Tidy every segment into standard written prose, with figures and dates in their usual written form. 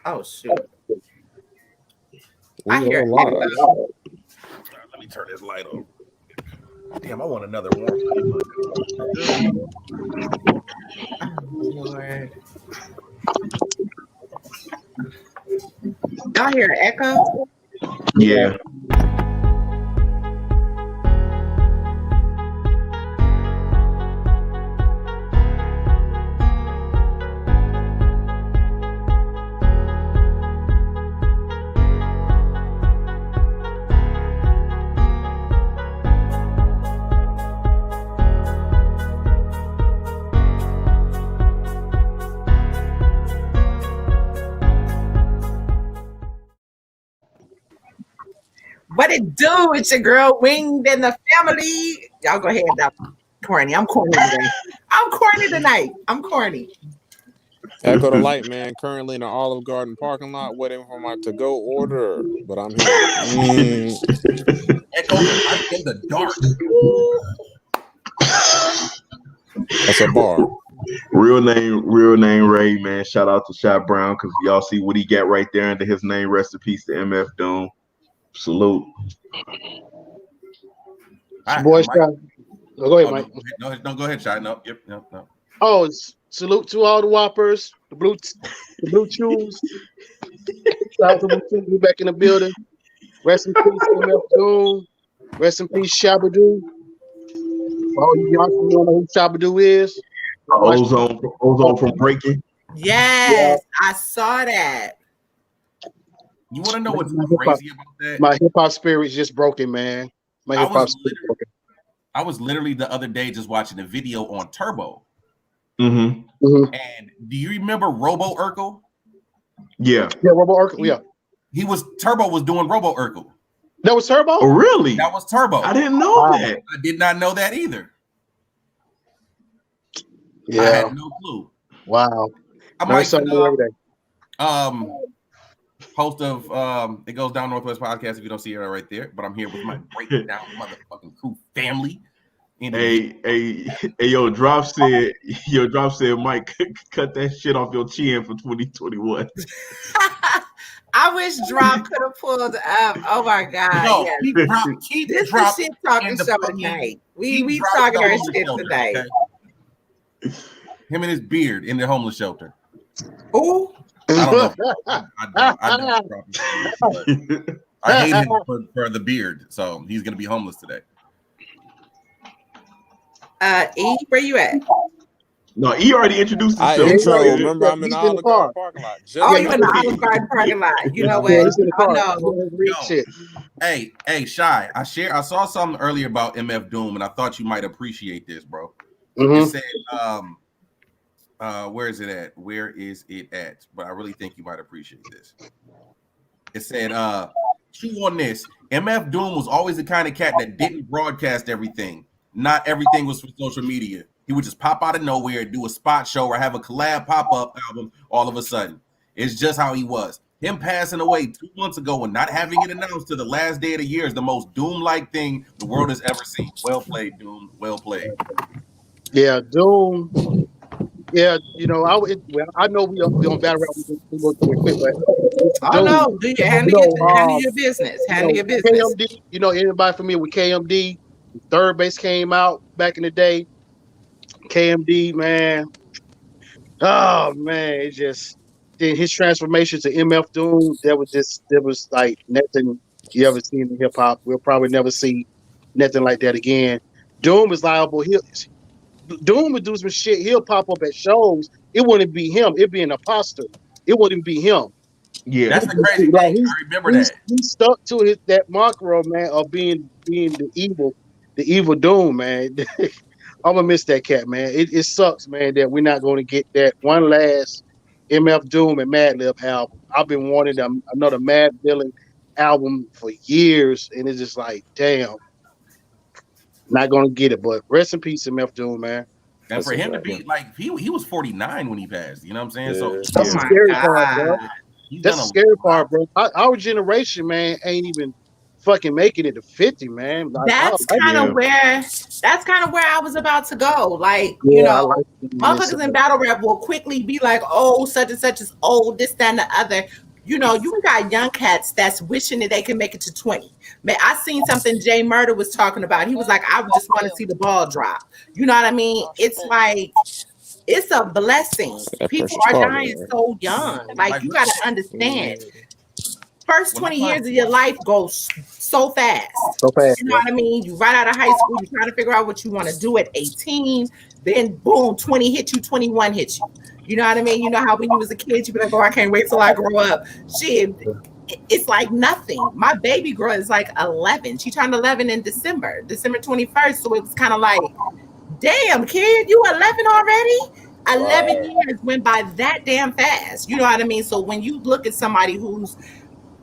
Oh shoot! We I hear a lot. Let me turn this light on. Damn, I want another one. Lord. Y'all hear an echo? Yeah. What it do? It's your girl Winged and the family. Y'all go ahead. I'm corny. I'm corny today. I'm corny tonight. I'm corny. Echo the Light Man, currently in the Olive Garden parking lot, waiting for my to-go order. But I'm here. Echo the Light in the dark. That's a bar. Real name Ray, man. Shout out to Shot Brown, because y'all see what he got right there under his name. Rest in peace to MF Doom. Salute. Boy, Shot. Oh, go ahead, Mike. No, go ahead, Shot. No. Oh, salute to all the Whoppers, the blue chews. Shout out to the Blue back in the building. Rest in peace, MF Doom. Rest in peace, Shabadoo. Oh, y'all know who Shabadoo is? Ozone from Breaking. Yes, I saw that. You want to know what's crazy about that? My hip hop spirit's just broken, man. My hip hop spirit broken. I was literally the other day just watching a video on Turbo. Mm-hmm. And do you remember Robo Urkel? Yeah. Yeah, Robo Urkel. Yeah. Turbo was doing Robo Urkel. That was Turbo? Oh, really? That was Turbo. I didn't know that. I did not know that either. Yeah. I had no clue. Wow. I might host of It Goes Down Northwest podcast if you don't see it right there, but I'm here with my breakdown motherfucking crew family. Yo, Drop said, Mike, cut that shit off your chin for 2021. I wish Drop could have pulled up. Oh my God. No, yes. This is shit talking show tonight. We talking our shit tonight. Okay? Him and his beard in the homeless shelter. Ooh. I don't know. I hate him for the beard, so he's gonna be homeless today. E, where you at? No, E already introduced himself. Remember, I'm in the Olive Garden parking lot. You in the Olive Garden parking lot. You know what? Hey, Shy. I saw something earlier about MF Doom, and I thought you might appreciate this, bro. It said, where is it at? But I really think you might appreciate this. It said, chew on this. MF Doom was always the kind of cat that didn't broadcast everything. Not everything was for social media. He would just pop out of nowhere, do a spot show, or have a collab pop-up album all of a sudden. It's just how he was. Him passing away 2 months ago and not having it announced to the last day of the year is the most Doom-like thing the world has ever seen. Well played, Doom. Well played. Yeah, Doom. Yeah, you know, I know we on Battlerap. Oh no, do you handle your business? Handle your business. KMD, you know, anybody familiar with KMD? Third Base came out back in the day. KMD, man. Oh man, it just then his transformation to MF Doom. There was like nothing you ever seen in hip hop. We'll probably never see nothing like that again. Doom is liable. Doom would do some shit. He'll pop up at shows. It wouldn't be him. It'd be an imposter. It wouldn't be him. Yeah, that's the crazy thing. I remember that he stuck to that micro, man, of being the evil Doom, man. I'm gonna miss that cat, man. It sucks, man, that we're not going to get that one last MF Doom and Madlib album. I've been wanting another Mad Villain album for years, and it's just like, damn, not gonna get it. But rest in peace, MF Doom, man. And for him to be like, he was 49 when he passed. You know what I'm saying? So that's the scary part, bro. That's the scary part, bro. Our generation, man, ain't even fucking making it to 50, man. Like, That's kind of where I was about to go. Like, I like motherfuckers in battle rap will quickly be like, oh, such and such is old, this, that, and the other. You got young cats that's wishing that they can make it to 20. Man, I seen something Jay Murder was talking about. He was like, I just want to see the ball drop. You know what I mean? It's like, it's a blessing. People are dying so young. Like, you got to understand. First 20 years of your life goes so fast. You know what I mean? You right out of high school, you're trying to figure out what you want to do at 18. Then boom, 20 hit you, 21 hit you. You know what I mean? You know how when you was a kid, you'd be like, oh, I can't wait till I grow up. Shit, it's like nothing. My baby girl is like 11. She turned 11 in December 21st. So it was kind of like, damn, kid, you 11 already? 11 years went by that damn fast. You know what I mean? So when you look at somebody who's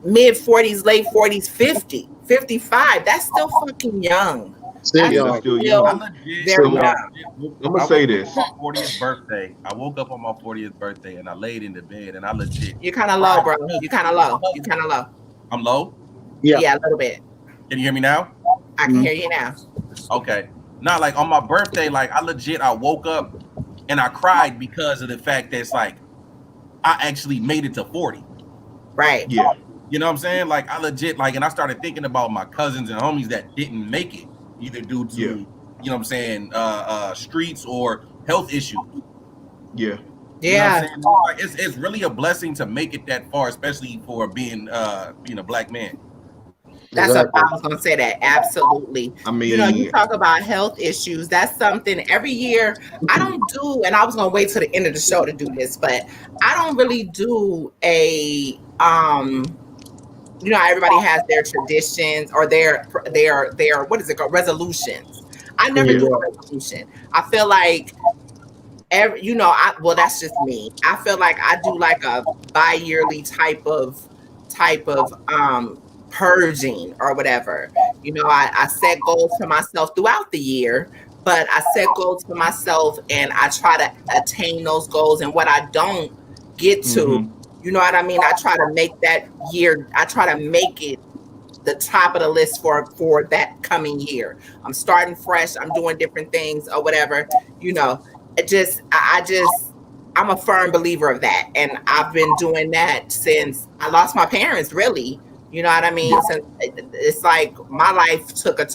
mid 40s, late 40s, 50, 55, that's still fucking young. Still young. I'm gonna say this. My 40th birthday. I woke up on my 40th birthday and I laid in the bed and I legit. You're kind of low, bro. You're kind of low. I'm low? Yeah, a little bit. Can you hear me now? I can hear you now. Okay. Not like on my birthday, like I woke up and I cried because of the fact that it's like I actually made it to 40. Right. Yeah. You know what I'm saying? Like I legit and I started thinking about my cousins and homies that didn't make it, either due to you know what I'm saying, streets or health issues. Yeah. Yeah. You know what I'm saying? It's really a blessing to make it that far, especially for being a black man. That's what I was gonna say. That absolutely. I mean, you talk about health issues. That's something every year I don't do, and I was gonna wait till the end of the show to do this, but I don't really do a everybody has their traditions or their what is it called, resolutions. I never do a resolution. I feel like that's just me. I feel like I do like a bi-yearly type of purging or whatever. I set goals for myself throughout the year, but I set goals for myself and I try to attain those goals. And what I don't get to, you know what I mean? I try to make that year, I try to make it the top of the list for that coming year. I'm starting fresh. I'm doing different things or whatever, I'm a firm believer of that. And I've been doing that since I lost my parents, really. You know what I mean? Since it's like my life took a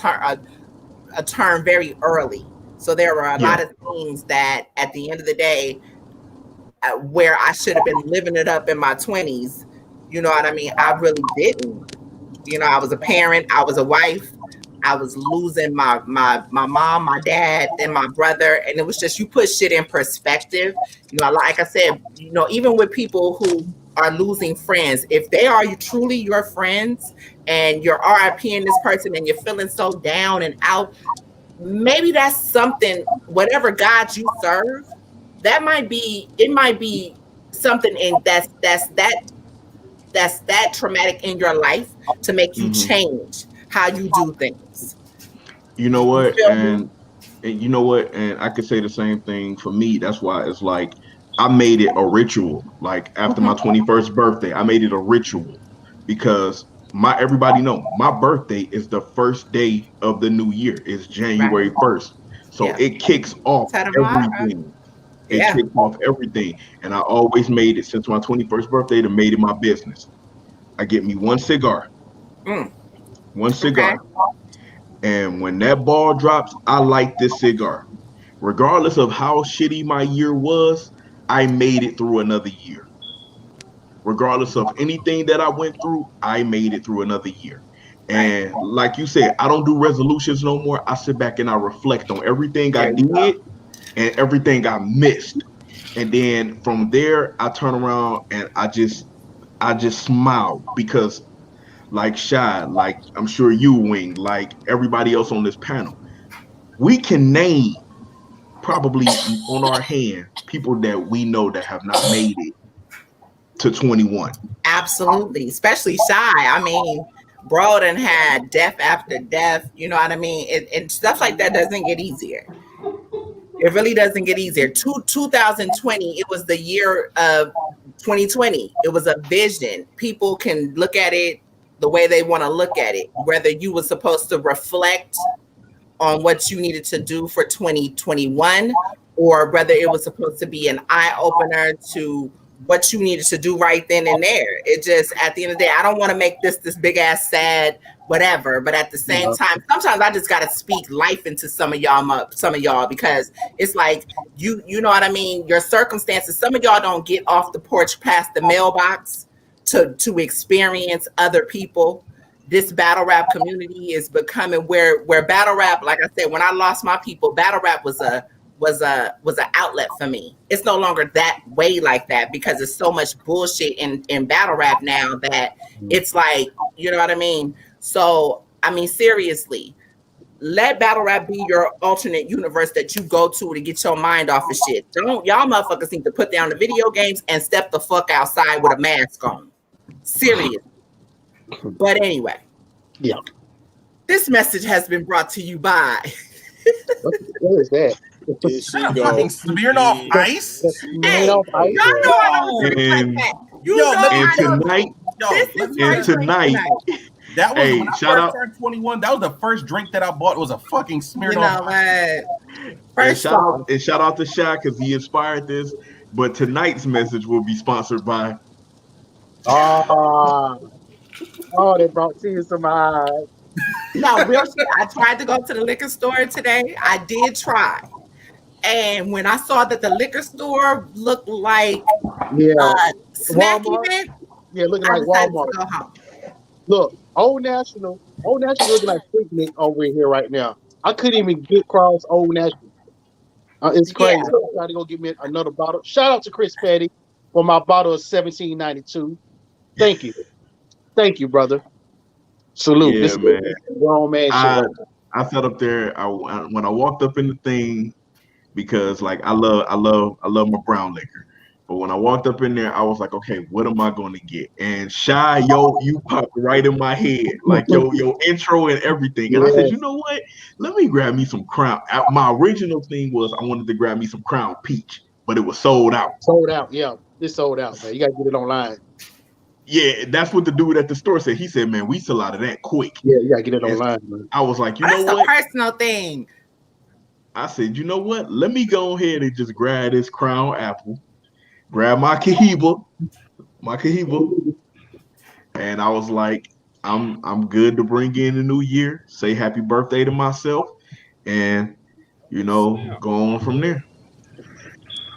turn very early. So there were a lot of things that at the end of the day, where I should have been living it up in my 20s, you know what I mean? I really didn't. I was a parent, I was a wife, I was losing my mom, my dad, and my brother. And it was just, you put shit in perspective. Like I said, even with people who are losing friends, if they are truly your friends and you're RIPing this person and you're feeling so down and out, maybe that's something, whatever God you serve, it might be something in that's that traumatic in your life to make you change how you do things. You know what? And you know what? And I could say the same thing for me. That's why it's like I made it a ritual. Like after my 21st birthday, I made it a ritual because everybody know my birthday is the first day of the new year. It's January 1st. So it kicks off everything. It kicks off everything. And I always made it since my 21st birthday to made it my business. I get me one cigar. One cigar. Okay. And when that ball drops, I light this cigar. Regardless of how shitty my year was, I made it through another year. Regardless of anything that I went through, I made it through another year. And like you said, I don't do resolutions no more. I sit back and I reflect on everything I did and everything I missed. And then from there, I turn around and I just smile because like Shy, like I'm sure you, Wing, like everybody else on this panel, we can name probably on our hand people that we know that have not made it to 21. Absolutely, especially Shy. I mean, bro done had death after death, you know what I mean? And stuff like that doesn't get easier. It really doesn't get easier. 2020, it was the year of 2020. It was a vision. People can look at it the way they want to look at it, whether you were supposed to reflect on what you needed to do for 2021, or whether it was supposed to be an eye opener to what you needed to do right then and there. It just, at the end of the day, I don't want to make this big ass sad whatever, but at the same time, sometimes I just gotta speak life into some of y'all, because it's like you know what I mean, your circumstances. Some of y'all don't get off the porch past the mailbox to experience other people. This battle rap community is becoming where battle rap, like I said, when I lost my people, battle rap was an outlet for me. It's no longer that way like that, because there's so much bullshit in battle rap now that it's like, you know what I mean? So, I mean, seriously, let battle rap be your alternate universe that you go to get your mind off of shit. Y'all motherfuckers need to put down the video games and step the fuck outside with a mask on. Serious. But anyway, yeah. This message has been brought to you by. What is that? Here she Fucking goes. Smirnoff Ice. Hey, y'all know I don't respect that. You know I don't. Tonight. That was Hey, when I shout first out. turned 21. That was the first drink that I bought. Was a fucking Smirnoff. You know Ice. what? First off, Shout out to Shy because he inspired this. But tonight's message will be sponsored by. They brought tears to my eyes. no, real shit. I tried to go to the liquor store today. I did try. And when I saw that the liquor store looked like snack Walmart. event, Yeah, looking I like decided Walmart. to go home. Look, Old National looking like picnic over here right now. I couldn't even get across Old National. It's crazy. Yeah. I'm trying to go get me another bottle. Shout out to Chris Petty for my bottle of 1792. Thank you, brother. Salute. Yeah, This man. is grown man shit. I sat up there. When I walked up in the thing, because like I love my brown liquor. But when I walked up in there, I was like, okay, what am I going to get? And Shy, you popped right in my head, like your intro and everything. And I said, you know what? Let me grab me some Crown. My original thing was I wanted to grab me some Crown Peach, but it was sold out. Sold out, yeah. It's sold out, man. You got to get it online. Yeah, that's what the dude at the store said. He said, man, we sell out of that quick. Yeah, you got to get it online, man. I was like, That's a personal thing. I said, you know what? Let me go ahead and just grab this Crown Apple, grab my Cohiba, and I was like, I'm good to bring in the new year, say happy birthday to myself, and go on from there.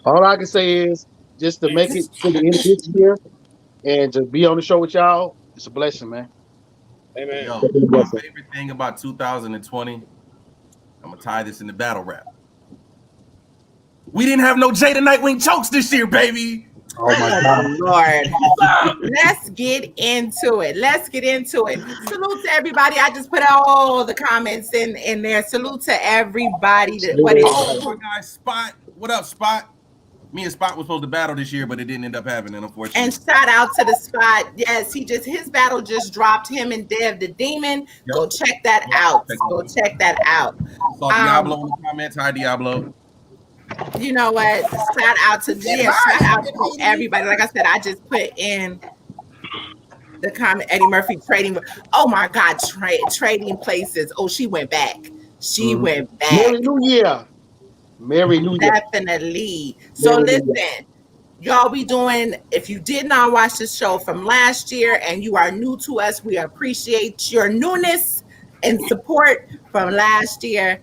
All I can say is just to make it to the end of this year and to be on the show with y'all, it's a blessing, man. Amen. Yo, my favorite thing about 2020, I'm gonna tie this into battle rap. We didn't have no Jada Nightwing chokes this year, baby. Oh my God, Lord. Let's get into it. Salute to everybody. I just put all the comments in there. Salute to everybody. My guy Spot. What up, Spot? Me and Spot was supposed to battle this year, but it didn't end up happening, unfortunately. And shout out to the Spot. Yes, his battle just dropped, him and Dev the Demon. Yep. Go check that out. Check that out. Saw Diablo in the comments. Hi, Diablo. You know what? Shout out to everybody. Like I said, I just put in the comment. Eddie Murphy trading. Oh my God, trading places. Oh, she went back. Went back. Merry New Year. Definitely. So listen, y'all, we doing, if you did not watch the show from last year and you are new to us, we appreciate your newness and support from last year.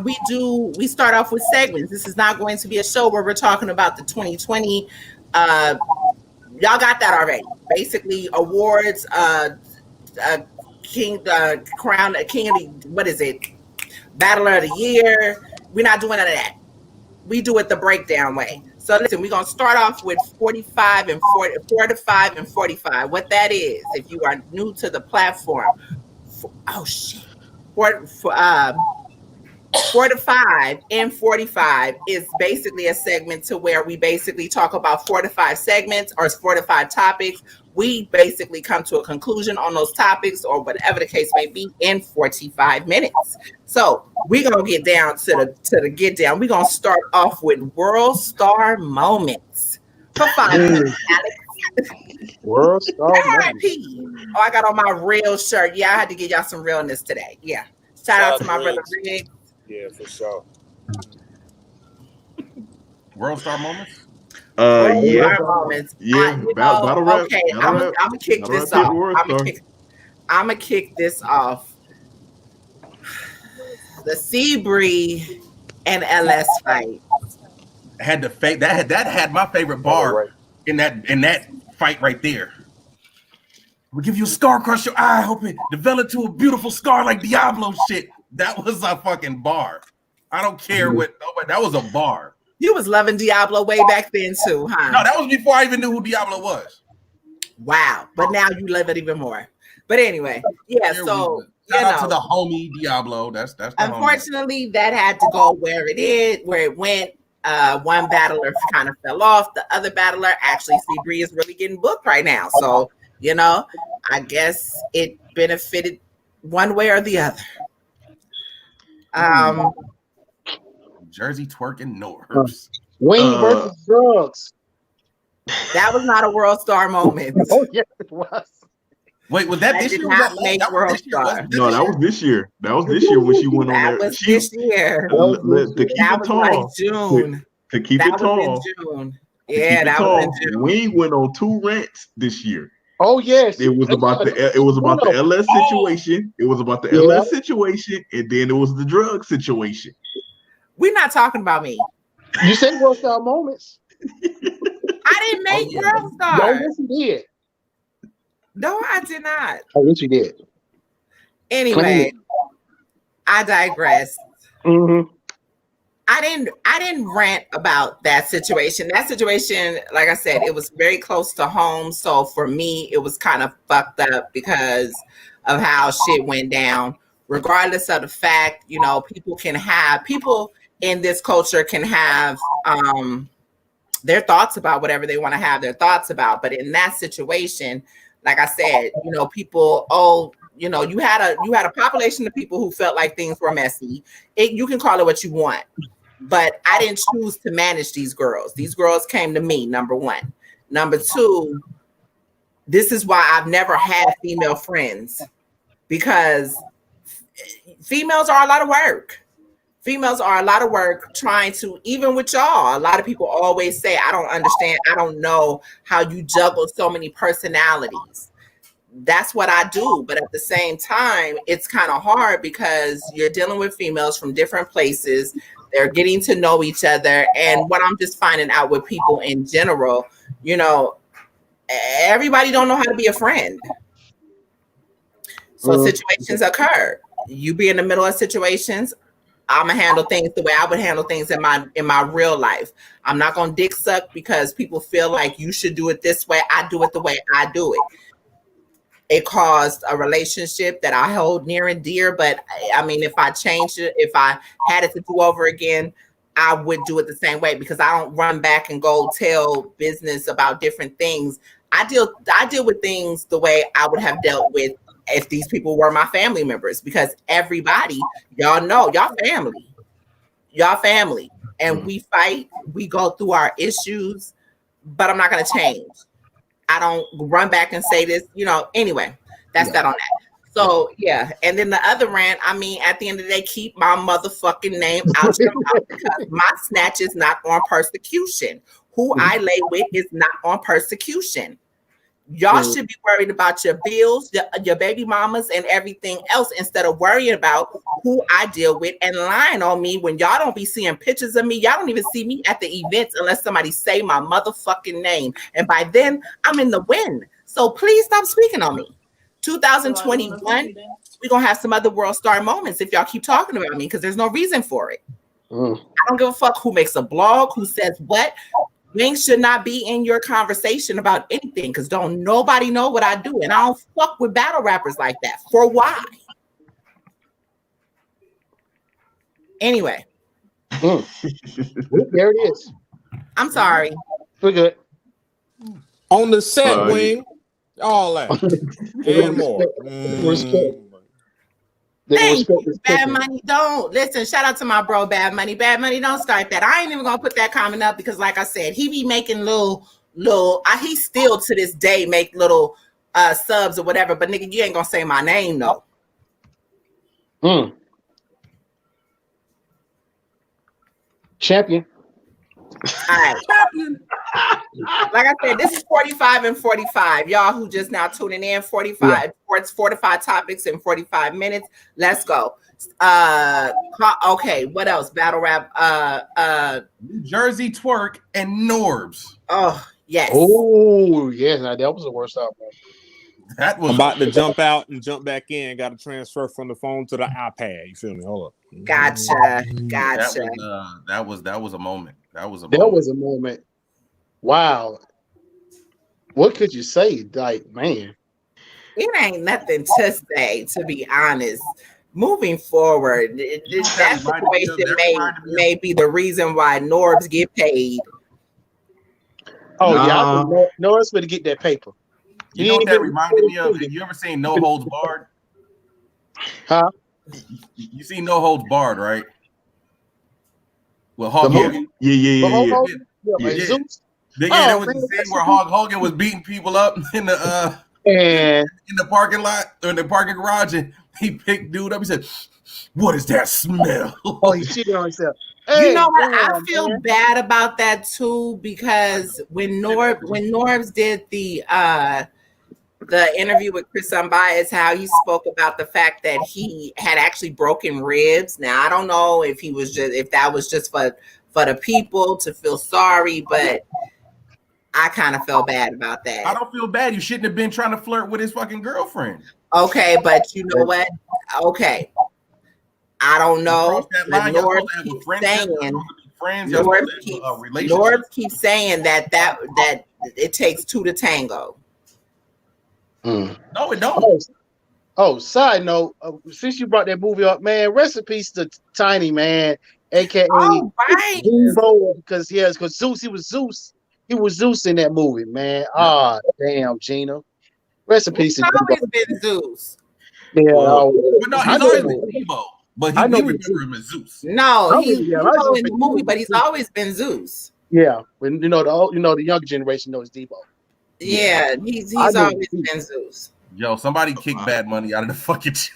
We start off with segments. This is not going to be a show where we're talking about the 2020. Y'all got that already. Basically, awards, crown, king of the, what is it? Battler of the year. We're not doing none of that. We do it the breakdown way. So listen, we're going to start off with 45 and 40, 45 and 45. What that is, if you are new to the platform. 45 and 45 is basically a segment to where we basically talk about 4 to 5 segments or 4 to 5 topics. We basically come to a conclusion on those topics or whatever the case may be in 45 minutes. So we're going to get down to the get down. We're going to start off with WORLDSTAR moments for 5 minutes, Alex. WORLDSTAR RIP. Oh, I got on my real shirt. Yeah, I had to give y'all some realness today. Yeah. Shout out to my brother Rick. Yeah, for sure. WorldSTAR moments. Yeah, Moments. yeah. Battle rap. Okay, Battle I'm rap. gonna kick Battle this rap off. WorldSTAR. I'm gonna kick this off. The Seabree and LS fight. Had the fake that had my favorite bar in that fight right there. We'll give you a scar across your eye. I hope it develop to a beautiful scar like Diablo shit. That was a fucking bar. I don't care what nobody. That was a bar. You was loving Diablo way back then too, huh? No, that was before I even knew who Diablo was. Wow. But now you love it even more. But anyway, yeah. So shout out to the homie Diablo. That's the unfortunately homie. That had to go where it went. One battler kind of fell off. The other battler, actually, Seabree is really getting booked right now. So, you know, I guess it benefited one way or the other. Jersey twerking Norse. Wayne versus drugs. That was not a WorldSTAR moment. Oh, yes, it was. Wait, was that this year? WorldSTAR. No, that was this year. That was this year when she went on there. That was this year. To keep it tall. Like June. To keep it tall. June. Yeah, that was in June. We went on 2 rants this year. Oh yes, it was about the LS situation. It was about the LS situation, and then it was the drug situation. We're not talking about me. You said WorldSTAR moments. I didn't make WorldSTAR. No, yes, you did. No, I did not. Oh, yes, you did. Anyway, I digress. Mm-hmm. I didn't rant about that situation. That situation, like I said, it was very close to home. So for me, it was kind of fucked up because of how shit went down. Regardless of the fact, you know, people in this culture can have their thoughts about whatever they want to have their thoughts about. But in that situation, like I said, you know, people, you know, you had a population of people who felt like things were messy. You can call it what you want, but I didn't choose to manage these girls. These girls came to me, number one. Number two, this is why I've never had female friends, because females are a lot of work. Females are a lot of work trying to, even with y'all, a lot of people always say, I don't understand. I don't know how you juggle so many personalities. That's what I do. But at the same time, it's kind of hard because you're dealing with females from different places. They're getting to know each other. And what I'm just finding out with people in general, you know, everybody don't know how to be a friend. So situations occur. You be in the middle of situations. I'm gonna handle things the way I would handle things in my real life. I'm not gonna dick suck because people feel like you should do it this way. I do it the way I do it. It caused a relationship that I hold near and dear. But I mean, if I changed it, if I had it to do over again, I would do it the same way, because I don't run back and go tell business about different things. I deal with things the way I would have dealt with if these people were my family members, because everybody, y'all know, y'all family, and we fight, we go through our issues, but I'm not going to change. I don't run back and say this, you know. Anyway, that's that on that. So yeah, and then the other rant, I mean, at the end of the day, keep my motherfucking name out your mouth, because my snatch is not on persecution. Who I lay with is not on persecution. Y'all should be worried about your bills, your baby mamas, and everything else, instead of worrying about who I deal with and lying on me when y'all don't be seeing pictures of me. Y'all don't even see me at the events unless somebody say my motherfucking name. And by then, I'm in the win. So please stop speaking on me. 2021, we're going to have some other WorldSTAR moments if y'all keep talking about me, because there's no reason for it. I don't give a fuck who makes a blog, who says what. Things should not be in your conversation about anything, because don't nobody know what I do. And I don't fuck with battle rappers like that. For why? Anyway. There it is. I'm sorry. We're good. On the set, Wing. All that. And more. Thank you, Bad Money. Don't listen. Shout out to my bro, Bad Money. Bad Money, don't start that. I ain't even gonna put that comment up because, like I said, he be making little. He still to this day make little subs or whatever, but nigga, you ain't gonna say my name though. Champion. All right. Like I said, this is 45 and 45. Y'all who just now tuning in, 45 sports, 45 topics in 45 minutes. Let's go. Okay, what else? Battle rap. New Jersey Twerk and Norbs. Oh, yes. Oh, yes. Now that was the worst out, man. That was I'm about to jump out and jump back in. Got to transfer from the phone to the iPad. You feel me? Hold up. Gotcha. That was a moment. That was a moment. Wow. What could you say? Like, man. It ain't nothing to say, to be honest. Moving forward, that situation may be the reason why Norbs get paid. Oh, yeah. Norbs better get that paper. You know what that reminded me of? You ever seen No Holds Barred? Huh? You seen No Holds Barred, right? Well, Hulk Hogan. Yeah. Zeus. That was the scene where Hulk Hogan was beating people up in the parking lot or in the parking garage, and he picked dude up. He said, "What is that smell?" Oh, he cheated on himself. Hey, you know what? I feel bad about that too, because when Norbs did the interview with Chris Unbiased, how he spoke about the fact that he had actually broken ribs. Now I don't know if that was just for the people to feel sorry, but I kind of felt bad about that. I don't feel bad. You shouldn't have been trying to flirt with his fucking girlfriend. Okay, but you know what? Okay. I don't know. Norbs keeps saying that it takes two to tango. No, it don't. Oh, side note, since you brought that movie up, man, rest in peace to Tiny, man, aka Devo, because Zeus, he was Zeus. He was Zeus in that movie, man. Ah, damn, Gina. Rest in peace. He's always been Zeus. Yeah, he's always been Devo, but we remember him as Zeus. No, he's in the movie, but he's always been Zeus. Yeah, when the younger generation knows Devo. Yeah, he's always been Zeus. Yo, somebody kick Bad Money out of the fucking chat.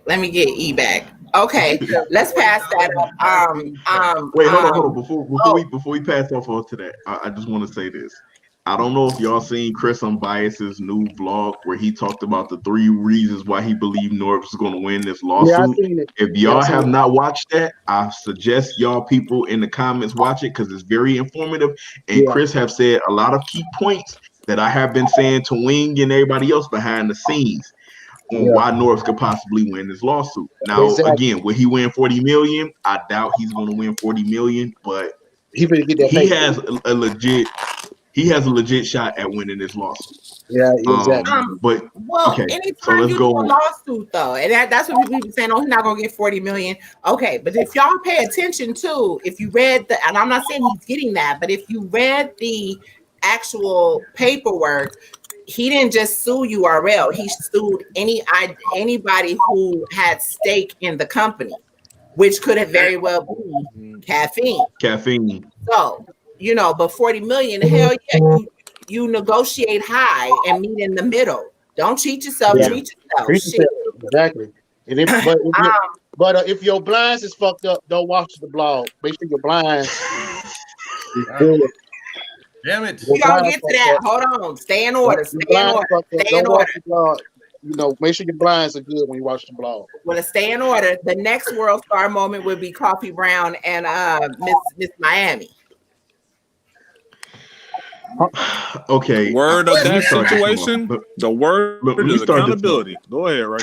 Let me get E back. Okay, let's pass that up. Wait, hold on. Before we pass off to that, I just want to say this. I don't know if y'all seen Chris Unbiased's new vlog where he talked about the 3 reasons why he believed Norbs is going to win this lawsuit. Yeah, I've seen it. If y'all have not watched that, I suggest y'all people in the comments watch it because it's very informative. And Chris have said a lot of key points that I have been saying to Wing and everybody else behind the scenes on why Norbs could possibly win this lawsuit. Now, again, will he win 40 million? I doubt he's going to win 40 million, but he has a legit shot at winning this lawsuit. Yeah, exactly. Anytime you do a lawsuit, though, and that's what people be saying, oh, he's not gonna get 40 million. Okay, but if y'all pay attention to, if you read and I'm not saying he's getting that, but if you read the actual paperwork, he didn't just sue URL. He sued anybody who had stake in the company, which could have very well been caffeine. So, but 40 million, hell yeah, you negotiate high and meet in the middle. Don't cheat yourself. Treat yourself. Exactly. And if your blinds is fucked up, don't watch the blog. Make sure your blinds. Damn it. We gonna get to that. Hold on. Stay in order. Make sure your blinds are good when you watch the blog. Well, to stay in order, the next WorldSTAR moment would be Coffee Brown and Miss Miami. Okay. Word of that situation. The word is accountability. Go ahead, right?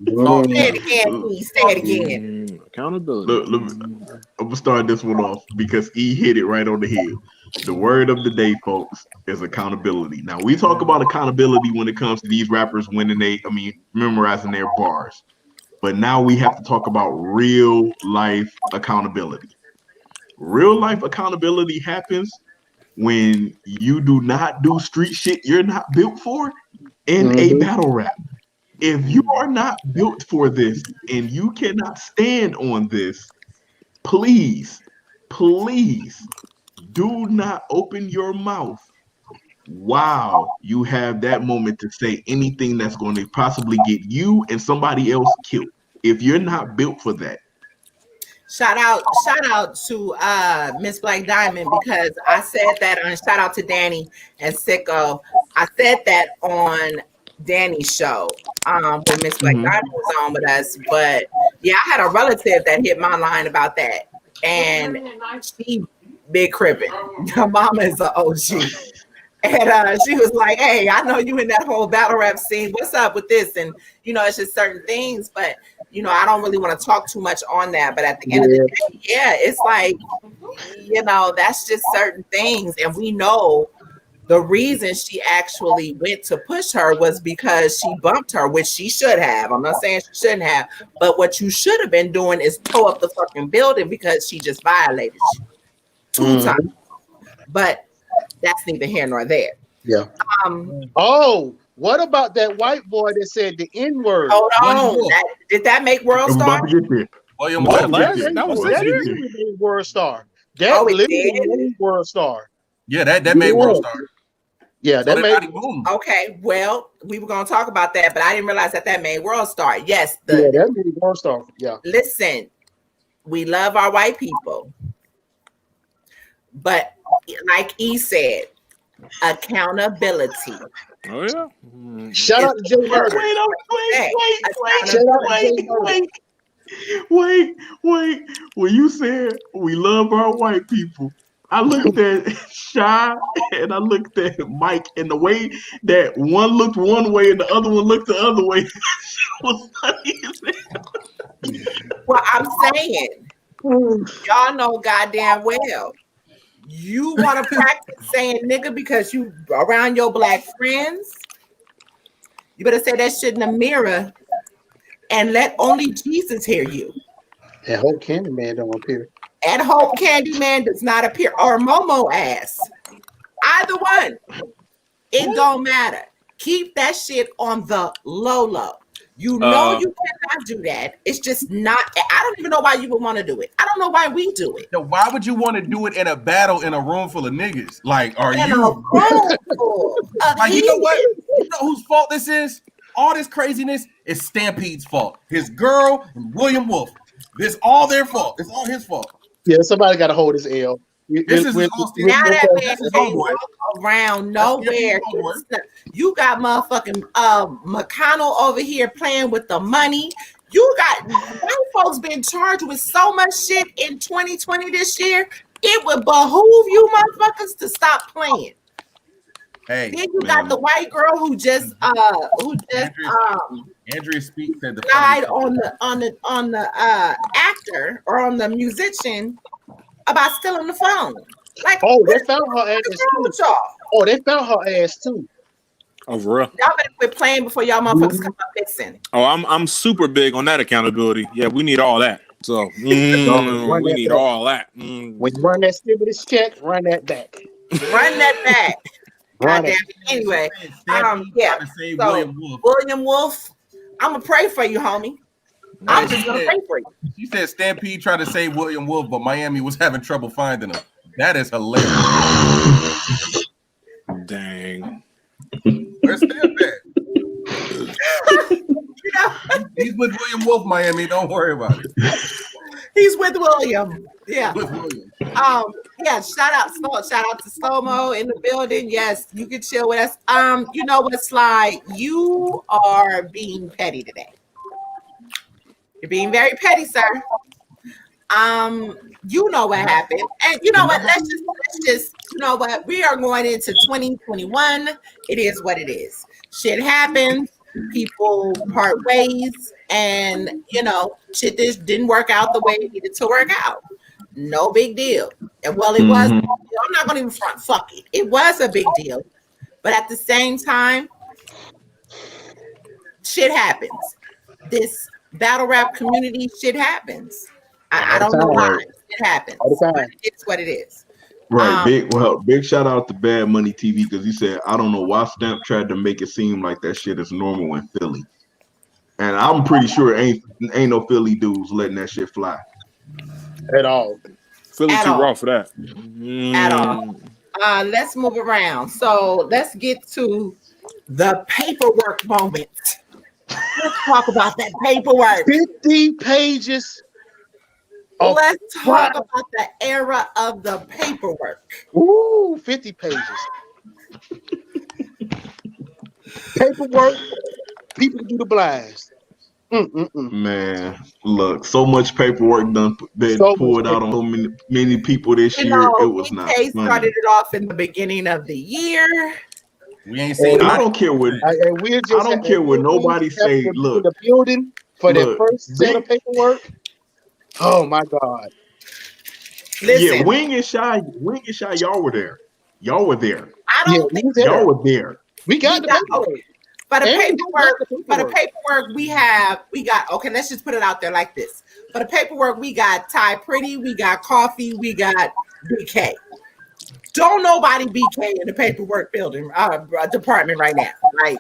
Say it again, please. Say it again. Accountability. I'm gonna start this one off because E hit it right on the head. The word of the day, folks, is accountability. Now we talk about accountability when it comes to these rappers memorizing their bars. But now we have to talk about real life accountability. Real life accountability happens when you do not do street shit you're not built for in a battle rap. If you are not built for this and you cannot stand on this, please please do not open your mouth while you have that moment to say anything that's going to possibly get you and somebody else killed. If you're not built for that. Shout out to Miss Black Diamond, because I said that on shout out to Danny and Sicko. I said that on Danny's show when Miss Black Diamond was on with us. But yeah, I had a relative that hit my line about that, and she big cribbing. Her mama is an OG. And she was like, hey, I know you in that whole battle rap scene. What's up with this? And, you know, it's just certain things. But, you know, I don't really want to talk too much on that. But at the end of the day, yeah, it's like, you know, that's just certain things. And we know the reason she actually went to push her was because she bumped her, which she should have. I'm not saying she shouldn't have. But what you should have been doing is tow up the fucking building because she just violated you 2 times. But that's neither here nor there. Yeah. What about that white boy that said the N-word? Hold on. Did that make WORLDSTAR? William What? Wolf. That was this year? WORLDSTAR. That literally made WORLDSTAR. Yeah, that made WORLDSTAR. Yeah, that made. Okay, well, we were gonna talk about that, but I didn't realize that made WORLDSTAR. Yes, that made WORLDSTAR. Yeah. Listen, we love our white people, but like E said, accountability. Oh yeah. Shout out to Jay Murder. Wait. When you said we love our white people, I looked at Shy and I looked at Mike, and the way that one looked one way and the other one looked the other way was funny as hell. Well, I'm saying, y'all know goddamn well, you want to practice saying nigga because you around your black friends, you better say that shit in the mirror and let only Jesus hear you. And Hope Candyman don't appear. And Hope Candyman does not appear, or Momo ass. Either one. It don't matter. Keep that shit on the low. You know you cannot do that. It's just not. I don't even know why you would want to do it. I don't know why we do it. So why would you want to do it in a battle in a room full of niggas? Like, are you? Like, you know what? You know whose fault this is? All this craziness is Stampede's fault. His girl and William Wolf. It's all their fault. It's all his fault. Yeah, somebody got to hold his L. This is now that man can't walk around nowhere. You got motherfucking McConnell over here playing with the money. You got white folks been charged with so much shit in 2020 this year. It would behoove you motherfuckers to stop playing. Hey, then you got the white girl who just Andrea Speak said the died on the actor or on the musician about stealing the phone. Like, they found her ass too. They found her ass too. Oh, for real? Y'all better quit playing before y'all motherfuckers come up fixing. Oh, I'm super big on that accountability. Yeah, we need all that. So we need all that. When you run that stimulus check, run that back. Run that back. Run it. Anyway, yeah. So William Wolf, I'm gonna pray for you, homie. I'm just gonna pray for you. She said Stampede tried to save William Wolf, but Miami was having trouble finding him. That is hilarious. Dang. Where's Stamp at? He's with William Wolf, Miami. Don't worry about it. He's with William. Yeah. With William. Yeah. Shout out to Slow Mo in the building. Yes, you can chill with us. You know what, Sly? You are being petty today. You're being very petty, sir. You know what happened, and you know what? Let's just. You know what? We are going into 2021. It is what it is. Shit happens. People part ways, and you know, shit just didn't work out the way it needed to work out. No big deal. And well, it was. I'm not going to even front. Fuck it. It was a big deal, but at the same time, shit happens. This battle rap community, shit happens. I don't know why it happens. It's what it is. Right. Big shout out to Bad Money TV, because he said, I don't know why Stamp tried to make it seem like that shit is normal in Philly. And I'm pretty sure ain't no Philly dudes letting that shit fly. At all. Feeling At too all. raw for that. At all. Let's move around. So let's get to the paperwork moment. Let's talk about that paperwork. 50 pages. Let's talk about the era of the paperwork. Ooh, 50 pages. Paperwork. People do the blast. Man, look, so much paperwork been pulled out on so many people this year. It was not BK funny. started it off in the beginning of the year. We ain't seen. I don't care what. I don't care what nobody say. Look, the building for the first set of paperwork. Oh my God! Listen, yeah, Wing and Shy, y'all were there. Y'all were there. I don't think y'all were there. We got the paperwork. Okay. For the paperwork, we got, okay, let's just put it out there like this. For the paperwork, we got Ty Pretty, we got Coffee, we got BK. Don't nobody BK in the paperwork building department right now. Like,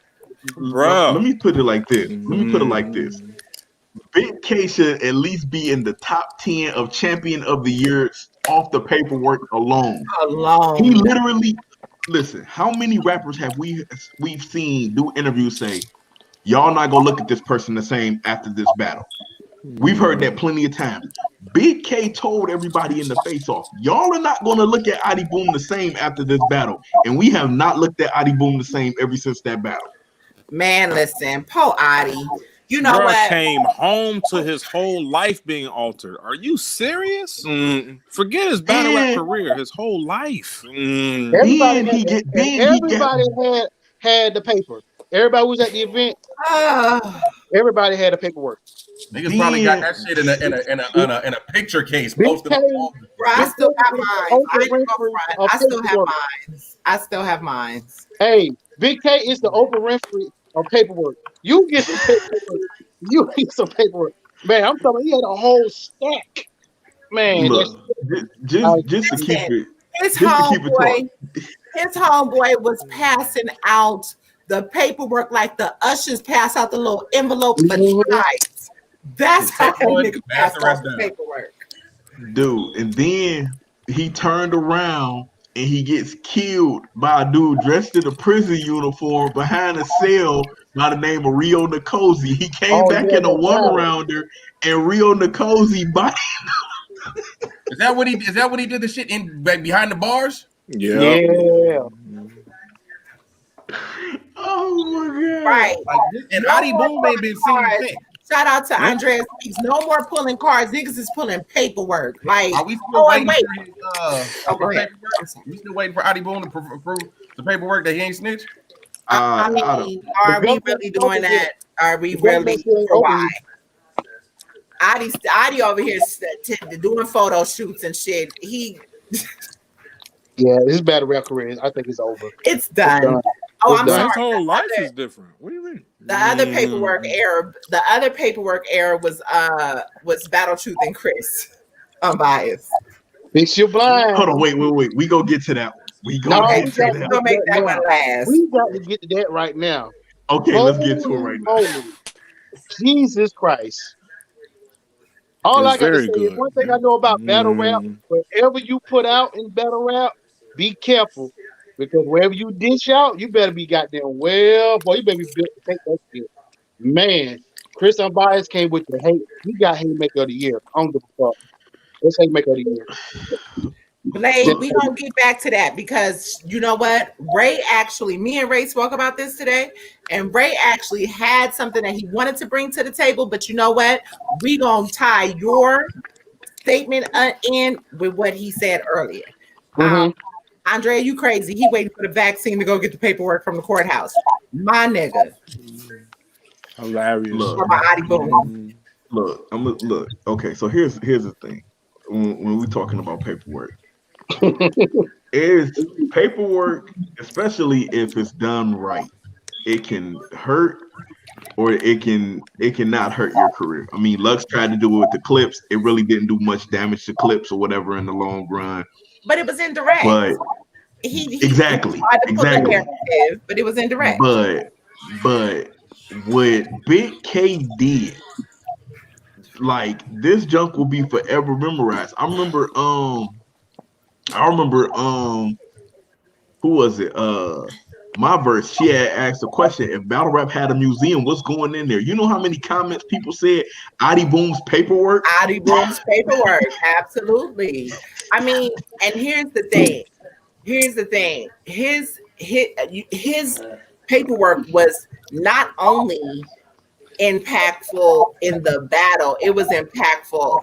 bro, let me put it like this. Big K should at least be in the top 10 of champion of the year off the paperwork alone. He literally, listen, how many rappers have we've seen do interviews say, y'all not gonna look at this person the same after this battle? We've heard that plenty of times. Big K told everybody in the face-off, y'all are not gonna look at Adi Boom the same after this battle. And we have not looked at Adi Boom the same ever since that battle. Man, listen, Poe Adi. You know bro what? Came home to his whole life being altered. Are you serious? Forget his battle rap career. His whole life. Everybody had the paper. Everybody was at the event. Everybody had the paperwork. Niggas probably got that shit in a picture case posted up. Bro, I still have mine. I still have mine. Hey, Big K is the Oprah Winfrey of paperwork. You get some paperwork. You get some paperwork. Man, I'm telling you, he had a whole stack. Man, look, just to keep it. His homeboy was passing out the paperwork like the ushers pass out the little envelopes for chives. That's how that nigga passed out the paperwork. Dude, and then he turned around and he gets killed by a dude dressed in a prison uniform behind a cell by the name of Rio Nkosi. He came back in a one-rounder and Rio Nkosi bodied him. Is that what he did the shit in behind the bars? Yeah. Oh my God. Right. And Adi Boom ain't been seen. Shout out to Andreas Speaks. No more pulling cards. Niggas is pulling paperwork. Like, are we still waiting for his, we still waiting for Adi Boom to prove the paperwork that he ain't snitched? I mean, are we really doing that? Are we really? Why? Adi over here doing photo shoots and shit. Yeah, his battle rap career, I think it's over. It's done. Oh, I'm sorry. His whole life is different. What do you mean? The other paperwork error was Battle Truth and Chris. Unbiased. Fix your blind. Hold on, wait. We go get to that one. We go get to that. We're gonna make that one last. We got to get to that right now. Okay, let's get to it right now. Jesus Christ. All I got to say is one thing I know about battle rap, whatever you put out in battle rap, be careful. Because wherever you dish out, you better be goddamn well, boy. You better be built to take that shit. Man, Chris Unbiased came with the hate. He got Haymaker of the Year. I don't give a fuck. That's Haymaker of the Year. Blade, we gonna get back to that because you know what? Me and Ray spoke about this today, and Ray actually had something that he wanted to bring to the table. But you know what? We gonna tie your statement in with what he said earlier. Andrea, you crazy. He waiting for the vaccine to go get the paperwork from the courthouse. My nigga. Hilarious. Look, okay, so here's the thing. When we're talking about paperwork, is paperwork, especially if it's done right, it can hurt or it can not hurt your career. I mean, Lux tried to do it with the clips. It really didn't do much damage to clips or whatever in the long run. But it was indirect. But exactly. But it was indirect. But what Big K did like this junk will be forever memorized. I remember who was it? My verse, she had asked a question. If Battle Rap had a museum, what's going in there? You know how many comments people said Adi Boom's paperwork? Adi Boom's paperwork, absolutely. I mean, and here's the thing. His paperwork was not only impactful in the battle, it was impactful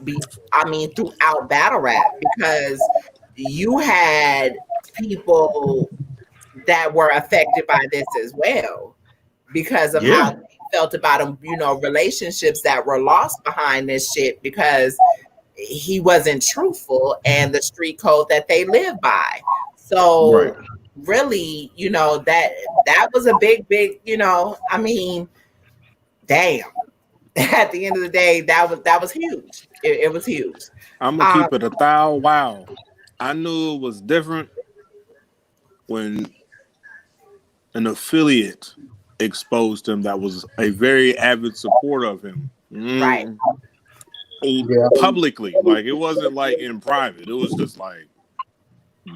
throughout battle rap, because you had people that were affected by this as well because of how they felt about him, relationships that were lost behind this shit because he wasn't truthful and the street code that they live by. So really, that was a big, damn. At the end of the day, that was huge. It was huge. I'm gonna keep it 1,000. Wow. I knew it was different when an affiliate exposed him that was a very avid supporter of him. Right. Publicly. Like, it wasn't like in private. It was just like,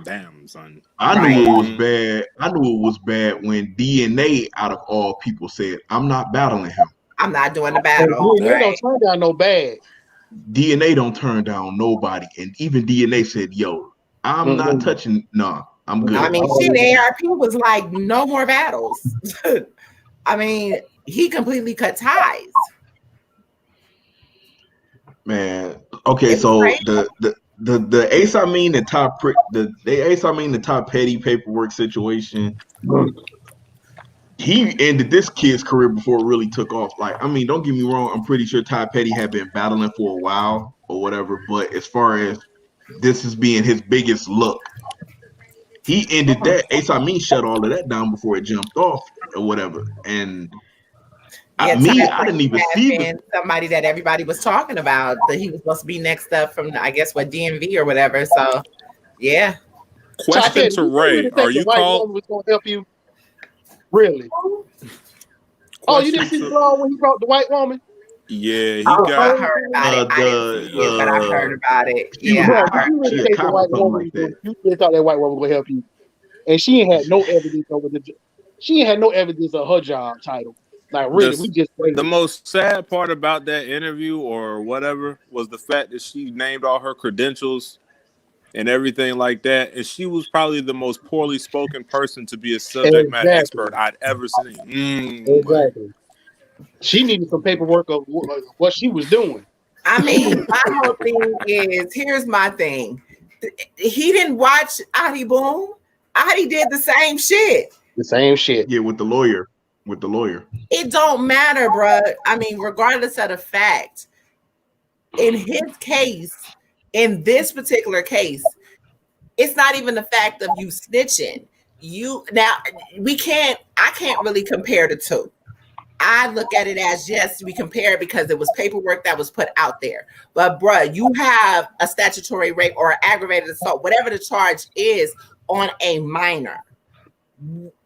damn, son. I knew it was bad. I knew it was bad when DNA, out of all people, said, I'm not battling him. I'm not doing the battle. DNA don't turn down no bad. DNA don't turn down nobody. And even DNA said, yo, I'm not touching. No, I'm good. I mean, shit, ARP was like, no more battles. I mean, he completely cut ties. Man, okay, it's so crazy. the Ace Amin, the top Ace Amin, the top petty paperwork situation. He ended this kid's career before it really took off. Like, I mean, don't get me wrong. I'm pretty sure Ty Petty had been battling for a while or whatever. But as far as this is being his biggest look, he ended that. Ace Amin shut all of that down before it jumped off or whatever. And I didn't even see somebody that everybody was talking about, that he was supposed to be next up from, I guess, DMV or whatever. So, yeah. Question to Ray: are you called? Was going to help you? Really? Oh, you didn't see the vlog when he brought the white woman? Yeah, I heard about it. I didn't see it, but I heard about it. Yeah, I heard. You really thought that white woman would help you, and she ain't had no evidence over she ain't had no evidence of her job title. Like, really, we just waited. The most sad part about that interview or whatever was the fact that she named all her credentials and everything like that, and she was probably the most poorly spoken person to be a subject matter expert I'd ever seen. Exactly. She needed some paperwork of what she was doing. I mean, my whole thing is, here's my thing. He didn't watch Adi Boom. Adi did the same shit. The same shit. Yeah, with the lawyer. It don't matter, bro. I mean, regardless of the fact, in his case, in this particular case, it's not even the fact of you snitching. I can't really compare the two. I look at it as, yes, we compare because it was paperwork that was put out there. But bruh, you have a statutory rape or aggravated assault, whatever the charge is, on a minor.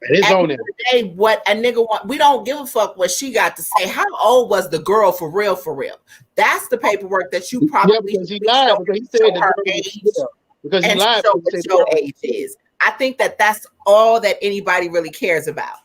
It's on it. Today, what a nigga want, we don't give a fuck what she got to say. How old was the girl for real? That's the paperwork that you probably because he lied because he said her age. Because he lied what your age is. I think that's all that anybody really cares about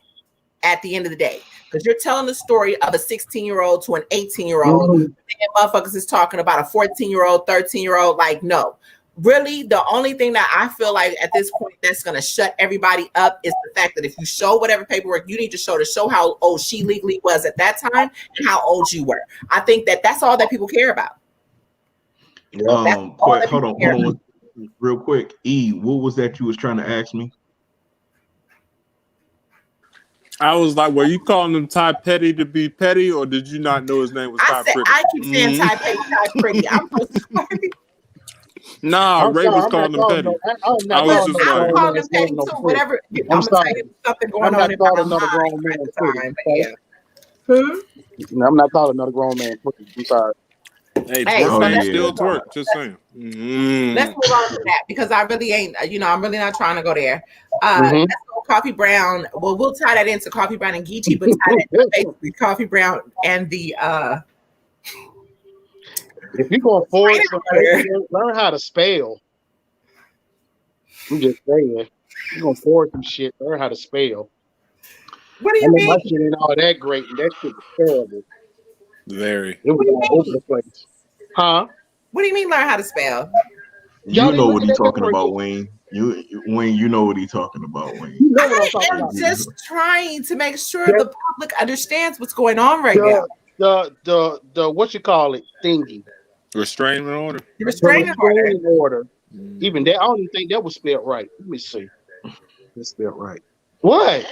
at the end of the day. Because you're telling the story of a 16-year-old to an 18-year-old. And motherfuckers is talking about a 14-year-old, 13-year-old. Like, no. Really, the only thing that I feel like at this point that's going to shut everybody up is the fact that if you show whatever paperwork you need to show how old she legally was at that time and how old you were. I think that's all that people care about. Hold on. Real quick. E, what was that you was trying to ask me? I was like, were you calling him Ty Petty to be petty, or did you not know his name was Ty Pretty? I keep saying Ty Petty, Ty Pretty. I'm so sorry. Nah, Ray was calling him petty. I was just like, calling him petty too. Whatever. I'm sorry. Something going on in my mind at the time. I'm not calling another grown man. I'm sorry. Hey, twerk still twerk. Just saying. Let's move on to that because I really ain't. I'm really not trying to go there. Let's go Coffee Brown. Well, we'll tie that into Coffee Brown and Geechee, but tie that into basically Coffee Brown and the If you're going forward some Order. paperwork, learn how to spell. I'm just saying. You're going forward some shit, learn how to spell. What do I you know mean? my shit ain't all that great, and that shit was terrible. Very. It was What do you all over mean? the place. Huh? What do you mean learn how to spell? Y'all You didn't know look what at he that talking paperwork, about, did Wayne. Wayne, you know what he talking about, Wayne. you know what I'm I talking am about. just trying to make sure The, the public understands what's going on right now. the what you call it thingy. Restraining order. The The restraining order. restraining order. Even that, I don't even think that was spelled right. Let me see. It's spelled right. What?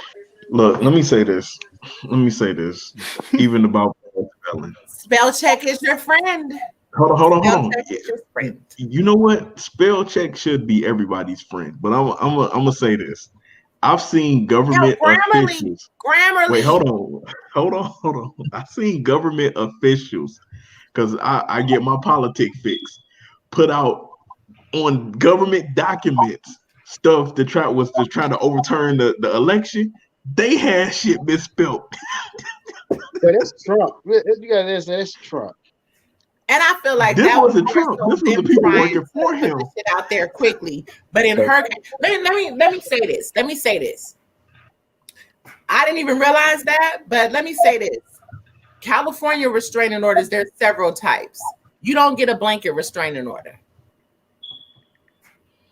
Look, let me say this. Even about spelling. Spell check is your friend. Hold Spell on. check is your friend. You know what? Spell check should be everybody's friend. But I'm gonna say this. I've seen government officials. Grammarly. Wait, hold on. I've seen government officials, because I get my politic fix, put out on government documents stuff that was trying to overturn the election. They had shit misspelled. Yeah, that's Trump. You got this. That's Trump. And I feel like This that was wasn't more Trump. so This was the them people trying working to for put him. this shit out there quickly. But in her, let me say this. Let me say this. I didn't even realize that, but let me say this. California restraining orders, there's several types. You don't get a blanket restraining order.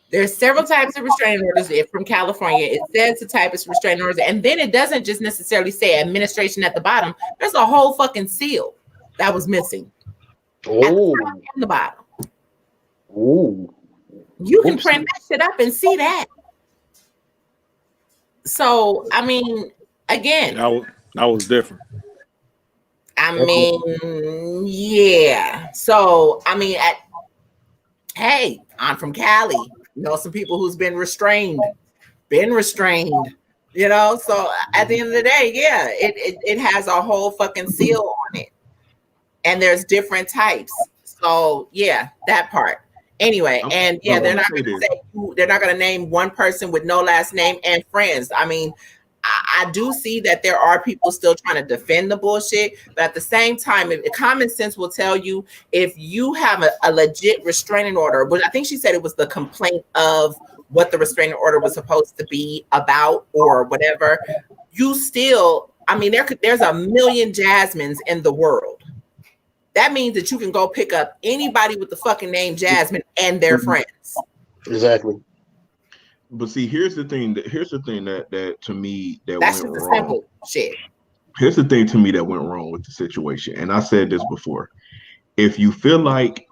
There's several types of restraining orders from California. It says the type is restraining orders, and then it doesn't just necessarily say administration at the bottom. There's a whole fucking seal that was missing at the top and the bottom. Ooh. You can print that shit up and see that. So, I mean, again, that was different. I mean, yeah. So, I mean, hey, I'm from Cali. You know, some people who's been restrained. You know, so at the end of the day, yeah, it has a whole fucking seal on it, and there's different types. So yeah, that part. Anyway, and yeah, they're not going to say they're not going to name one person with no last name and friends. I mean, I do see that there are people still trying to defend the bullshit, but at the same time, if common sense will tell you if you have a legit restraining order, but I think she said it was the complaint of what the restraining order was supposed to be about or whatever, you still, I mean, there's a million Jasmines in the world. That means that you can go pick up anybody with the fucking name Jasmine and their friends. Exactly. But see, here's the thing that to me that that's went just wrong. Simple shit. Here's the thing to me that went wrong with the situation, and I said this before. If you feel like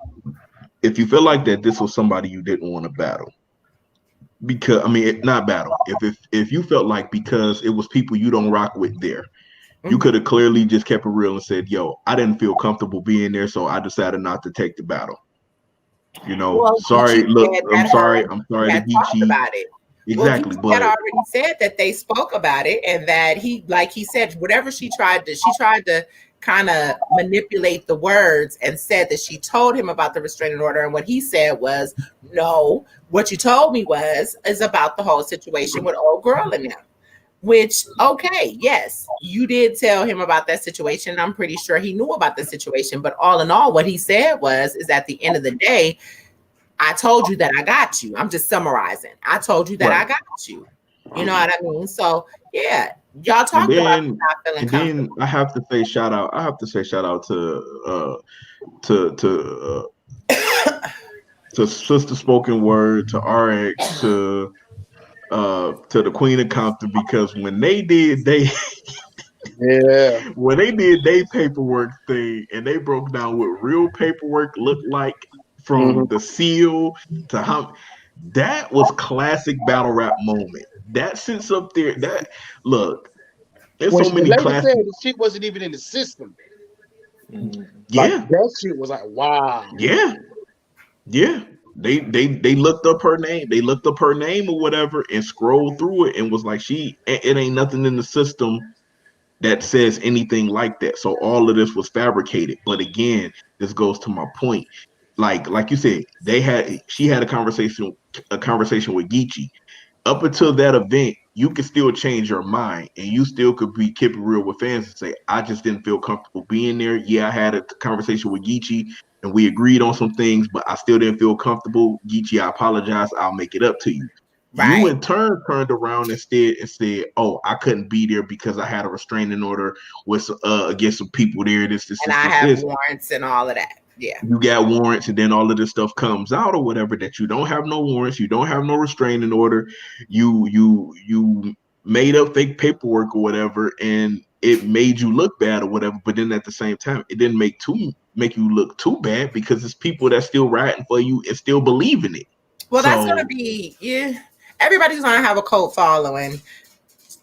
that this was somebody you didn't want to battle, because I mean, not battle. If you felt like because it was people you don't rock with there, you could have clearly just kept it real and said, "Yo, I didn't feel comfortable being there, so I decided not to take the battle." You know, well, sorry. Look, I'm sorry to Geechee about it. Exactly, well, had already said that they spoke about it, and that he, like he said, whatever she tried to kind of manipulate the words and said that she told him about the restraining order, and what he said was, "No, what you told me is about the whole situation with old girl and him." Which, okay, yes, you did tell him about that situation. I'm pretty sure he knew about the situation. But all in all, what he said is at the end of the day, I told you that I got you. I'm just summarizing. I told you that I got you. You know what I mean? So yeah, y'all talked about not feeling comfortable. Then I have to say shout out to Sister Spoken Word, to RX, to the Queen of Compton, because when they did when they did their paperwork thing and they broke down what real paperwork looked like from the seal to how, that was classic battle rap moment. That sits up there. That look, there's so many classic. Said the shit wasn't even in the system. Yeah, like, that shit was like, wow. Yeah. They looked up her name. They looked up her name or whatever and scrolled through it and was like, it ain't nothing in the system that says anything like that. So all of this was fabricated. But again, this goes to my point. Like you said, she had a conversation with Geechee. Up until that event, you could still change your mind and you still could keep it real with fans and say, I just didn't feel comfortable being there. Yeah, I had a conversation with Geechee. and we agreed on some things, but I still didn't feel comfortable. Geechee, I apologize. I'll make it up to you. Right. You in turn turned around instead and said, "Oh, I couldn't be there because I had a restraining order with against some people there. This, and I have warrants and all of that. Yeah, you got warrants, and then all of this stuff comes out or whatever that you don't have no warrants, you don't have no restraining order, you made up fake paperwork or whatever, and it made you look bad or whatever. But then at the same time, it didn't make you look too bad because it's people that still riding for you and still believe in it. Well, that's gonna be everybody's gonna have a cult following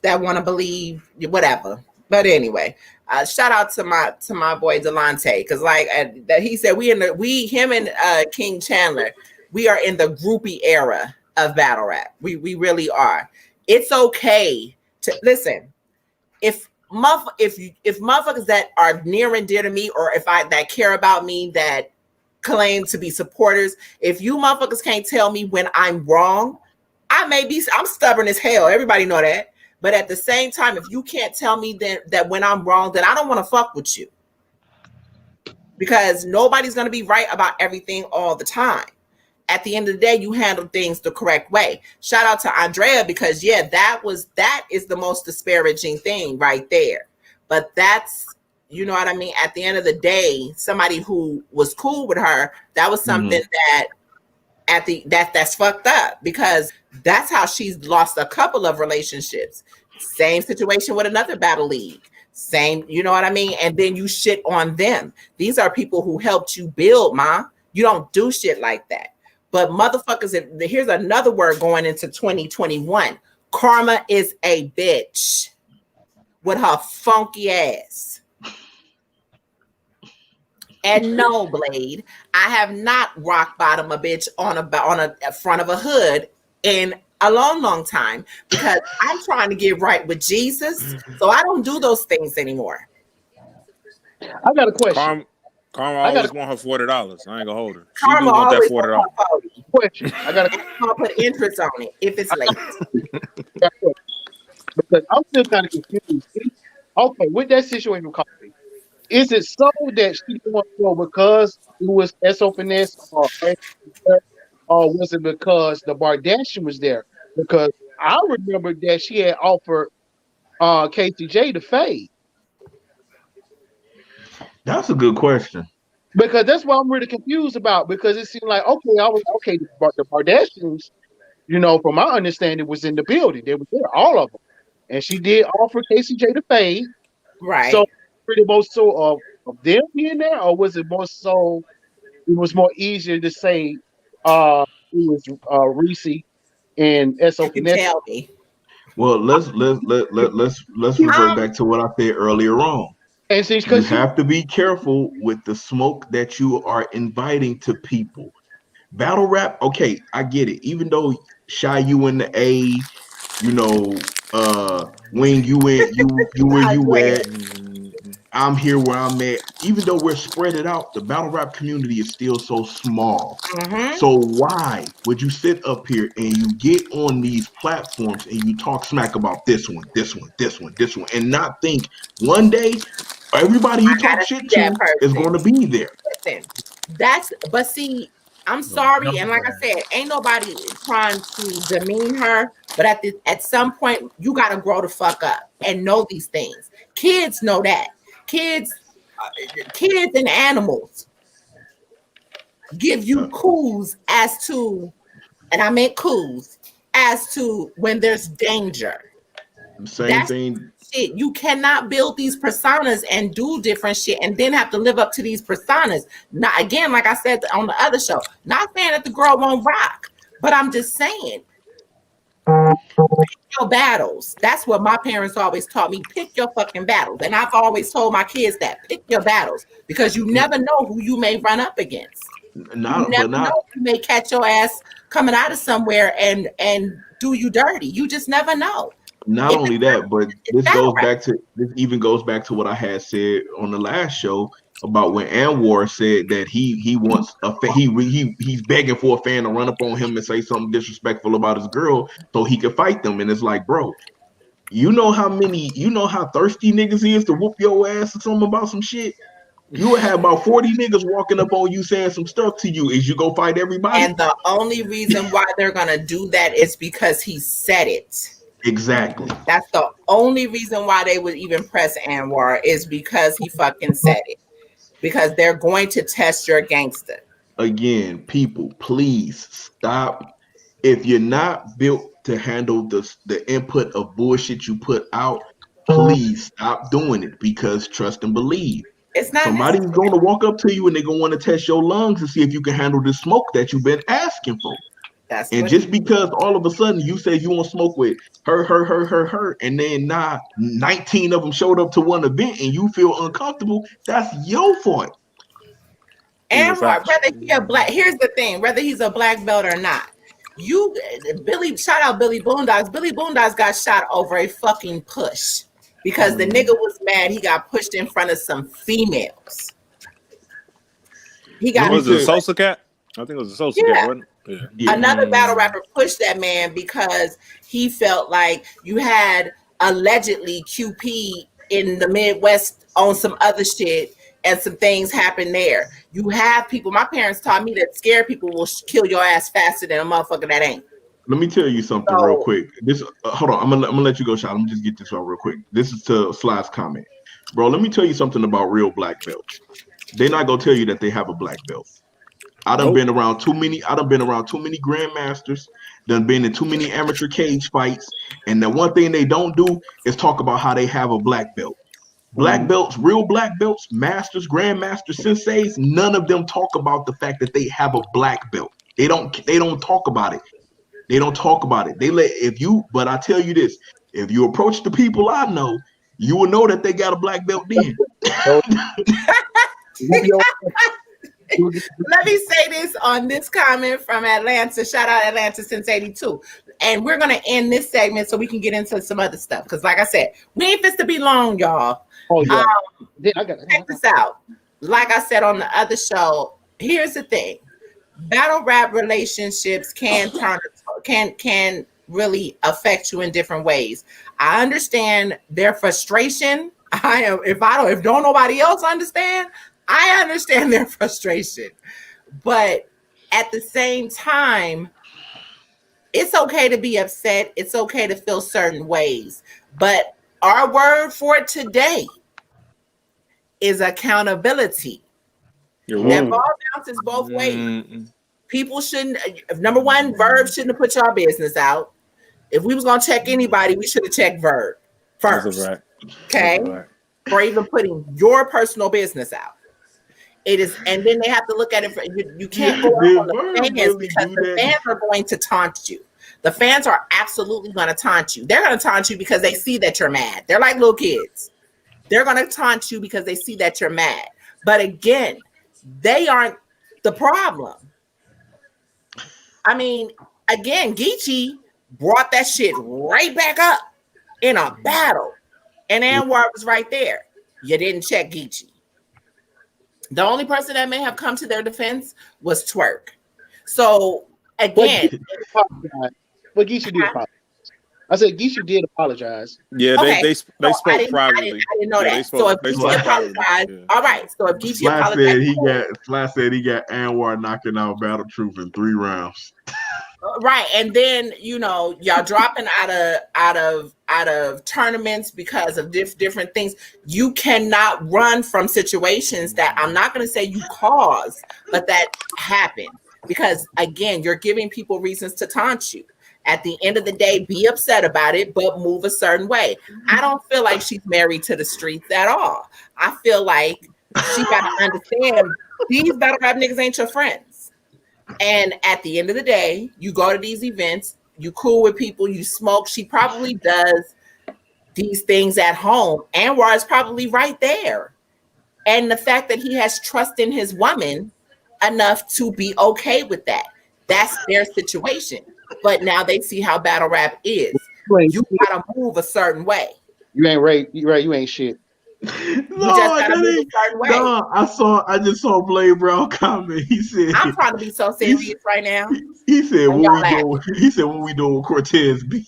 that want to believe whatever. But anyway, shout out to my boy Delonte, because like that he said him and King Chandler, we are in the groupie era of battle rap. We really are. It's okay to listen. If motherfuckers that are near and dear to me, or that care about me, that claim to be supporters, if you motherfuckers can't tell me when I'm wrong, I'm stubborn as hell. Everybody know that. But at the same time, if you can't tell me that when I'm wrong, then I don't want to fuck with you, because nobody's going to be right about everything all the time. At the end of the day, you handle things the correct way. Shout out to Andrea, because that is the most disparaging thing right there. But that's, you know what I mean? At the end of the day, somebody who was cool with her, that was something that's fucked up, because that's how she's lost a couple of relationships. Same situation with another battle league. Same, you know what I mean? And then you shit on them. These are people who helped you build, ma. You don't do shit like that. But motherfuckers, here's another word going into 2021. Karma is a bitch with her funky ass. And no, Blade, I have not rock bottom a bitch on a front of a hood in a long time, because I'm trying to get right with Jesus. So I don't do those things anymore. I got a question. Karma always want her $40. I ain't gonna hold her. She Karma do want that $40. Question. I got to put interest on it if it's late. Because I'm still kind of confused. Okay, with that situation with Coffee, is it so that she didn't want to go because it was S-Open-S, or was it because the Bardashian was there? Because I remember that she had offered KTJ to fade. That's a good question. Because that's what I'm really confused about. Because it seemed like, the Bardashians, from my understanding, was in the building. They were there, all of them. And she did offer KCJ to fade. Right. So, pretty most so of them being there, or was it more so? It was more easier to say it was Reese and S.O. You can tell me. Well, let's revert back to what I said earlier on. And see, you have to be careful with the smoke that you are inviting to people. Battle rap, okay, I get it. Even though Shy, you in the A, Wing, you where you at, I'm here where I'm at. Even though we're spread it out, the battle rap community is still so small. So why would you sit up here and you get on these platforms and you talk smack about this one, and not think one day everybody you talk shit to is going to be there? Listen, but see, I'm sorry, and like I said, ain't nobody trying to demean her, but at some point, you got to grow the fuck up and know these things. Kids know that. Kids and animals give you clues as to, and I meant clues, as to when there's danger. Same thing. Shit. You cannot build these personas and do different shit and then have to live up to these personas. Not again, like I said on the other show, not saying that the girl won't rock, but I'm just saying, pick your battles. That's what my parents always taught me. Pick your fucking battles. And I've always told my kids that. Pick your battles, because you never know who you may run up against. You never know. You may catch your ass coming out of somewhere and do you dirty. You just never know. Not only that, but this even goes back to what I had said on the last show about when Anwar said that he wants he's begging for a fan to run up on him and say something disrespectful about his girl so he can fight them. And it's like, bro, you know how thirsty niggas is to whoop your ass or something about some shit. You would have about 40 niggas walking up on you saying some stuff to you. Is you go fight everybody? And the only reason why they're gonna do that is because he said it. Exactly. That's the only reason why they would even press Anwar is because he fucking said it. Because they're going to test your gangster. Again, people, please stop. If you're not built to handle the input of bullshit you put out, please stop doing it, because trust and believe. It's not Somebody's necessary. going to walk up to you and they're going to want to test your lungs to see if you can handle the smoke that you've been asking for. That's And just because all of a sudden you say you want to smoke with her, and then 19 of them showed up to one event and you feel uncomfortable, that's your fault. And whether he's a black, here's the thing, whether he's a black belt or not, shout out Billy Boondocks. Billy Boondocks got shot over a fucking push because the nigga was mad he got pushed in front of some females. He got. Was it a Sosa cat? I think it was a Sosa cat, wasn't it? Yeah. Another battle rapper pushed that man because he felt like you had allegedly QP in the Midwest on some other shit and some things happen there. You have people, my parents taught me that scared people will kill your ass faster than a motherfucker that ain't. Let me tell you something real quick. This hold on, I'm gonna let you go, Shot. Let me just get this out real quick. This is to Sly's comment. Bro, let me tell you something about real black belts. They're not gonna tell you that they have a black belt. I done been around too many grandmasters, done been in too many amateur cage fights, and the one thing they don't do is talk about how they have a black belt. Black belts, real black belts, masters, grandmasters, senseis, none of them talk about the fact that they have a black belt. They don't talk about it. They don't talk about it. But I tell you this, if you approach the people I know, you will know that they got a black belt then. Let me say this on this comment from Atlanta. Shout out Atlanta since 82. And we're going to end this segment so we can get into some other stuff. Because like I said, we ain't fit to be long, y'all. Oh, yeah. Check this out. Like I said on the other show, here's the thing. Battle rap relationships can really affect you in different ways. I understand their frustration. If don't nobody else understand, I understand their frustration. But at the same time, it's okay to be upset. It's okay to feel certain ways. But our word for today is accountability. That ball bounces both ways. People shouldn't, number one, Verb shouldn't have put your business out. If we was going to check anybody, we should have checked Verb first. Right. Okay? Or even putting your personal business out. It is, and then they have to look at it. You can't go on the fans because the fans are going to taunt you. The fans are absolutely going to taunt you. They're going to taunt you because they see that you're mad. They're like little kids. They're going to taunt you because they see that you're mad. But again, they aren't the problem. I mean, again, Geechee brought that shit right back up in a battle. And Anwar was right there. You didn't check Geechee. The only person that may have come to their defense was Twerk. So again, but Geechee did apologize. I said Geechee did apologize. Yeah, they spoke privately. I didn't know that. So if Geechee apologized, all right. So if Geechee apologized, Sly said he got Anwar knocking out Battle Truth in 3 rounds. Right, and then y'all dropping out of tournaments because of different things. You cannot run from situations that I'm not going to say you caused, but that happen because again, you're giving people reasons to taunt you. At the end of the day, be upset about it, but move a certain way. I don't feel like she's married to the streets at all. I feel like she got to understand these battle rap niggas ain't your friends. And at the end of the day, you go to these events, you cool with people, you smoke. She probably does these things at home. Anwar is probably right there. And the fact that he has trust in his woman enough to be okay with that. That's their situation. But now they see how battle rap is. You gotta move a certain way. You ain't right. You right. You ain't shit. I just saw Blade Brown comment. He said, "I'm trying to be so serious right now." He said, "What we doing?" He said, "What we doing with Cortez B?"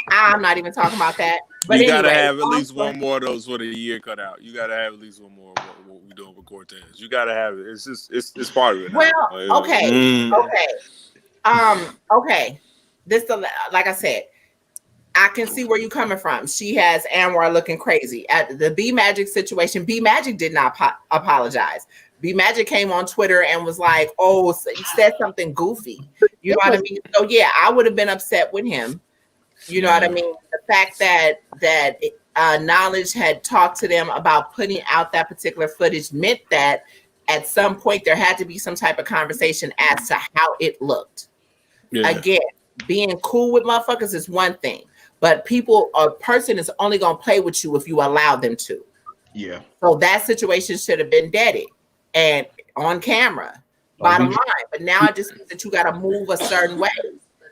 I'm not even talking about that. But you gotta anyway, have at least one more of those for the year cut out. You gotta have at least one more of what we're doing with Cortez. You gotta have it. It's just it's part of it now. well, okay. This like I said, I can see where you're coming from. She has Anwar looking crazy at the B Magic situation. B Magic did not apologize. B Magic came on Twitter and was like, "Oh, he said something goofy." You know what I mean? So yeah, I would have been upset with him. You know what I mean? The fact that Knowledge had talked to them about putting out that particular footage meant that at some point there had to be some type of conversation as to how it looked. Yeah. Again, being cool with motherfuckers is one thing, but a person is only gonna play with you if you allow them to. Yeah. So that situation should have been deaded and on camera. Bottom line. But now it just means that you got to move a certain way.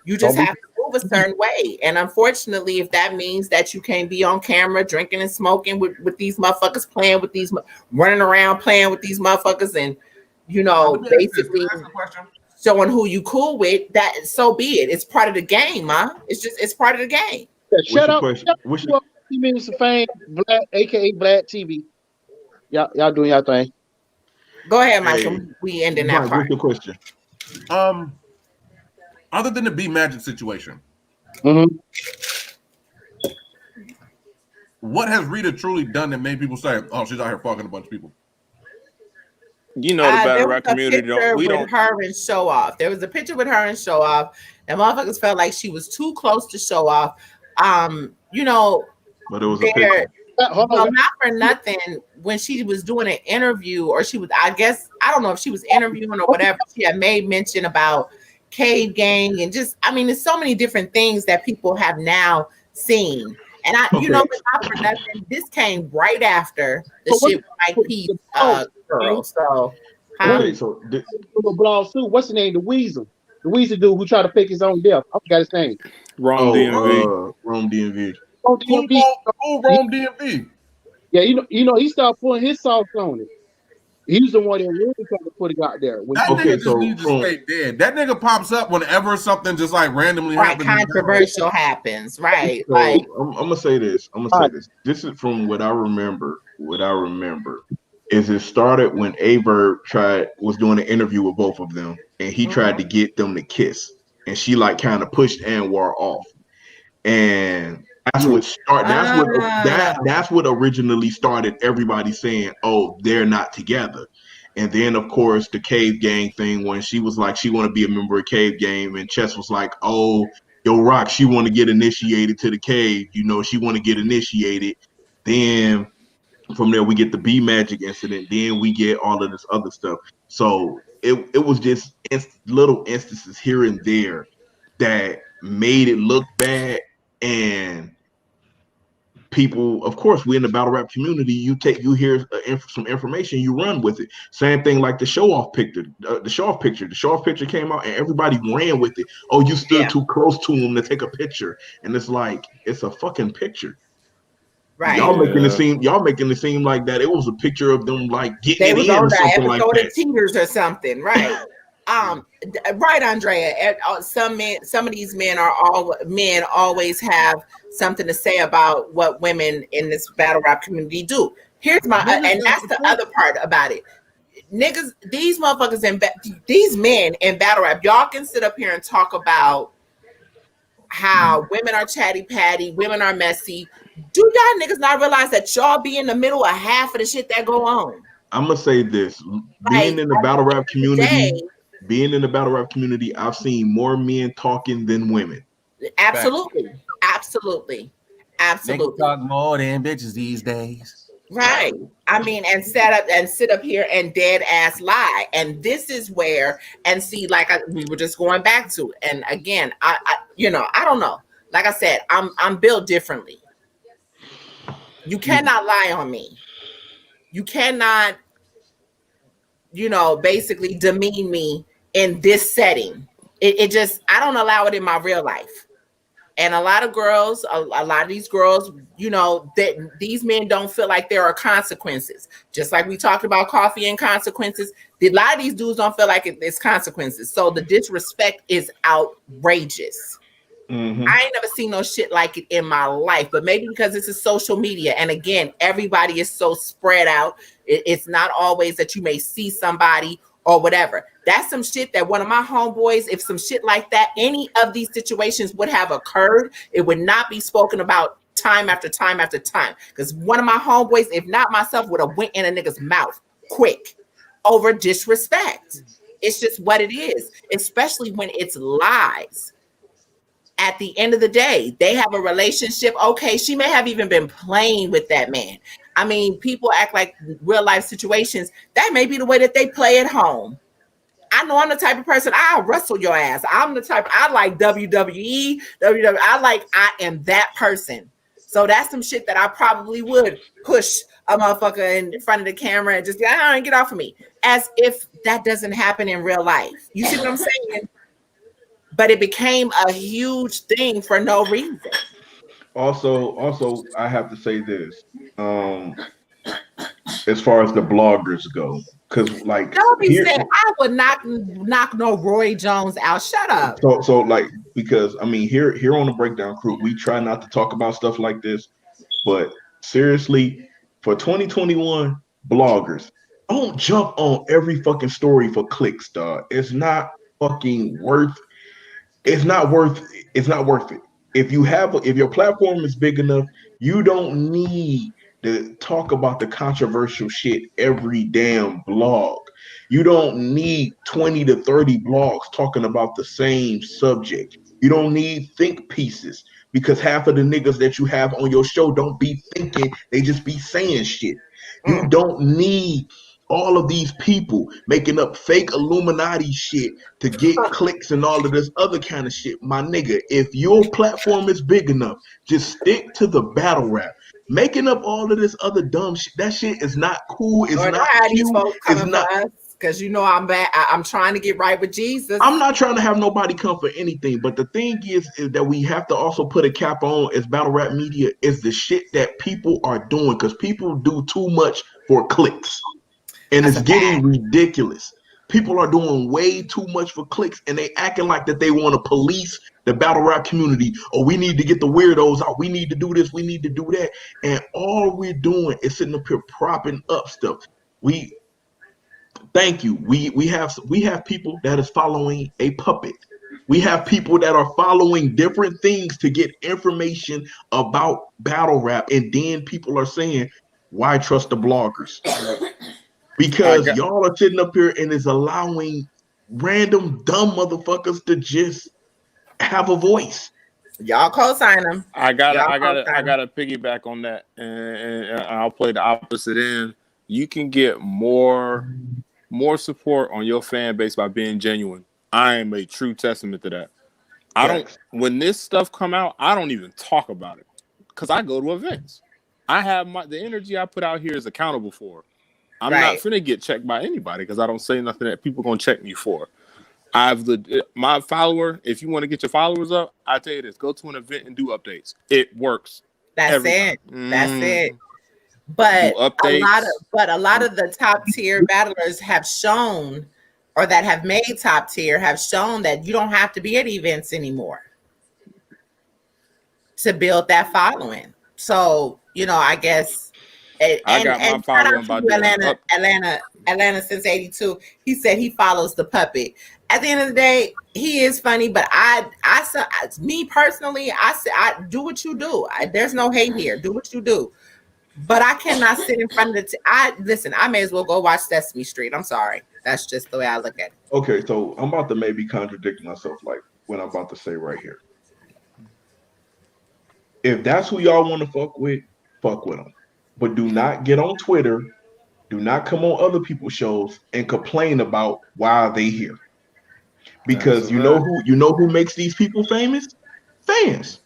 You just have to move a certain way. And unfortunately, if that means that you can't be on camera drinking and smoking with these motherfuckers, playing with these, running around playing with these motherfuckers, and basically showing who you cool with, that so be it. It's part of the game, man. It's part of the game. Shut up. Minutes of fame, Black, aka Black TV. Y'all doing y'all thing. Go ahead, Michael. We ending that part. What's your question? Other than the B Magic situation, what has Rita truly done that made people say, "Oh, she's out here fucking a bunch of people"? You know, the battle rap community don't. Her and Show Off. There was a picture with her and Show Off, and motherfuckers felt like she was too close to Show Off. But it was a picture. Well, not for nothing. When she was doing an interview, or she was, I don't know if she was interviewing or whatever, she had made mention about Cave Gang and just, there's so many different things that people have now seen. And not for nothing, this came right after the shit with Mike P's girl. So, what's the name? The Weasel dude who tried to fake his own death. I forgot his name. Rome DMV. Rome DMV. Rome DMV. Yeah, he started pulling his sauce on it. He's the one that really tried to put it out there. That nigga just needs to stay dead. That nigga pops up whenever something just like randomly happens. Controversial happens, right? So, I'm gonna say this. This is from what I remember. Is it started when Averb was doing an interview with both of them, and he tried to get them to kiss, and she like kind of pushed Anwar off, and that's what that's what originally started everybody saying, "Oh, they're not together." And then of course the Cave Gang thing, when she was like she want to be a member of Cave Gang, and Chess was like, "Oh, yo, Rock, she want to get initiated to the Cave. She want to get initiated." Then from there we get the B Magic incident. Then we get all of this other stuff. So it was just little instances here and there that made it look bad. And people, of course, we in the battle rap community. You hear some information, you run with it. Same thing like the show off picture. The show off picture came out, and everybody ran with it. Oh, you stood too close to him to take a picture, and it's like it's a fucking picture. Right. Y'all making it seem like that it was a picture of them like getting it in or something like that. Teeters or something, right? Right, Andrea. Some of these men always have something to say about what women in this battle rap community do. Here's and that's the other part about it. Niggas, these motherfuckers these men in battle rap, y'all can sit up here and talk about how women are chatty patty, women are messy. Do y'all niggas not realize that y'all be in the middle of half of the shit that go on? I'm gonna say this: being in the battle rap community, I've seen more men talking than women. Absolutely. Niggas talk more than bitches these days. Right. And sit up here and dead ass lie. And this is where, and see, like we were just going back to, and again, I don't know. Like I said, I'm built differently. You cannot lie on me. You cannot, basically demean me in this setting. It just, I don't allow it in my real life. And a lot of these girls, that these men don't feel like there are consequences. Just like we talked about coffee and consequences. A lot of these dudes don't feel like it's consequences. So the disrespect is outrageous. Mm-hmm. I ain't never seen no shit like it in my life, but maybe because this is social media. And again, everybody is so spread out. It's not always that you may see somebody or whatever. That's some shit that one of my homeboys, if some shit like that, any of these situations would have occurred, it would not be spoken about time after time after time. Because one of my homeboys, if not myself, would have went in a nigga's mouth quick over disrespect. It's just what it is, especially when it's lies. At the end of the day, they have a relationship. Okay, she may have even been playing with that man. I mean, people act like real life situations. That may be the way that they play at home. I know I'm the type of person, I'll wrestle your ass. I'm the type, I like WWE, WWE. I am that person. So that's some shit that I probably would push a motherfucker in front of the camera and just be, get off of me. As if that doesn't happen in real life. You see what I'm saying? But it became a huge thing for no reason. Also, I have to say this. As far as the bloggers go, because like Don't be here, saying I would knock no Roy Jones out. Shut up. so like because I mean here on the Breakdown Crew, we try not to talk about stuff like this, but seriously, for 2021 bloggers, don't jump on every fucking story for clicks, dog. It's not fucking worth. It's not worth. It's not worth it. If your platform is big enough, you don't need to talk about the controversial shit every damn blog. You don't need 20 to 30 blogs talking about the same subject. You don't need think pieces because half of the niggas that you have on your show don't be thinking, they just be saying shit. You don't need all of these people making up fake Illuminati shit to get clicks and all of this other kind of shit. My nigga, if your platform is big enough, just stick to the battle rap. Making up all of this other dumb shit, that shit is not cool. It's not these cute. folks coming It's not. for us because you know I'm bad. I'm trying to get right with Jesus. I'm not trying to have nobody come for anything, but the thing is that we have to also put a cap on as battle rap media is the shit that people are doing because people do too much for clicks. And That's it's getting ridiculous. People are doing way too much for clicks and they acting like that they want to police the battle rap community. Oh, we need to get the weirdos out. We need to do this. We need to do that. And all we're doing is sitting up here propping up stuff. Thank you. We have people that is following a puppet. We have people that are following different things to get information about battle rap. And then people are saying, why trust the bloggers? Because y'all are sitting up here and is allowing random dumb motherfuckers to just have a voice. Y'all co-sign them. I gotta piggyback on that, and I'll play the opposite end. You can get more support on your fan base by being genuine. I am a true testament to that. When this stuff come out, I don't even talk about it because I go to events. I have the energy I put out here is accountable for. I'm not finna get checked by anybody because I don't say nothing that people gonna check me for. My follower. If you want to get your followers up, I tell you this: go to an event and do updates. It works. That's it. That's it. But a lot of the top tier battlers have shown, or that have made top tier, have shown that you don't have to be at events anymore to build that following. So I guess. I got my following about Atlanta since '82. He said he follows the puppet. At the end of the day, he is funny, but me personally, I do what you do. There's no hate here. Do what you do. But I cannot sit in front of I may as well go watch Sesame Street. I'm sorry. That's just the way I look at it. Okay, so I'm about to maybe contradict myself, like what I'm about to say right here. If that's who y'all want to fuck with them. But do not get on Twitter. Do not come on other people's shows and complain about why they here. Because you know who makes these people famous? Fans.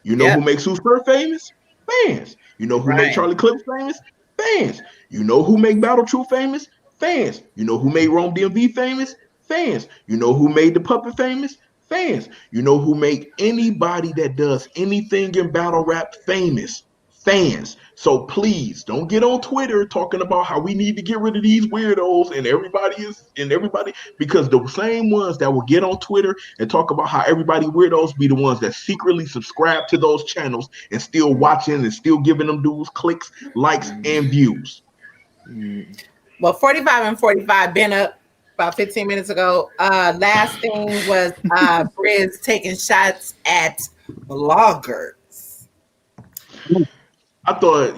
You know who makes Super famous? Fans. You know who made Charlie Clips famous? Fans. You know who made Battle True famous? Fans. You know who made Rome DMV famous? Fans. You know who made the Puppet famous? Fans. You know who make anybody that does anything in battle rap famous? fans. So please don't get on Twitter talking about how we need to get rid of these weirdos and everybody because the same ones that will get on Twitter and talk about how everybody weirdos be the ones that secretly subscribe to those channels and still watching and still giving them dudes clicks, likes, and views. Well, 45 and 45 been up about 15 minutes ago. Last thing was Briz taking shots at bloggers. I thought,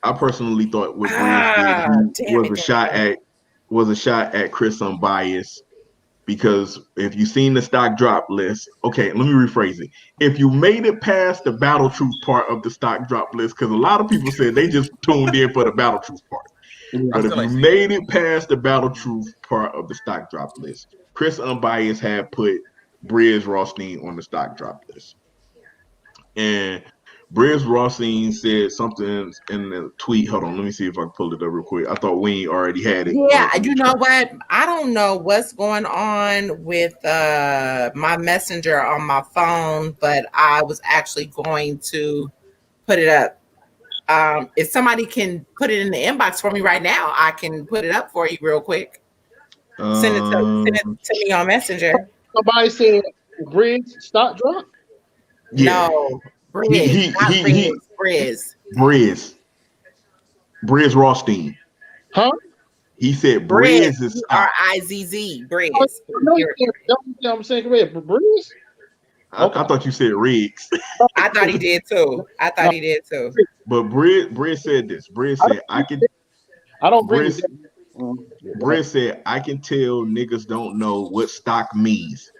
I personally thought what Briz did was a shot at Chris Unbiased, because if you've seen the stock drop list, okay, let me rephrase it. If you made it past the Battle Truth part of the stock drop list, because a lot of people said they just tuned in for the Battle Truth part. But if you made it past the Battle Truth part of the stock drop list, Chris Unbiased had put Briz Rothstein on the stock drop list. And Briz Rothstein said something in the tweet. Hold on, let me see if I can pull it up real quick. I thought Wayne already had it. Yeah, you know what? I don't know what's going on with my messenger on my phone, but I was actually going to put it up. If somebody can put it in the inbox for me right now, I can put it up for you real quick. Send it to me on Messenger. Somebody said Briz stock drop? Yeah. No, Briz. Briz Rothstein. Huh? He said Briz is R-I-Z-Z. Briz. I'm saying Briz? I thought you said Riggs. I thought he did too. But Briz said this. Briz said Briz said I can tell niggas don't know what stock means.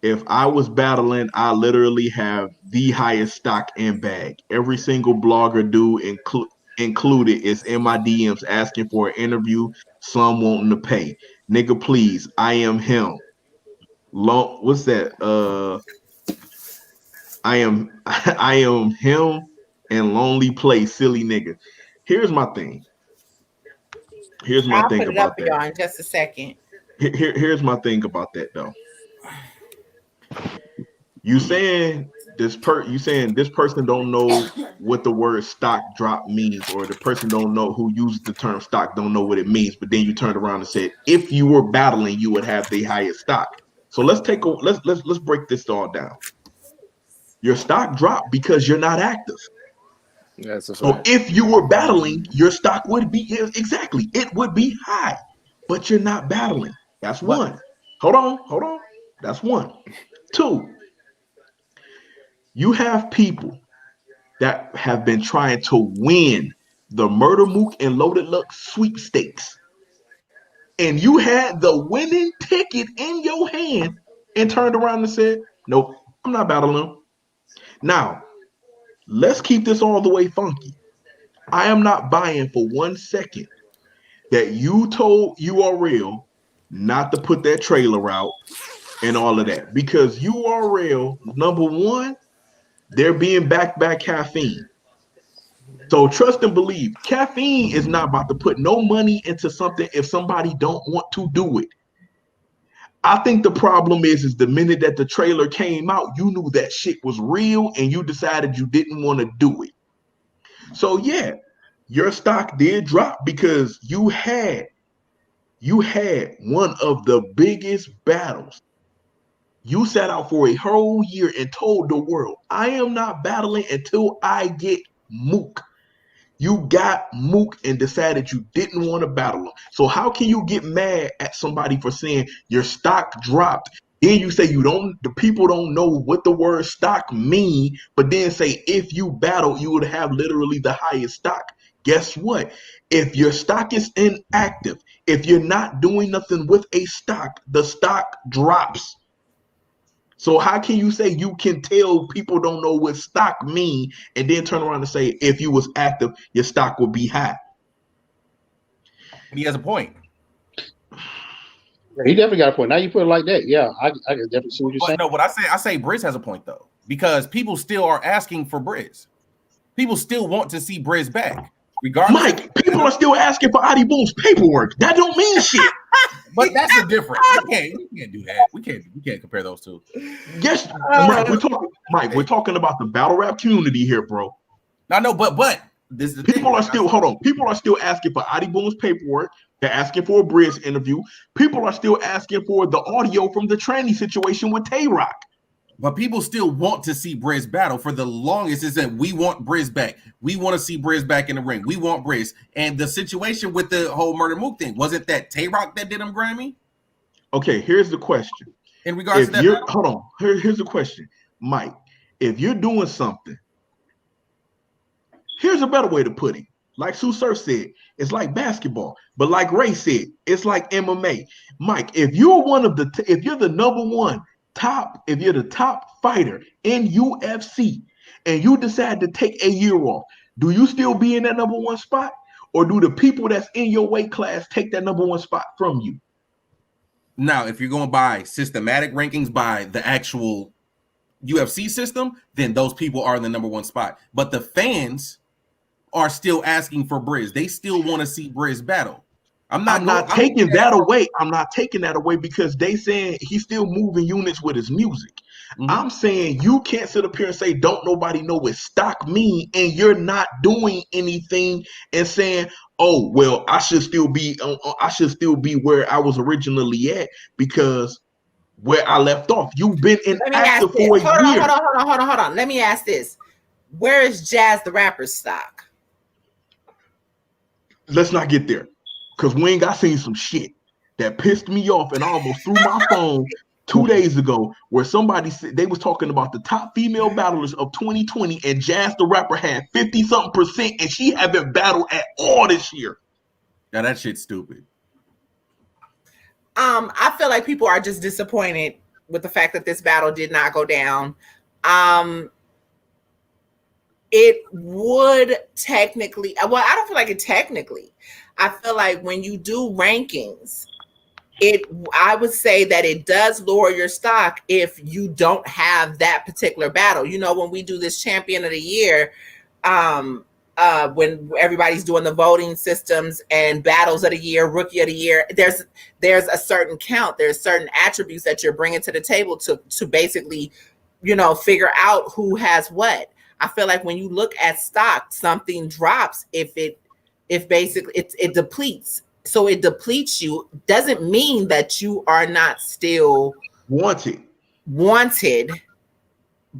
If I was battling, I literally have the highest stock in bag. Every single blogger dude included is in my DMs asking for an interview. Some wanting to pay. Nigga, please. I am him. What's that? I am him and lonely place, silly nigga. Here's my thing. I'll put it up for y'all in just a second. Here's my thing about that though. You saying this person don't know what the word stock drop means, or the person don't know who uses the term stock don't know what it means, but then you turned around and said if you were battling you would have the highest stock. So let's break this all down. Your stock dropped because you're not active. That's a fact. So if you were battling, your stock would be it would be high, but you're not battling. That's one. Hold on. That's one. Two, you have people that have been trying to win the Murder Mook and Loaded Luck sweepstakes, and you had the winning ticket in your hand and turned around and said, nope, I'm not battling them. Now, let's keep this all the way funky. I am not buying for 1 second that you told URL not to put that trailer out and all of that, because URL, number one, they're being backed by caffeine. So trust and believe, caffeine is not about to put no money into something if somebody don't want to do it. I think the problem is the minute that the trailer came out, you knew that shit was real and you decided you didn't want to do it. So yeah, your stock did drop because you had one of the biggest battles. You sat out for a whole year and told the world, I am not battling until I get Mook. You got Mook and decided you didn't want to battle him. So how can you get mad at somebody for saying your stock dropped? Then you say the people don't know what the word stock mean, but then say if you battle, you would have literally the highest stock. Guess what? If your stock is inactive, if you're not doing nothing with a stock, the stock drops. So how can you say you can tell people don't know what stock mean and then turn around and say if you was active, your stock would be high? He has a point. He definitely got a point. Now you put it like that. Yeah, I can definitely see what you're saying. No, what I say Briz has a point though, because people still are asking for Briz. People still want to see Briz back. Regardless, Mike, people are still asking for Adi Boom's paperwork. That don't mean shit. But that's the difference. We can't do that. We can't compare those two. Yes, Mike, we're talking about the battle rap community here, bro. I know, but this is the People thing. are still hold on. People are still asking for Adi Boom's paperwork. They're asking for a Briz interview. People are still asking for the audio from the tranny situation with Tay Rock. But people still want to see Briz battle. For the longest, is that we want Briz back. We want to see Briz back in the ring. We want Briz. And the situation with the whole Murder Mook thing, wasn't that Tay Rock that did him Grammy? Okay, here's the question. In regards to that battle? Hold on. Here's the question. Mike, if you're doing something, here's a better way to put it. Like Sue Surf said, it's like basketball. But like Ray said, it's like MMA. Mike, if you're if you're the number one if you're the top fighter in UFC and you decide to take a year off, do you still be in that number one spot? Or do the people that's in your weight class take that number one spot from you? Now, if you're going by systematic rankings by the actual UFC system, then those people are in the number one spot. But the fans are still asking for Briz. They still want to see Briz battle. I'm not taking that away. I'm not taking that away because they saying he's still moving units with his music. Mm-hmm. I'm saying you can't sit up here and say don't nobody know what stock mean, and you're not doing anything and saying, oh well, I should still be where I was originally at because where I left off. You've been inactive for a year. Hold on. Let me ask this: where is Jazz the Rapper's stock? Let's not get there. Because Wing, I seen some shit that pissed me off and I almost threw my phone 2 days ago where somebody said they was talking about the top female battlers of 2020 and Jazz the Rapper had 50-something% and she haven't battled at all this year. Yeah, that shit's stupid. I feel like people are just disappointed with the fact that this battle did not go down. It would technically, well, I don't feel like it technically. I feel like when you do rankings, I would say that it does lower your stock if you don't have that particular battle. You know, when we do this champion of the year, when everybody's doing the voting systems and battles of the year, rookie of the year, there's a certain count. There's certain attributes that you're bringing to the table to basically, you know, figure out who has what. I feel like when you look at stock, something drops if basically it depletes. So it depletes you doesn't mean that you are not still wanted.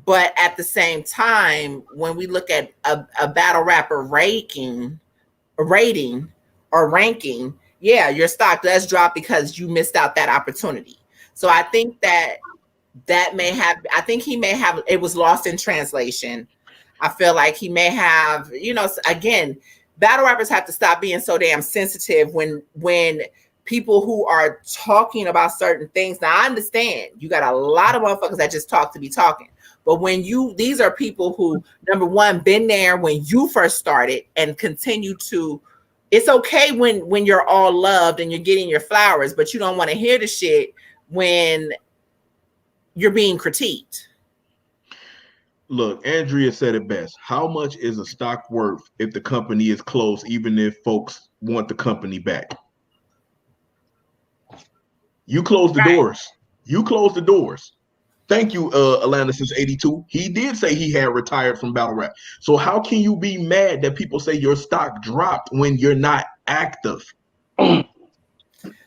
But at the same time, when we look at a battle rapper rating, yeah, your stock does drop because you missed out that opportunity. So I think that he may have, it was lost in translation. I feel like he may have, you know, again, battle rappers have to stop being so damn sensitive when people who are talking about certain things. Now I understand you got a lot of motherfuckers that just talk to be talking. But when these are people who, number one, been there when you first started and continue to, it's okay when you're all loved and you're getting your flowers, but you don't want to hear the shit when you're being critiqued. Look, Andrea said it best. How much is a stock worth if the company is closed, even if folks want the company back? You close the doors. You close the doors. Thank you, Atlanta since 82. He did say he had retired from battle rap. So how can you be mad that people say your stock dropped when you're not active?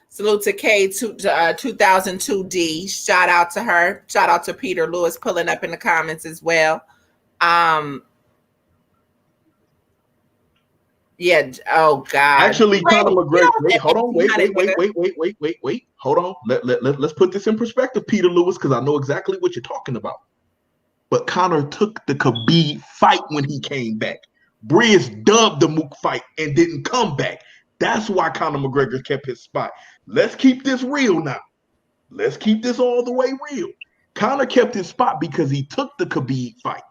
Salute to K 2002D. Shout out to her. Shout out to Peter Lewis pulling up in the comments as well. Yeah. Oh God. Actually, Conor McGregor. Wait, hold on. Wait. Hold on. Let's put this in perspective, Peter Lewis, because I know exactly what you're talking about. But Conor took the Khabib fight when he came back. Briz dubbed the Mook fight and didn't come back. That's why Conor McGregor kept his spot. Let's keep this real now. Let's keep this all the way real. Conor kept his spot because he took the Khabib fight.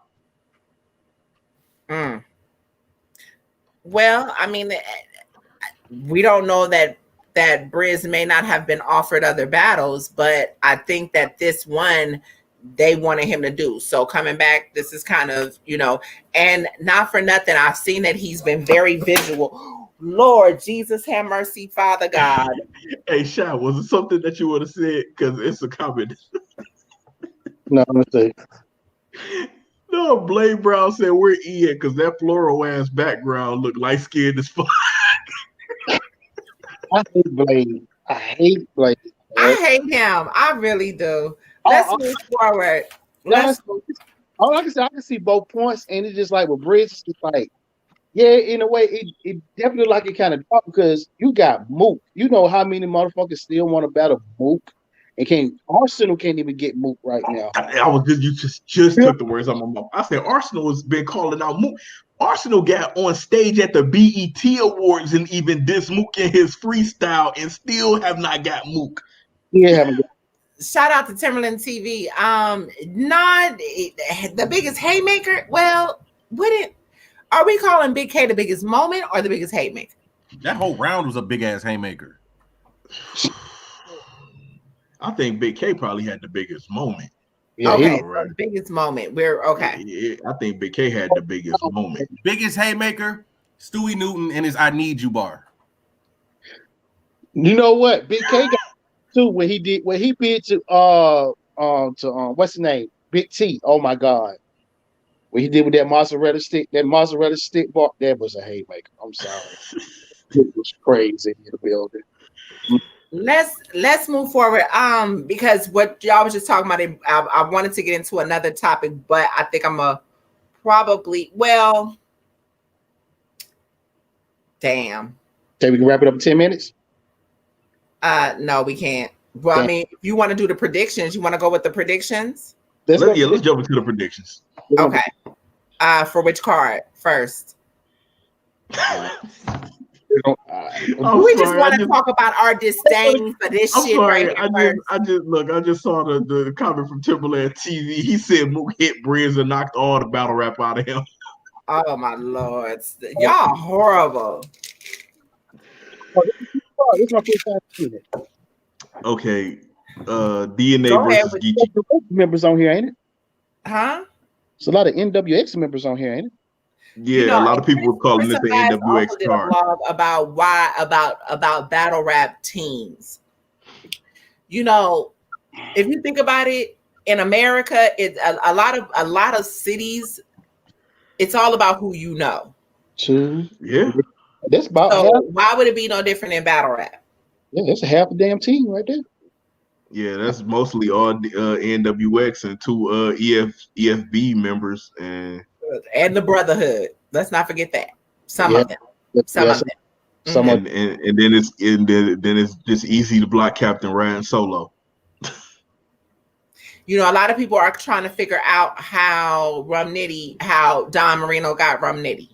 Well, I mean, we don't know that Briz may not have been offered other battles, but I think that this one they wanted him to do. So coming back, this is kind of, you know, and not for nothing, I've seen that he's been very visual. Lord Jesus, have mercy, Father God. Hey, Sha, was it something that you would have said? Because it's a comment. No, I'm gonna say. No, Blade Brown said we're Ian because that floral ass background looked light skinned as fuck. I hate Blade. I hate Blade. I hate him. I really do. Let's move forward. All I can say, I can see both points, and it's just like with Bridges, it's like, yeah, in a way, it definitely like it kind of dark because you got Mook. You know how many motherfuckers still want to battle Mook, and Arsenal can't even get Mook right now. I was just took the words out of my mouth. I said Arsenal has been calling out Mook. Arsenal got on stage at the BET Awards and even dissed Mook in his freestyle and still have not got Mook. Yeah, haven't got. Shout out to Timberland TV. Not the biggest haymaker. Well, are we calling Big K the biggest moment or the biggest haymaker? That whole round was a big ass haymaker. I think Big K probably had the biggest moment. Yeah, okay, so the biggest moment. We're okay. Yeah, I think Big K had the biggest moment. Biggest haymaker, Stewie Newton and his "I Need You" bar. You know what? Big K got too when he bid to what's his name? Big T. Oh my God. What he did with that mozzarella stick bar, that was a haymaker. I'm sorry. It was crazy in the building. Let's move forward. Because what y'all was just talking about, I wanted to get into another topic, but I think I'm damn. Okay, we can wrap it up in 10 minutes. No, we can't. Well, I mean, if you want to do the predictions, you want to go with the predictions? Let's jump into the predictions. Okay. For which card first? We just want to talk about our disdain for this shit right here. I just saw the comment from Timberland TV. He said Mook hit Briz and knocked all the battle rap out of him. Oh my Lord. Y'all horrible. This is my first time seeing it. Okay. DNA versus Geechee. Members on here, ain't it? Huh? It's a lot of NWX members on here, ain't it? Yeah, a lot of people were calling this the NWX card. About about battle rap teams. You know, if you think about it, in America, it's a lot of cities. It's all about who you know. True. Yeah. That's about why would it be no different in battle rap? Yeah, that's a half a damn team right there. Yeah, that's mostly all NWX and two EFB members and the Brotherhood. Let's not forget that. Some of them. Some of them. And then it's just easy to block Captain Ryan solo. You know, a lot of people are trying to figure out how Don Marino got Rum Nitty.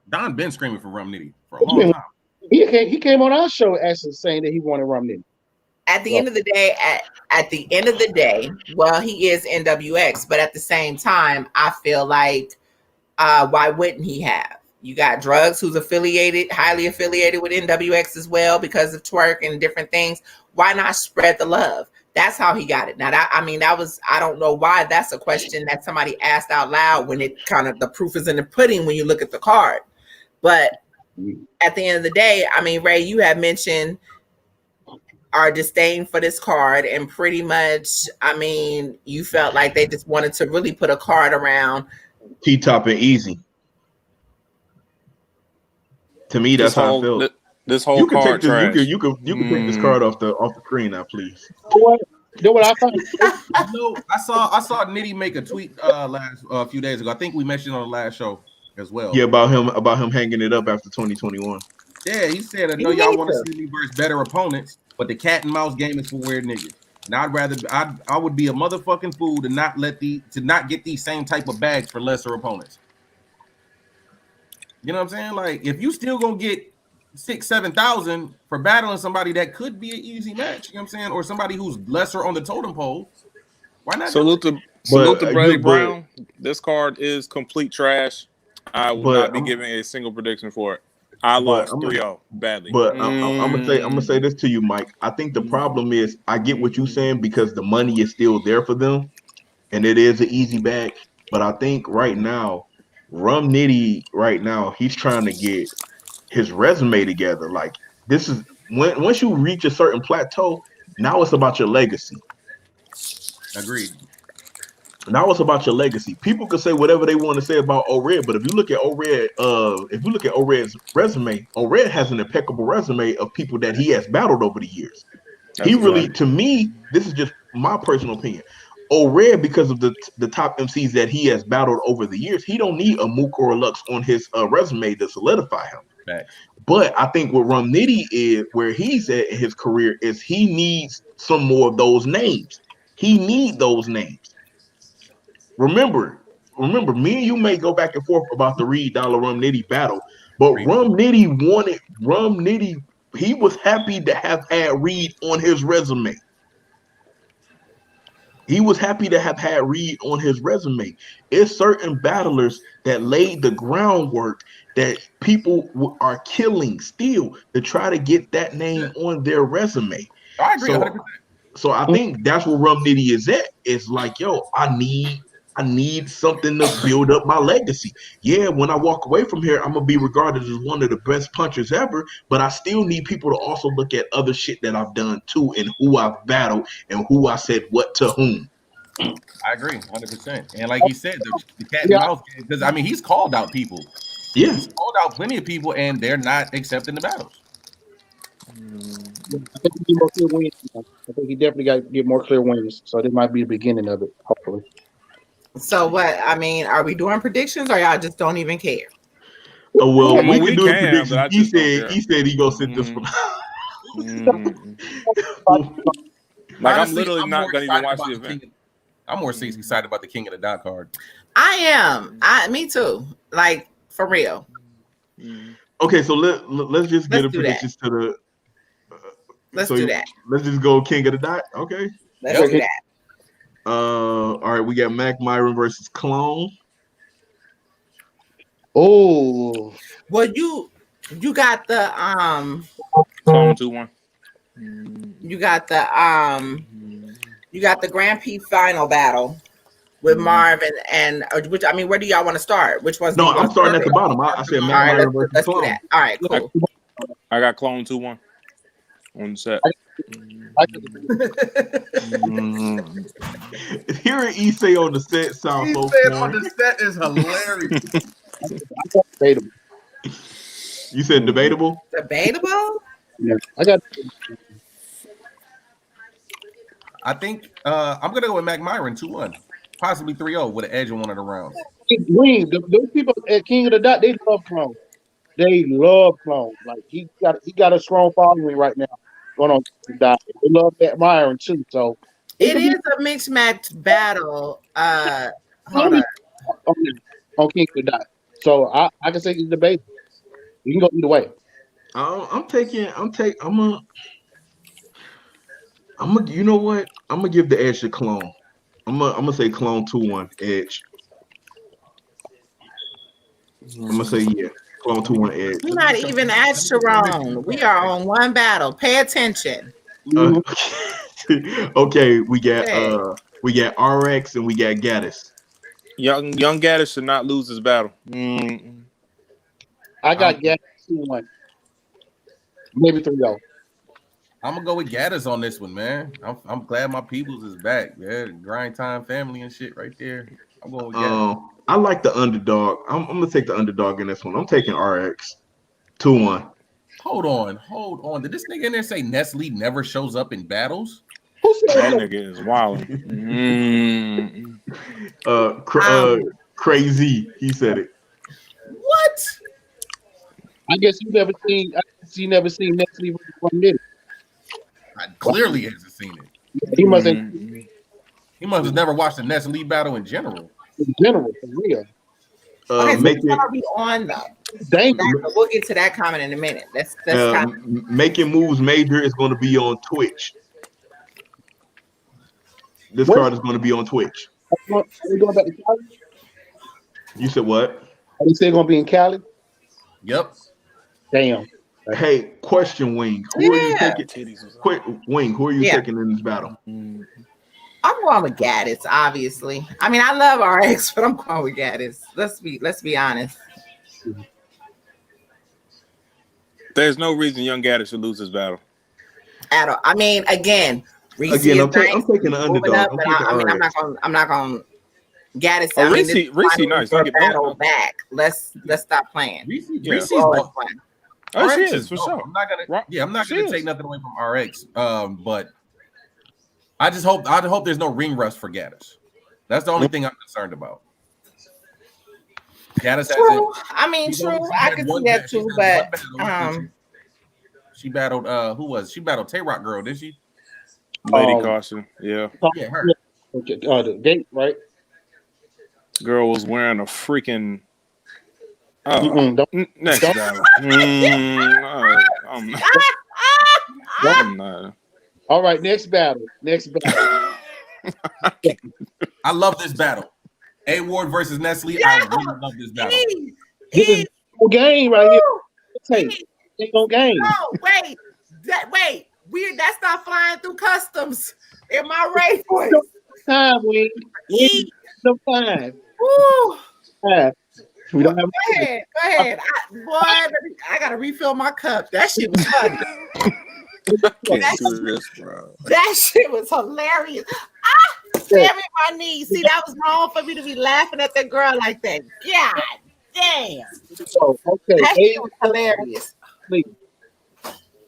Don been screaming for Rum Nitty for a long time. He came on our show actually saying that he wanted Rum Nitty. At the end of the day, well, he is NWX, but at the same time, I feel like why wouldn't he have? You got Drugs, who's highly affiliated with NWX as well because of twerk and different things. Why not spread the love? That's how he got it. Now, I don't know why that's a question that somebody asked out loud when it kind of the proof is in the pudding when you look at the card. But at the end of the day, I mean, Ray, you have mentioned our disdain for this card, and pretty much, I mean, you felt like they just wanted to really put a card around T-Top and Easy. To me, that's how I feel. This whole card trash. You can take this card off the screen now, please. You know what I thought? I saw Nitty make a tweet a few days ago. I think we mentioned on the last show as well. Yeah, about him hanging it up after 2021. Yeah, he said, I know y'all want to see me versus better opponents, but the cat and mouse game is for weird niggas. And I would be a motherfucking fool to not get these same type of bags for lesser opponents. You know what I'm saying? Like, if you still gonna get 6,000-7,000 for battling somebody that could be an easy match, you know what I'm saying, or somebody who's lesser on the totem pole, why not? Salute to Brady Brown. This card is complete trash. I will not be giving a single prediction for it. I lost 3-0 badly. But I'm gonna say this to you, Mike. I think the problem is I get what you're saying because the money is still there for them, and it is an easy bag. But I think right now, Rum Nitty, he's trying to get his resume together. Like, this is once you reach a certain plateau, now it's about your legacy. Agreed. Now it's about your legacy. People can say whatever they want to say about O-Red, but if you look at O-Red's resume, O-Red has an impeccable resume of people that he has battled over the years. He really, to me, this is just my personal opinion. O-Red, because of the top MCs that he has battled over the years, he don't need a Mook or a Lux on his resume to solidify him. Right. But I think what Rum Nitty is, where he's at in his career, is he needs some more of those names. He needs those names. Remember, me and you may go back and forth about the Reed Dollar Rum Nitty battle, but Rum Nitty, he was happy to have had Reed on his resume. He was happy to have had Reed on his resume. It's certain battlers that laid the groundwork that people are killing still to try to get that name on their resume. I agree 100%. So I think that's where Rum Nitty is at. It's like, yo, I need something to build up my legacy. Yeah, when I walk away from here, I'm gonna be regarded as one of the best punchers ever, but I still need people to also look at other shit that I've done too, and who I've battled and who I said what to whom. I agree 100%. And like he said, the cat and mouse, because I mean, he's called out people. Yeah, he's called out plenty of people, and they're not accepting the battles. I think he more clear wins. I think he definitely got to get more clear wins. So this might be the beginning of it, hopefully. So what? I mean, are we doing predictions or y'all just don't even care? Oh well, I mean, when we do can, predictions, he said he gonna sit this one. Like, Honestly, I'm literally not gonna even watch the event. I'm more excited about the King of the Dot card. I am. Me too. Like, for real. Okay, so let's just get a predictions to the. Let's do that. Let's just go King of the Dot. Okay. Let's do that. All right, we got Mac Myron versus Clone. Oh. Well, you got the Clone 2-1. You got the Grand Prix final battle with Marvin and which, I mean, where do y'all want to start? Which one's No, I'm starting at the bottom. I said Mac Myron versus let's Clone. do that. All right, cool. I got Clone 2-1 on the set. Hearing Issei on the set sounds so funny. On the set is hilarious. Debatable. You said debatable? Debatable? Yeah, I think I'm gonna go with Mac Myron 2-1, possibly 3-0 with an edge in one of the rounds. Those people at King of the Dot, they love Clone. They love Clone. Like he got a strong following right now going on King of the Dot. They love Mac Myron too. So it is a mixed match battle. Hold on. On King of the Dot. So I can say it's debate. You can go either way. You know what? I'm gonna give the edge to Clone. I'm gonna say Clone 2-1 edge. I'm gonna say Clone 2-1 edge. We're not even at Sharon. We are on one battle. Pay attention. Okay, we got RX and we got Gaddis. Young Gaddis should not lose this battle. I got Gaddis 2-1. Maybe 3-0. I'm gonna go with Gaddis on this one, man. I'm glad my peoples is back, man. Grind time family and shit right there. I'm going with Gaddis. I like the underdog. I'm gonna take the underdog in this one. I'm taking RX 2-1. Hold on. Did this nigga in there say Nestle never shows up in battles? Who said That that? nigga is wild. Crazy. He said it. What? I guess you never seen Nestle versus Rum Nitty. I clearly hasn't seen it. He must have never watched a Nestle battle in general. in general, for real. Okay, so what are we on though? Thank you. We'll get to that comment in a minute. That's Making Moves Major is going to be on Twitch. This card is going to be on Twitch. Are they going back to Cali? You said what? Are they still going to be in Cali? Yep. Damn. Hey, question, Wing. Who are you taking? Wing, who are you taking in this battle? I'm going with Gaddis, obviously. I mean, I love RX, but I'm going with Gaddis. Let's be honest. There's no reason Young Gaddis should lose this battle. At all. I mean, again, I'm taking the underdog. I'm not going. Gaddis. Oh, I mean, Reese, nice. Don't get battle that. back. Let's stop playing. Reese's Always dope. fun. Oh, she RX is for dope. sure. I'm not gonna She take is. nothing away from RX. But I hope there's no ring rust for Gaddis. That's the only thing I'm concerned about. Gaddis True. hasn't. I mean, true. I can see that too, but she battled she battled Tay-Rock girl, did she? Lady Caution. Yeah. Yeah, her. The date, right? Girl was wearing a freaking. Next don't. battle. I'm not. All right, next battle. I love this battle. A Ward versus Nestle. I really love this battle. This is no game right here. Ain't no game. No, wait. Weird. That's not flying through customs. In my race voice. Time, we no time. Woo. We don't have. Go ahead. I gotta refill my cup. That shit was funny. That shit was hilarious. Damn it, my knees. See, that was wrong for me to be laughing at that girl like that. God damn. So, okay. That shit was hilarious.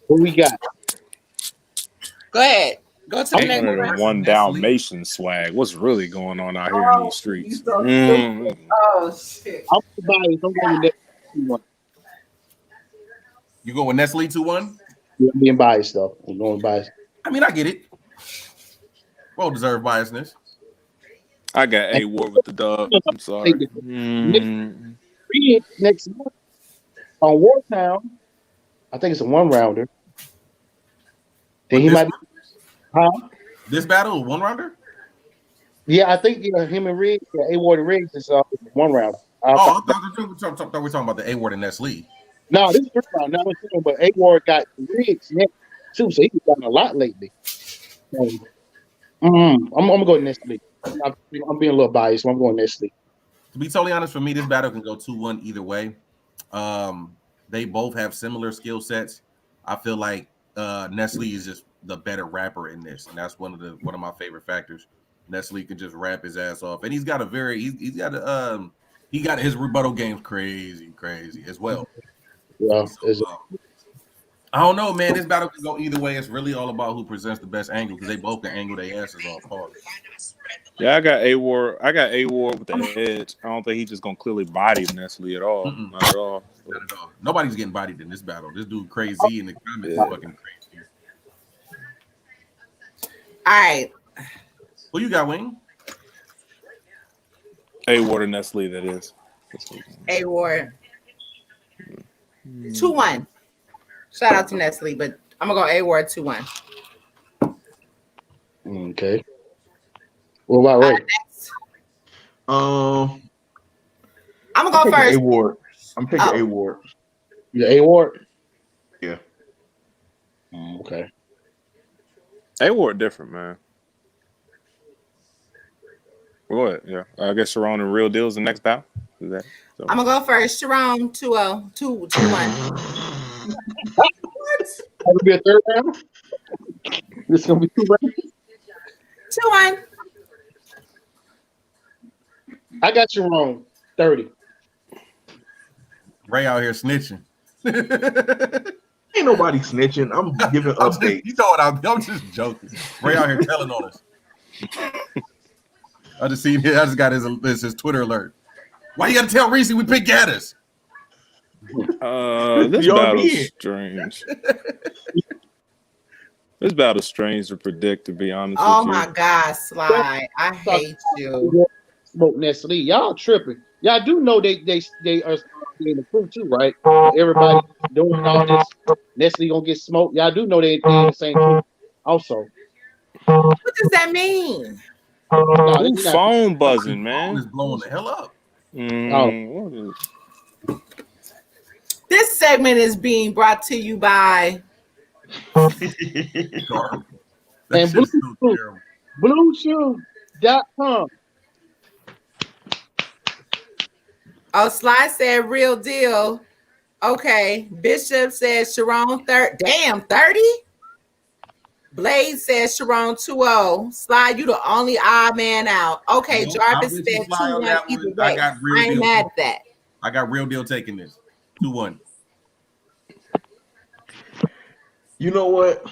What we got? Go ahead. Go to the next one. One Dalmatian swag. What's really going on out here in these streets? Oh shit. I'm going with Nestle. You go with Nestle 2-1? Yeah, I'm being biased though. I'm going biased. I mean, I get it. Well deserved biasness. I got A Ward with the dub. I'm sorry. Next month on Wartown, I think it's a 1-rounder. Then he might be. This battle, 1-rounder? Yeah, I think him and Riggs, A Ward and Riggs is 1-rounder. I thought we were talking about the A Ward and Nestle. No, this is 3-round. Not but A Ward got Riggs next too, so he's gotten a lot lately. So, I'm gonna go Nestle. I'm being a little biased, so I'm going Nestle. To be totally honest, for me, this battle can go 2-1 either way. They both have similar skill sets. I feel like Nestle is just the better rapper in this, and that's one of my favorite factors. Nestle can just rap his ass off, and he got his rebuttal games crazy as well. Yeah, so, I don't know, man. This battle can go either way. It's really all about who presents the best angle because they both can angle their asses off hard. Yeah, I got A Ward with the edge. I don't think he's just gonna clearly body Nestle at all. Not at all. Not at all. Nobody's getting bodied in this battle. This dude crazy in the comments is fucking crazy. All right. Who you got, Wing? A Ward and Nestle, that is. A Ward. 2-1. Shout out to Nestle, but I'm gonna go A Ward 2-1. Okay. What about Ray? I'm gonna go first. A Ward. I'm taking A Ward. Yeah, A Ward. Yeah. Okay. A Ward different, man. Go ahead. Yeah, I guess Sharon and Real Deal's the next battle. Is that? So. I'm gonna go first. Sharon 2-0, 2-1. What? That'll be a 3rd round. This is gonna be 2 rounds. 2-1. I got you wrong. 30. Ray out here snitching. Ain't nobody snitching. I'm giving updates. You know what? I'm just joking. Ray out here telling on us. I just got his Twitter alert. Why you gotta tell Reese we picked Gaddis? This battle's strange. This battle's strange to predict, to be honest with you. Oh my God, Sly. I hate you. Smoke Nestle. Y'all tripping. Y'all do know they are in the crew too, right? Everybody doing all this. Nestle gonna get smoked. Y'all do know they in the same crew also. What does that mean? Who phone buzzing, man? Phone is blowing the hell up. This segment is being brought to you by and Bluetooth.com. Oh, Sly said Real Deal. Okay. Bishop said Sharon 30. Damn, 30? Blade says Sharon 2-0. Sly, you the only odd man out. Okay, Nope, Jarvis I'm with you, said Sly, on 2-1 that either one. I way. got real I ain't deal. mad at that. I got real deal taking this 2-1. You know what?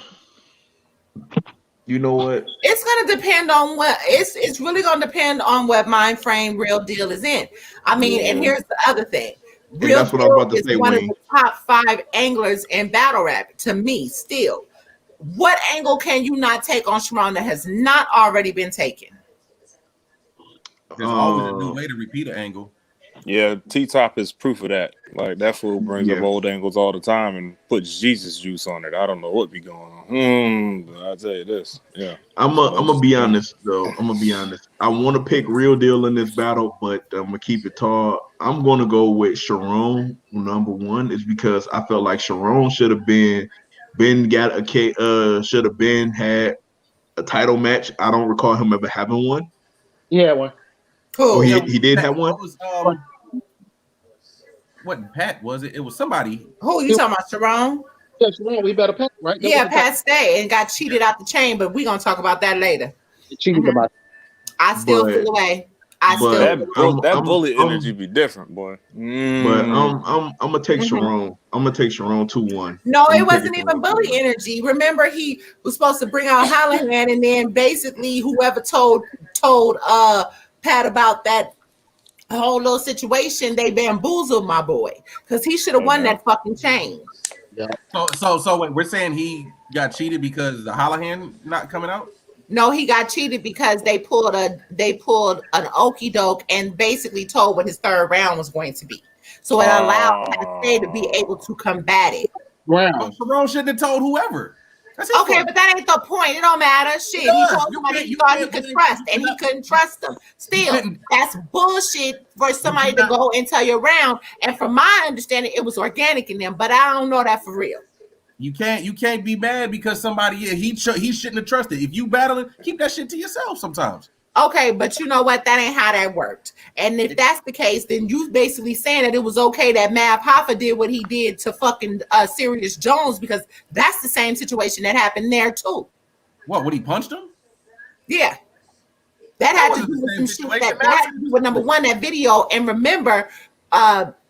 It's gonna depend on what it's really gonna depend on what mind frame Real Deal is in. I mean, and here's the other thing. Real that's what I'm Deal about to is say, one of Wayne. the top 5 anglers in battle rap to me still. What angle can you not take on Sharon that has not already been taken? There's always a new way to repeat an angle. Yeah, T-Top is proof of that. Like, that fool brings up old angles all the time and puts Jesus juice on it. I don't know what be going on. But I'll tell you this. Yeah. I'm gonna be honest though. I'm gonna be honest. I want to pick Real Deal in this battle, but I'm gonna keep it tall. I'm gonna go with Sharon number 1. Is because I felt like Sharon should have been had a title match. I don't recall him ever having one. Yeah, one. Oh, Cool. he did have one. What Pat was it? It was somebody. Who you talking about, Sharon? Yeah, Sharon, we better Pat, right? Yeah, Pat stayed and got cheated out the chain, but we're gonna talk about that later. Cheated about. I still feel away. That bully energy be different, boy. But I'm gonna take Sharon. I'm gonna take Sharon 2-1. No, it wasn't even bully energy. Remember, he was supposed to bring out Hallahan, and then basically whoever told Pat about that whole little situation, they bamboozled my boy because he should have won that fucking chain. Yeah. So wait, we're saying he got cheated because the Hallahan not coming out? No, he got cheated because they pulled an okie doke and basically told what his third round was going to be. So it allowed Pat to be able to combat it. Wow. Sharon shouldn't have told whoever. Okay, but that ain't the point. It don't matter. Shit, he told somebody he thought he could trust, and he couldn't trust them. Still, that's bullshit for somebody to go and tell you around. And from my understanding, it was organic in them, but I don't know that for real. You can't be mad because somebody he shouldn't have trusted. If you battling, keep that shit to yourself sometimes. Okay, but you know what? That ain't how that worked. And if that's the case, then you basically saying that it was okay that Mav Hoffa did what he did to fucking Sirius Jones, because that's the same situation that happened there too. What? When he punched him? Yeah. That had to do with some shit that had to do with number one, that video. And remember,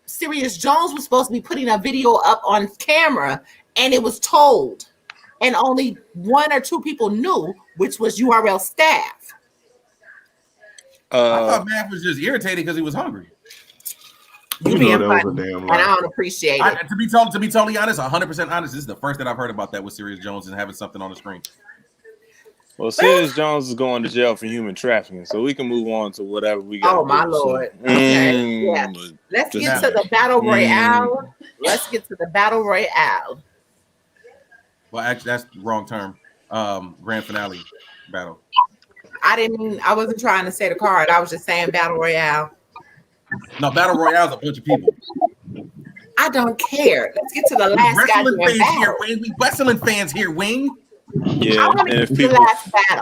Sirius Jones was supposed to be putting a video up on camera, and it was told, and only 1 or 2 people knew, which was URL staff. I thought Mav was just irritated because he was hungry. You being funny, and I don't appreciate it. To be totally honest, 100% honest, this is the first that I've heard about that with Sirius Jones and having something on the screen. Well, Sirius Jones is going to jail for human trafficking, so we can move on to whatever we got. Oh my lord! Okay, yeah. Let's get to the battle royale. Let's get to the battle royale. Well, actually, that's the wrong term. Grand finale battle. I wasn't trying to say the card. I was just saying battle royale. No, battle royale is a bunch of people. I don't care. Let's get to the last wrestling goddamn fans battle. here, Wing. We wrestling fans here, Wing. Yeah,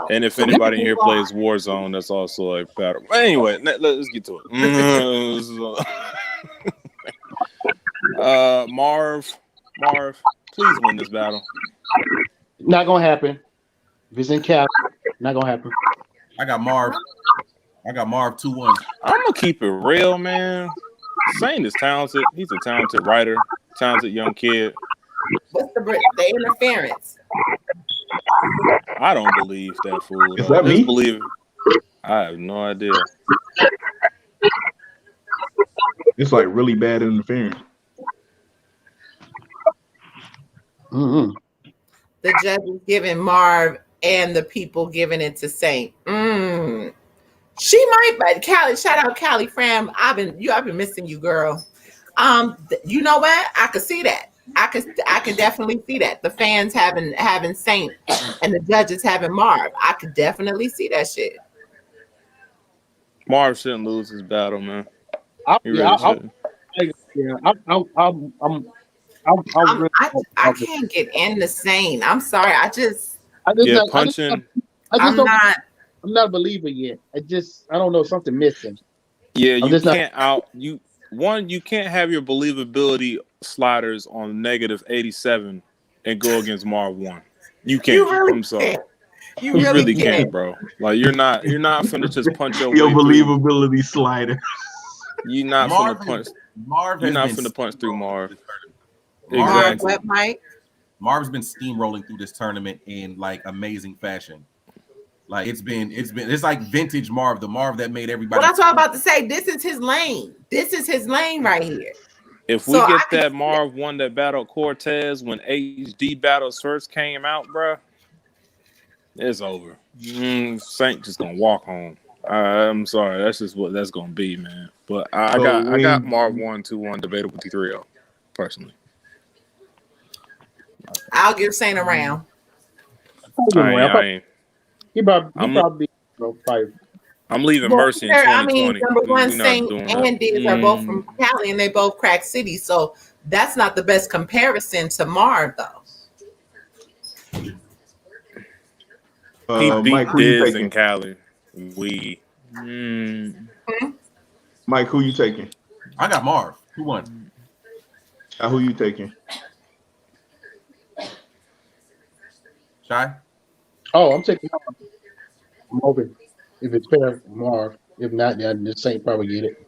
and if anybody here plays Warzone, that's also like battle. Anyway, let's get to it. Marv, please win this battle. Not gonna happen. If it's in cap, not gonna happen. I got Marv 2-1. I'm gonna keep it real, man. Saint is talented. He's a talented writer, talented young kid. What's the interference? I don't believe that fool. Is that me? Believe it. I have no idea. It's like really bad interference. Mm-hmm. The judge is giving Marv and the people giving it to Saint. She might, but Callie, shout out Callie Fram. I've been missing you, girl. You know what? I could see that. I could definitely see that. The fans having Saint and the judges having Marv. I could definitely see that shit. Marv shouldn't lose his battle, man. I can't get into Saint. I'm sorry. I'm not a believer yet. I don't know, something missing. Yeah, you can't have your believability sliders on -87 and go against Marv 1. You can't. You really I'm sorry. can't. You You really really can't. can't, bro. Like you're not finna just punch your Your way through. believability slider. You're not Marv finna punch. Marv You're has not been finna punch through Marv. Marv, Exactly. what, Mike? Marv's been steamrolling through this tournament in like amazing fashion. Like it's like vintage Marv, the Marv that made everybody. Well, that's what I'm about to say. This is his lane. This is his lane right here. If we get that Marv one that battled Cortez when HD battles first came out, bro, it's over. Saint just gonna walk home. I'm sorry, that's just what that's gonna be, man. But I got Marv 1-2-1 debatable T3O personally. I'll give Saint a round. I'm leaving Mercy in 2020. Number one, We're not Saint doing and Diz are both from Cali, and they both crack city. So that's not the best comparison to Marv, though. He beat Mike, who you Diz taking? in Cali. Mike, who you taking? I got Marv. Who won? Who you taking? Shy? Oh, I'm taking Marv. I'm hoping if it's fair, Marv. If not, then the Saint probably get it.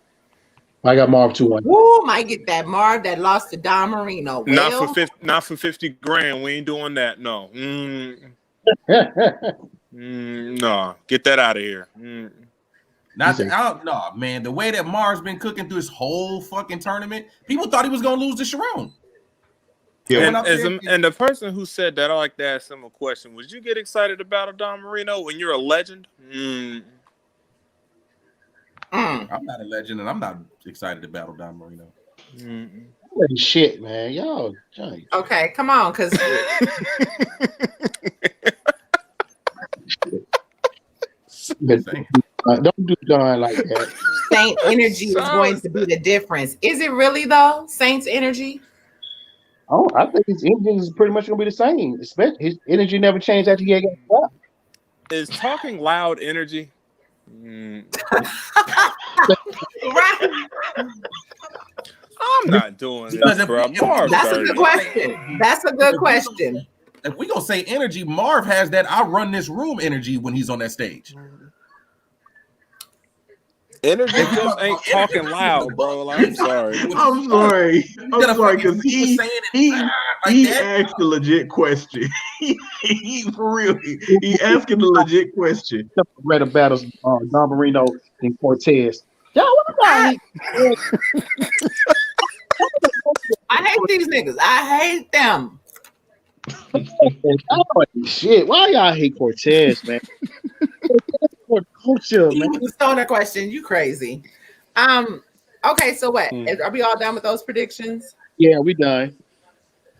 I got Marv 2-1. Woo, might get that Marv that lost to Don Marino. Well, Not for 50 grand. We ain't doing that. No. No. Get that out of here. No, man. The way that Marv's been cooking through this whole fucking tournament, people thought he was gonna lose to Sharon. Yeah. And the person who said that, I like to ask him a question. Would you get excited about a Don Marino when you're a legend? I'm not a legend, and I'm not excited to battle Don Marino. Shit, man, y'all. Okay, come on, because don't do Don like that. Saint energy is going to be the difference. Is it really though? Saint's energy? Oh, I think his engine is pretty much gonna be the same. Especially his energy never changed after he got stopped. Is talking loud energy? Right. I'm not doing this, bro. That's a good question. That's a good question. If we gonna say energy, Marv has that I run this room energy when he's on that stage. Energy just ain't talking loud, bro. Like, I'm sorry. I'm sorry, because he asked a legit question. he for real. He asking a legit question. Read the battles, Don Marino and Cortez. Y'all, I hate these niggas. I hate them. Shit, why y'all hate Cortez, man? Culture, man. The stoner question. You crazy. Okay, so what? Are we all done with those predictions? Yeah, we done.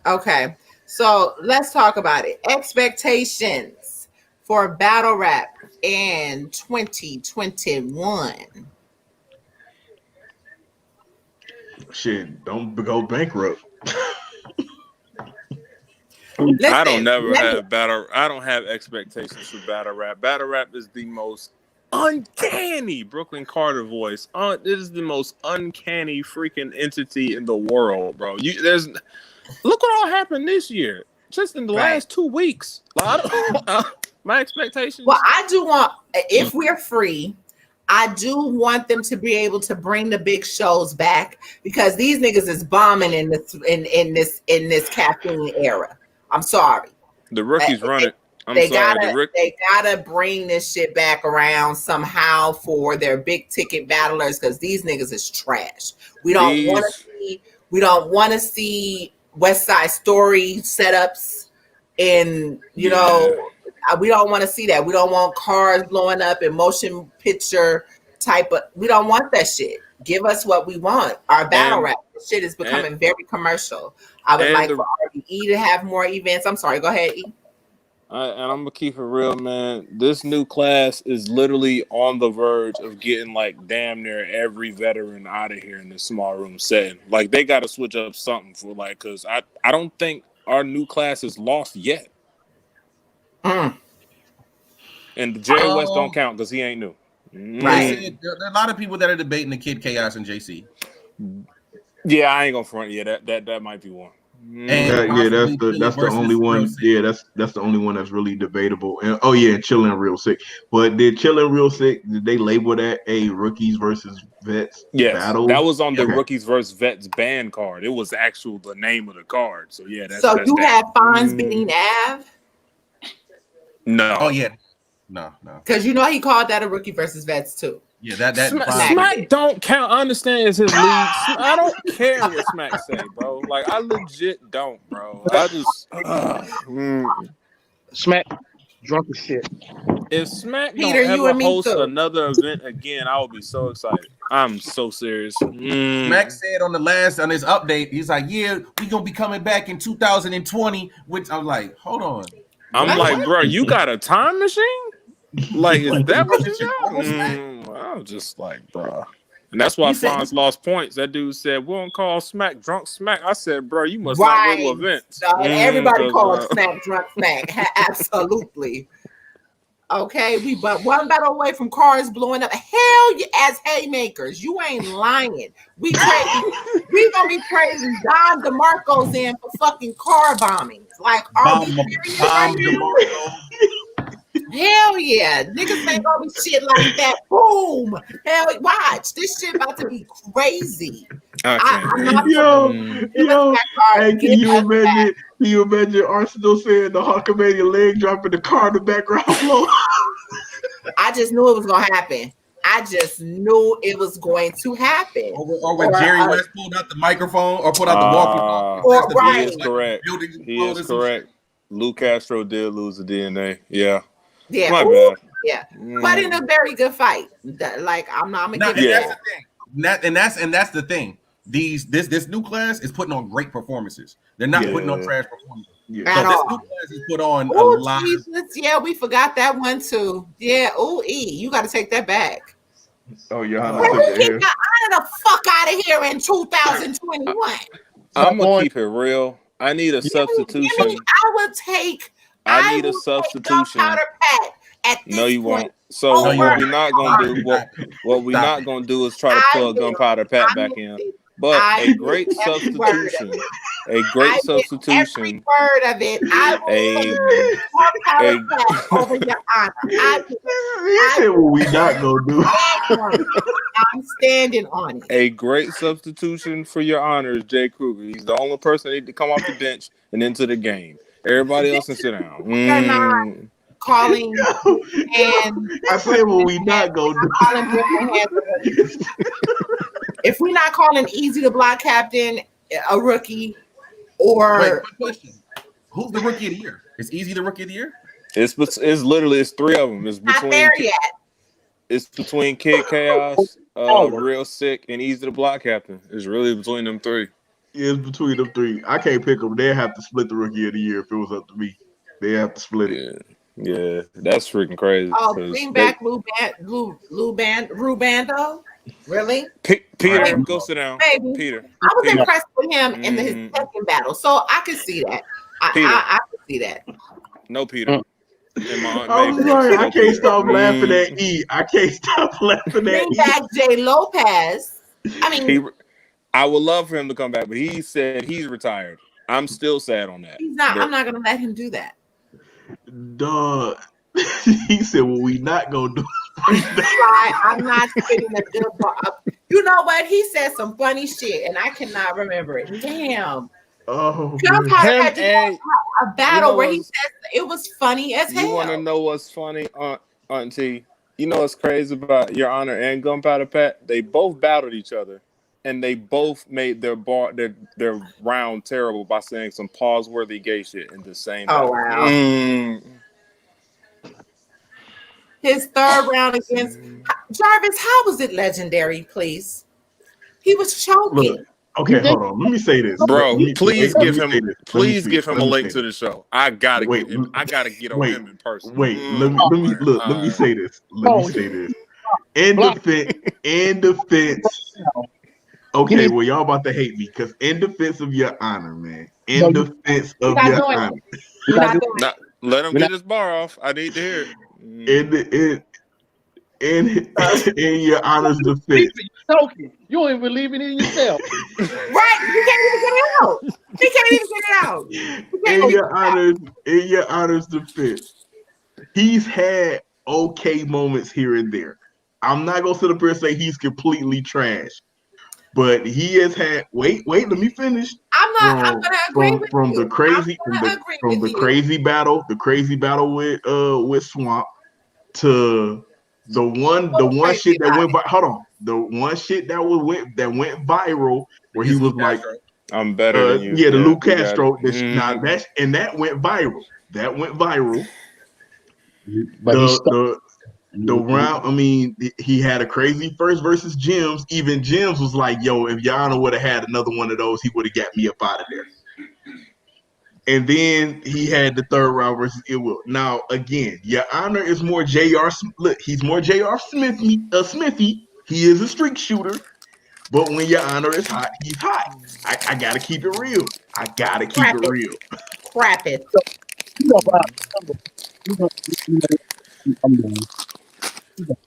Okay, so let's talk about it. Expectations for Battle Rap in 2021. Shit, don't go bankrupt. Listen, I don't have expectations for Battle Rap. Battle Rap is the most uncanny Brooklyn Carter voice. It is the most uncanny freaking entity in the world, bro. Look what all happened this year, just in the last 2 weeks. My expectations. Well, I do want, if we're free, I do want them to be able to bring the big shows back, because these niggas is bombing in this caffeine era. I'm sorry. The rookies run it. They gotta bring this shit back around somehow for their big ticket battlers, because these niggas is trash. We don't want to see West Side Story setups, and we don't want to see that. We don't want cars blowing up and motion picture type of. We don't want that shit. Give us what we want. Our battle rap shit is becoming very commercial. I would like for RBE to have more events. I'm sorry. Go ahead, E. And I'm gonna keep it real, man. This new class is literally on the verge of getting like damn near every veteran out of here in this small room setting. Like they got to switch up something for because I don't think our new class is lost yet. And Jerry West don't count because he ain't new. Right. There are a lot of people that are debating the Kid Chaos and JC. Yeah, I ain't gonna front. Yeah, that might be one. And that's the only one. Yeah, that's the only one that's really debatable. And Chilling Real Sick. But did Chilling Real Sick? Did they label that a rookies versus vets battle? That was on the rookies versus vets ban card. It was the name of the card. So yeah, that's you had Fonz beating Av. No. Oh yeah. No. Because he called that a rookie versus vets too. Yeah, that Smack don't count. I understand it's his league. I don't care what Smack say, bro. Like I legit don't, bro. I just Smack drunk as shit. If Smack Peter, don't you ever and me host too. another event again, I will be so excited. I'm so serious. Smack said on his update, he's like, "Yeah, we gonna be coming back in 2020." Which I'm like, hold on. I'm like, bro, you got a time machine? Like, is that what you got? I was just like, bro. And that's why Fonz lost points. That dude said, we don't call Smack drunk Smack. I said, bro, you must not go to events. Everybody calls Smack drunk Smack. Absolutely. Okay, but one battle away from cars blowing up. Hell, as haymakers, you ain't lying. We gonna be praising Don DeMarco's in for fucking car bombings. Like, are we serious right now? Hell yeah, niggas ain't gonna be shit like that. Boom. Hell, watch this shit about to be crazy. Hey, can you imagine Arsenal saying the Hulkamania leg drop in the car in the background flow? I just knew it was gonna happen. I just knew it was going to happen. Or when Jerry West pulled out the microphone or pulled out the walkie-talkie. He is correct. He is correct. Lou Castro did lose the DNA. Yeah. Yeah. My bad. Yeah. But in a very good fight. Like I'm gonna give you that. That's the thing. This new class is putting on great performances. They're not putting on trash performances. Yeah. So this new class is put on a lot. Jesus. Yeah, we forgot that one too. Yeah. You got to take that back. Oh, yeah. Get the fuck out of here in 2021. I'm gonna keep it real. I need a substitution. I need a substitution. No, you won't. So what we're not gonna do what we're not gonna do is try to plug Gunpowder Pat back in. But a great substitution. A great substitution. Every word of it. I will over your honor. I said what we not gonna do. I'm standing on it. A great substitution for your honor is Jay Kruger. He's the only person that need to come off the bench and into the game. Everybody else can sit down. They're not calling and I say what we not gonna do. If we're not calling Easy the block captain a rookie, or wait, question. Who's the rookie of the year? Is Easy the rookie of the year? It's literally three of them. It's between not there yet. It's between Kid Chaos, Real Sick, and Easy the block captain. It's really between them three. Yeah, it's between them three. I can't pick them. They have to split the rookie of the year if it was up to me. They have to split it. Yeah, that's freaking crazy. Oh, bring back Rubando? Really? Peter, go sit down. Baby. Peter. I was impressed with him in his second battle, so I could see that. I could see that. No, Peter. I'm sorry, I can't stop laughing at E. I can't stop laughing at E. Bring back Jay Lopez. I mean, I would love for him to come back, but he said he's retired. I'm still sad on that. He's not. I'm not going to let him do that. Duh. He said, "Well, we not gonna do." I'm not spitting a good up. You know what? He said some funny shit, and I cannot remember it. Damn. Oh, had a battle where he said it was funny as hell. You want to know what's funny, Auntie? You know what's crazy about Your Honor and Gunpowder Pat? They both battled each other, and they both made their round terrible by saying some pause-worthy gay shit in the same battle. Oh wow. His third round against Jarvis, how was it legendary, please? He was choking. Look, okay, hold on. Let me say this. Bro, please give him a link to the show. I gotta get on him in person. Wait, let me say this. In defense. Okay, well, y'all about to hate me because in defense of Your Honor, man. In defense of Your Honor. Let him get his bar off. I need to hear it. in your honor's defense. You talking. You don't even believe it in yourself. Right? He can't even get it out. He can't even get it out. In your honor's defense, he's had okay moments here and there. I'm not gonna sit up here and say he's completely trash, but he has had. Wait, let me finish. I'm gonna agree with from you. the crazy battle with Swamp to the one shit that went. Hold on, the one shit that went viral where he was like, "I'm better than you." Yeah, the Luke Castro. That went viral. That went viral. But the round, I mean, he had a crazy first versus Jims. Even Jims was like, yo, if Yana would have had another one of those, he would have got me up out of there. And then he had the third round versus Ill Will. Now, again, Your Honor is more J.R. Look, he's more J.R. Smithy. He is a streak shooter. But when Your Honor is hot, he's hot. I got to keep it real. Crap it.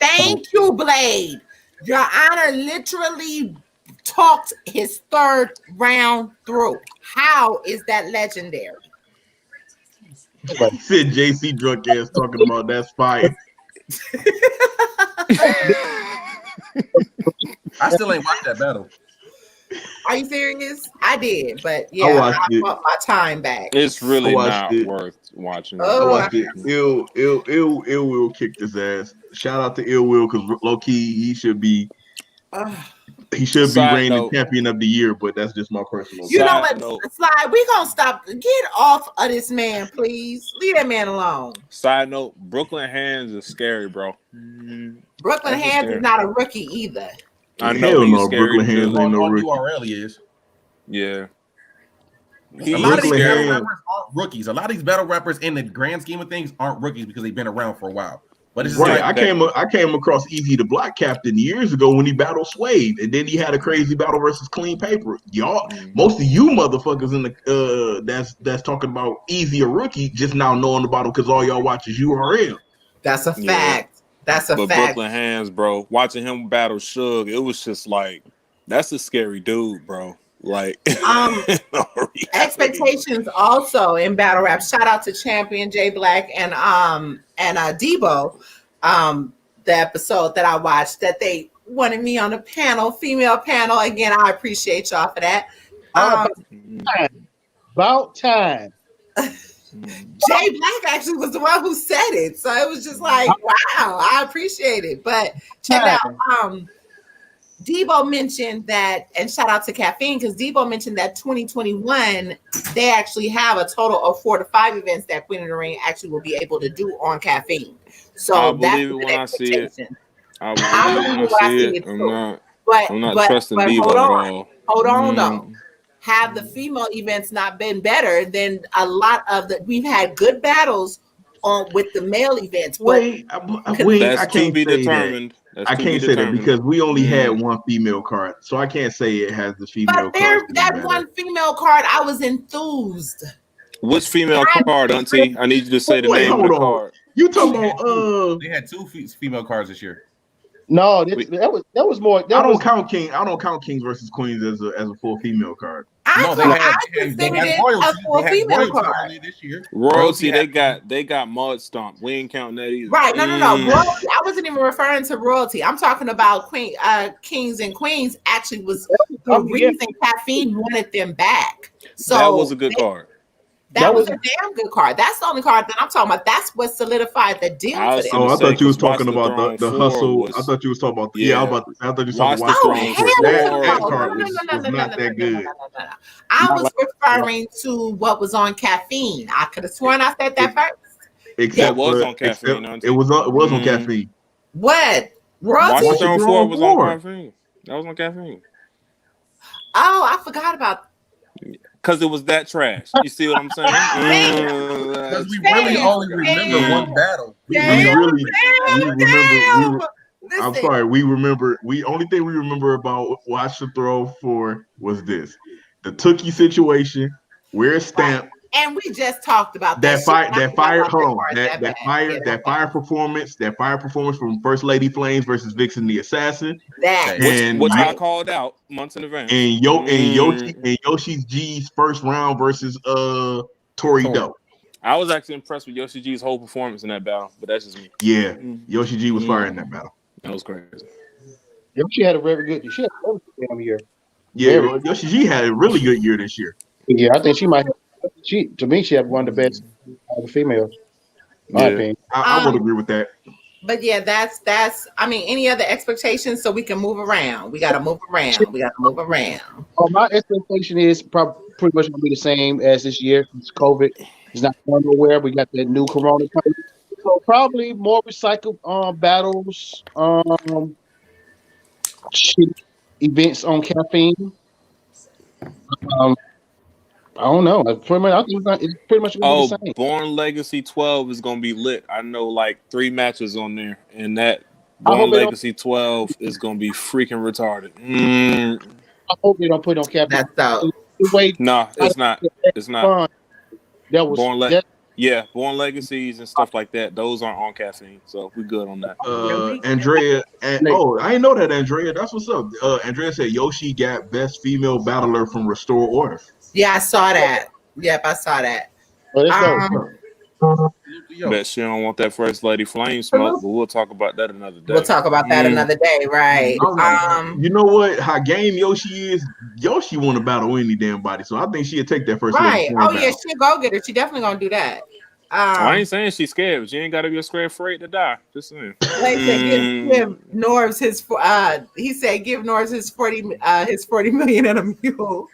Thank you, Blade. Your Honor literally talked his third round through. How is that legendary? He said JC drunk ass talking about that's fire. I still ain't watched that battle. Are you serious? I did, but yeah, I want my time back. It's really not worth watching. I watched it. Ill Will kicked his ass. Shout out to Ill Will because low key he should be reigning champion of the year, but that's just my personal. You know what, Slide? We gonna stop. Get off of this man, please. Leave that man alone. Side note: Brooklyn Hands is scary, bro. Brooklyn Hands is not a rookie either. I know he's scary. Brooklyn Hands ain't no rookie. URL he is. Yeah. A lot of these battle rappers aren't rookies. A lot of these battle rappers, in the grand scheme of things, aren't rookies because they've been around for a while. But it's right. Like I came across Easy the Black Captain years ago when he battled Suede, and then he had a crazy battle versus Clean Paper. Y'all, most of you motherfuckers in the that's talking about Easy a rookie just now knowing about him because all y'all watch is URL. That's a fact. That's a fact. Brooklyn Hands, bro, watching him battle Suge, it was just like, that's a scary dude, bro. Like, expectations also in battle rap. Shout out to Champion J Black and Debo. The episode that I watched that they wanted me on a panel, female panel. Again, I appreciate y'all for that. About time. Jay Black actually was the one who said it, so it was just like, wow, I appreciate it. But check it out. Debo mentioned that, and shout out to Caffeine, because Debo mentioned that 2021, they actually have a total of 4 to 5 events that Queen of the Ring actually will be able to do on Caffeine. So I that's believe it when I see it. I believe it when I see it too. I'm not trusting Debo at all. Hold on, though. Have the female events not been better than a lot of we've had good battles on with the male events. Wait, that's I can't be say determined. That. I can't say that because we only had one female card, so I can't say it has the female card. That one female card, I was enthused. Which female card, Auntie? I need you to say the name of the card. You talking about? They had 2 female cards this year. No, that was more. I don't count Kings versus Queens as a full female card. They had Royalty this year. Royalty, they got Mud Stomp. We ain't counting that either. Right? No. Royalty. I wasn't even referring to Royalty. I'm talking about Kings and Queens. Actually, was the reason Caffeine wanted them back. So that was a good card. That was a damn good card. That's the only card that I'm talking about. That's what solidified the deal for them. Oh, I thought you was talking about the hustle. I thought you was talking about I thought you was talking about that card was not that good. I was referring to what was on Caffeine. I could have sworn I said that first. It was on Caffeine. It was on Caffeine. What? Royalty? Washington 4 was on Caffeine. That was on Caffeine. Oh, I forgot about. Because it was that trash. You see what I'm saying? Because we really only remember one battle. I'm sorry. We remember. Only thing we remember about Watch the Throw 4 was this: the Tookie situation, where Stamp And we just talked about that shit. fire, I that forgot fire. about Hold on, part that bad. fire, Yeah, that fire performance from First Lady Flames versus Vixen the Assassin, that. and which I Right. called out months in advance. and Yoshi G's first round versus Tori Doe. I was actually impressed with Yoshi G's whole performance in that battle, but that's just me. Yeah, Yoshi G was fire in that battle. That was crazy. Yeah, she had a very good. She had a very good damn year. Yeah, Yoshi G had a really good year this year. Yeah, I think she might. To me, she had one of the best females. My opinion. I would agree with that. But yeah, that's. I mean, any other expectations so we can move around? We got to move around. My expectation is probably pretty much gonna be the same as this year. It's COVID. It's not going nowhere. We got that new corona coming. So probably more recycled battles, events on caffeine. I don't know. I think it's pretty much gonna be the same. Born Legacy 12 is gonna be lit. I know like 3 matches on there, and that Born Legacy 12 is gonna be freaking retarded. I hope they don't put it on caffeine. That's out. No, it's not. It's not. That was Born Legacies and stuff like that. Those aren't on caffeine, so we're good on that. Andrea, I didn't know that, Andrea. That's what's up. Andrea said Yoshi got best female battler from Restore Order. Yeah, I saw that. Yep, I saw that. Bet she don't want that First Lady Flame smoke, but we'll talk about that another day. We'll talk about that another day, right? You know what? How game Yoshi is? Yoshi want to battle any damn body, so I think she'll take that First Lady Flame battle. Yeah, she'll go get her. She definitely gonna do that. I ain't saying she's scared, but she ain't got to be scared afraid to die. Just saying. Give Norbs his. He said, "Give Norbs his 40 million and a mule."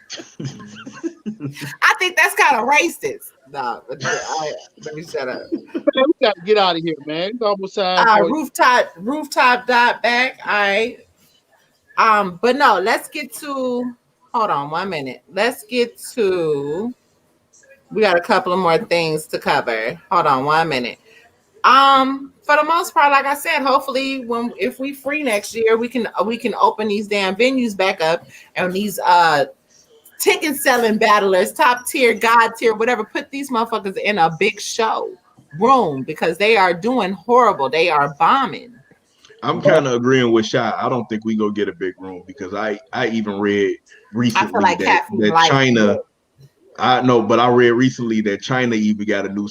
I think that's kind of racist. No, let me shut up. We gotta get out of here, man. It's almost time. Rooftop dot back. All right. But no, let's get to. Hold on 1 minute. Let's get to. We got a couple of more things to cover. Hold on 1 minute. For the most part, like I said, hopefully if we free next year, we can open these damn venues back up, and these ticket selling battlers, top tier, god tier, whatever, put these motherfuckers in a big show room because they are doing horrible. They are bombing. I'm kind of agreeing with Shy. I don't think we go get a big room because I even read recently that China. I know, but I read recently that China even got a new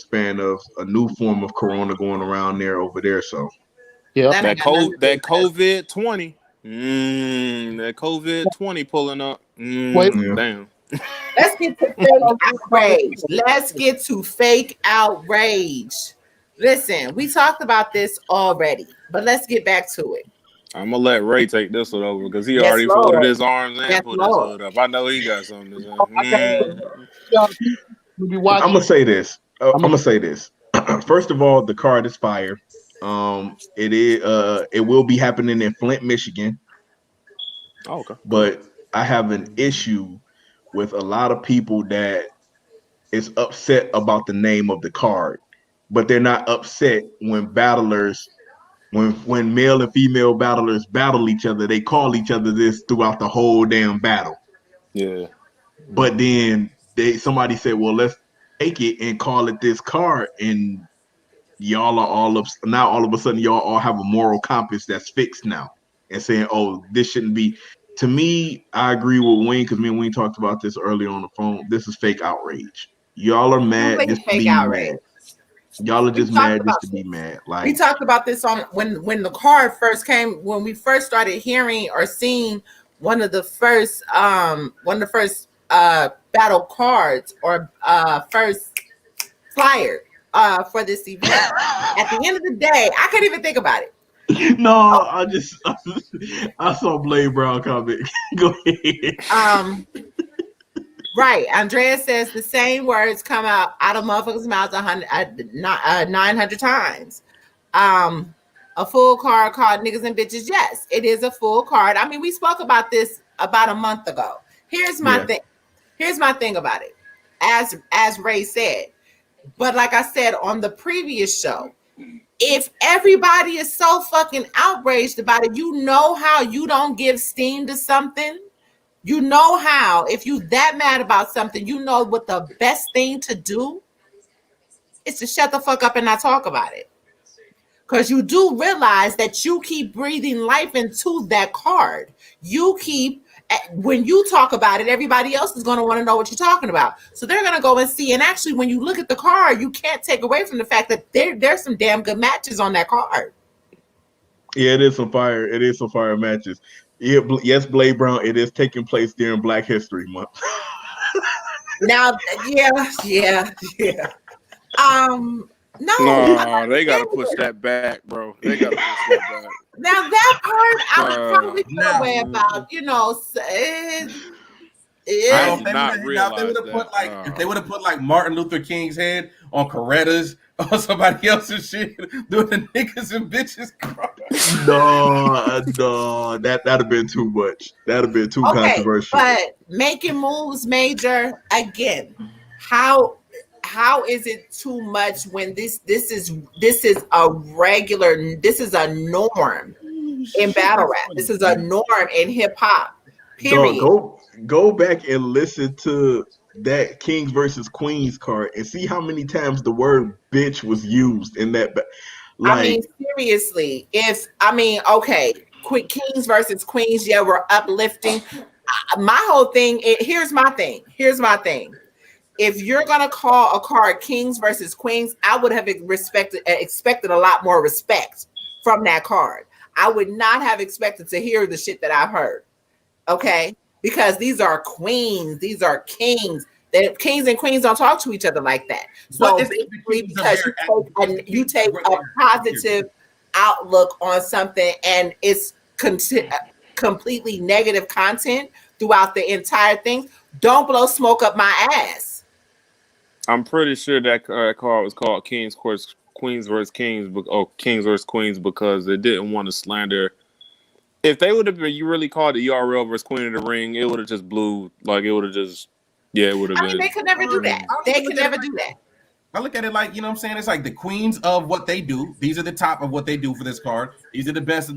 form of corona going around there over there. So yeah, that COVID 20. That COVID 20 pulling up. Damn. Let's get to fake outrage. Let's get to fake outrage. Listen, we talked about this already, but let's get back to it. I'm gonna let Ray take this one over because he already folded his arms and put his hood up. I know he got something to say. I'm gonna say this. First of all, the card is fire. It will be happening in Flint, Michigan. Oh, okay. But I have an issue with a lot of people that is upset about the name of the card, but they're not upset when battlers. When male and female battlers battle each other, they call each other this throughout the whole damn battle. Yeah. But then somebody said, well, let's take it and call it this card. And y'all are all of a sudden, y'all all have a moral compass that's fixed now and saying, oh, this shouldn't be. To me, I agree with Wayne because me and Wayne talked about this earlier on the phone. This is fake outrage. Y'all are mad just to be mad. Y'all are just mad just to be mad. Like we talked about this on when the card first came, when we first started hearing or seeing one of the first battle cards or first flyer for this event. At the end of the day, I couldn't even think about it. No, I saw Blade Brown comment. Go ahead. Right. Andrea says the same words come out of motherfuckers' mouths 900 times. A full card called Niggas and Bitches. Yes, it is a full card. I mean, we spoke about this about a month ago. Here's my thing. Here's my thing about it. As Ray said, but like I said on the previous show, if everybody is so fucking outraged about it, you know how you don't give steam to something? You know how, if you that mad about something, you know what the best thing to do is to shut the fuck up and not talk about it. Because you do realize that you keep breathing life into that card. You keep, when you talk about it, everybody else is going to want to know what you're talking about. So they're going to go and see. And actually, when you look at the card, you can't take away from the fact that there's some damn good matches on that card. Yeah, it is some fire. It is some fire matches. Yeah, yes, Blade Brown. It is taking place during Black History Month. Now, yeah. No, they gotta push that back, bro. They gotta push that back. Now that part, I would probably feel away about. If they would have put like Martin Luther King's head on Coretta's or somebody else's shit, doing the niggas and bitches. No, that'd have been too much. That'd have been too controversial. But making moves, Major, again, how is it too much when this is a regular, this is a norm in battle rap. This is a norm in hip hop. Period. Go back and listen to that Kings versus Queens card and see how many times the word bitch was used in that. I mean, seriously, Kings versus Queens, yeah, we're uplifting. My whole thing, here's my thing. If you're gonna call a card Kings versus Queens, I would have expected a lot more respect from that card. I would not have expected to hear the shit that I've heard. Okay, because these are queens, these are kings. Kings and queens don't talk to each other like that. So basically, because you take a positive outlook on something and it's completely negative content throughout the entire thing, don't blow smoke up my ass. I'm pretty sure that card was called Queens versus Kings, or Kings versus Queens, because they didn't want to slander. If they would have been, you really called it URL versus Queen of the Ring, it would have just blew. Like it would have just, it would have been. They could never do that. They could never do that. I look at it like, you know what I'm saying? It's like the queens of what they do. These are the top of what they do for this card. These are the best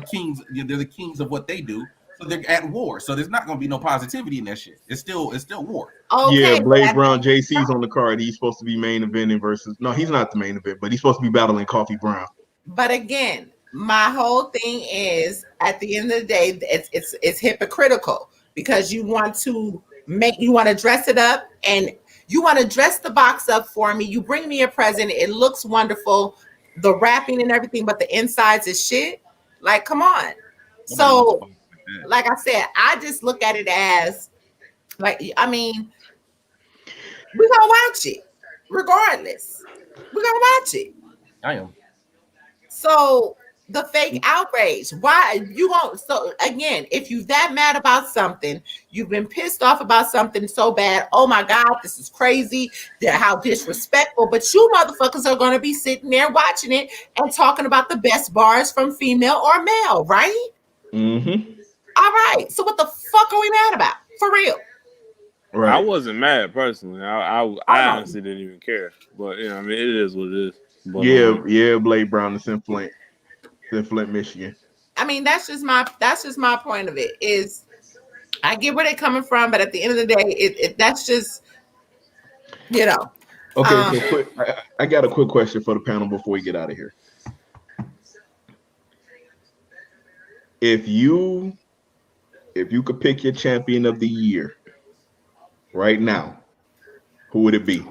kings. They're the kings of what they do. So they're at war. So there's not going to be no positivity in that shit. It's still war. Okay, yeah, Blade Brown, JC's on the card. He's supposed to be main eventing versus. No, he's not the main event, but he's supposed to be battling Coffee Brown. But again, my whole thing is, at the end of the day, it's hypocritical, because you want to dress it up and you want to dress the box up for me. You bring me a present. It looks wonderful. The wrapping and everything, but the insides is shit. Like, come on. So, like I said, I just look at it as, like, I mean, we're going to watch it regardless. We're going to watch it. I am. So, the fake outrage. Why you won't? So again, if you that mad about something, you've been pissed off about something so bad. Oh my God, this is crazy. How disrespectful. But you motherfuckers are going to be sitting there watching it and talking about the best bars from female or male, right? Mm-hmm. All right. So what the fuck are we mad about? For real? Right. I wasn't mad personally. I honestly didn't even care. But I mean, it is what it is. But, yeah, Blade Brown is in Flint, Michigan. I mean, that's just my point of it. Is I get where they're coming from, but at the end of the day, that's just, Okay, so I got a quick question for the panel before we get out of here. If you could pick your champion of the year right now, who would it be?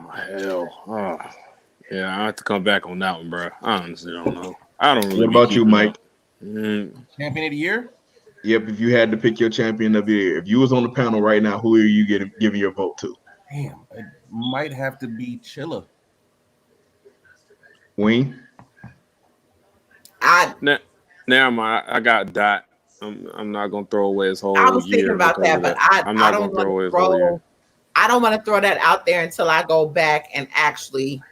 Yeah, I have to come back on that one, bro. I honestly don't know. I don't really. What about you, Mike? Champion of the year? Yep. If you had to pick your champion of the year, if you was on the panel right now, who are you giving your vote to? Damn, it might have to be Chilla. Wayne? Never mind. I got Dot. I'm not gonna throw away his whole. I was thinking about that, but I'm not gonna throw away his whole year. I don't want to throw that out there until I go back and actually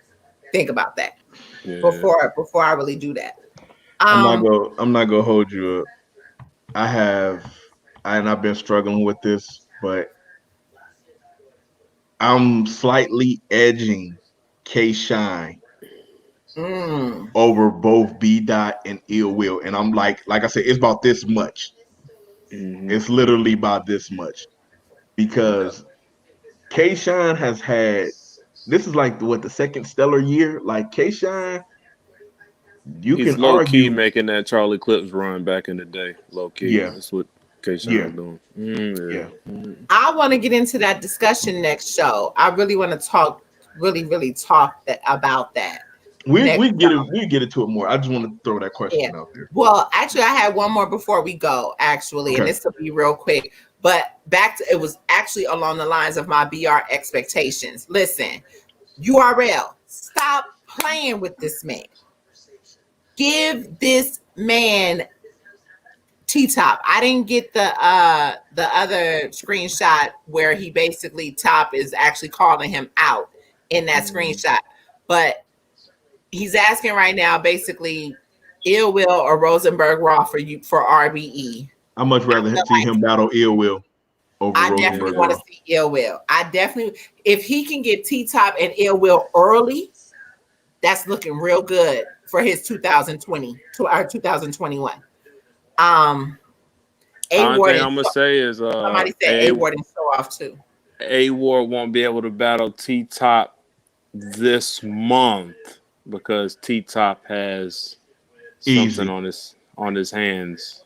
think about that before I really do that. I'm not gonna hold you up. I've been struggling with this, but I'm slightly edging K Shine over both B Dot and Ill Will, and I'm like I said, it's about this much. It's literally by this much because K-Shine has had. This is like the second stellar year. Like K-Shine, you He's can low key argue. making that Charlie Clips run back in the day. Low key. Yeah. That's what K-Shine Yeah. is doing. Yeah. I want to get into that discussion next show. I really want to talk, really talk about that. We get it to it more. I just want to throw that question out there. Well, actually, I had one more before we go. Actually, and this will be real quick. But it was actually along the lines of my BR expectations. Listen, URL, stop playing with this man. Give this man T-Top. I didn't get the other screenshot where he basically Top is actually calling him out in that screenshot. But he's asking right now basically Ill Will or Rosenberg Raw for RBE. I'd much rather see him battle Ill Will over Rosenberg. I definitely want to see Ill Will. If he can get T-Top and Ill Will early, that's looking real good for his 2020 to our 2021. Only thing I'm gonna say is somebody said A-Ward and show off too. A-Ward won't be able to battle T-Top this month because T-Top has something on his hands.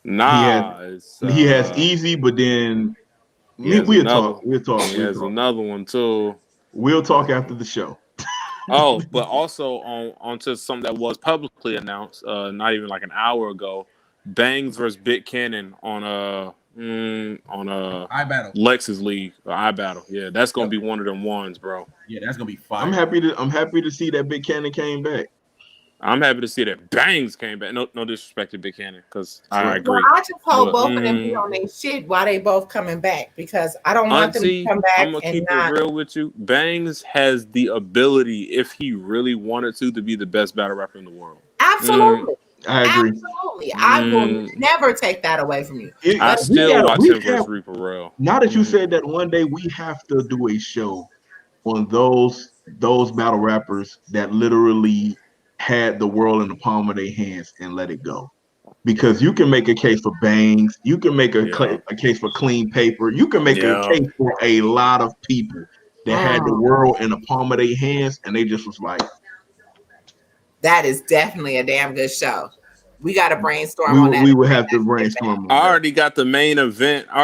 He has easy, but then we'll talk. He has another one too. We'll talk after the show. Oh, but also onto something that was publicly announced, not even like an hour ago. Bangs versus Big Cannon on iBattle. Lex's League, iBattle. Yeah, that's gonna be one of them ones, bro. Yeah, that's gonna be fun. I'm happy to see that Big Cannon came back. I'm happy to see that Bangs came back. No disrespect to Big Cannon, because I agree. Well, I just hope both of them be on their shit while they both coming back, because I don't want them to come back. I'm gonna keep it real with you. Bangs has the ability, if he really wanted to be the best battle rapper in the world. Absolutely. I agree. Absolutely. I will never take that away from you. I still watch him versus Reaper Rail. Now that you said that, one day we have to do a show on those battle rappers that literally had the world in the palm of their hands and let it go. Because you can make a case for Bangs, you can make a case for Clean Paper, you can make a case for a lot of people that had the world in the palm of their hands and they just was like, that is definitely a damn good show. We got to brainstorm on that. We would have to brainstorm on that. I already got the main event. /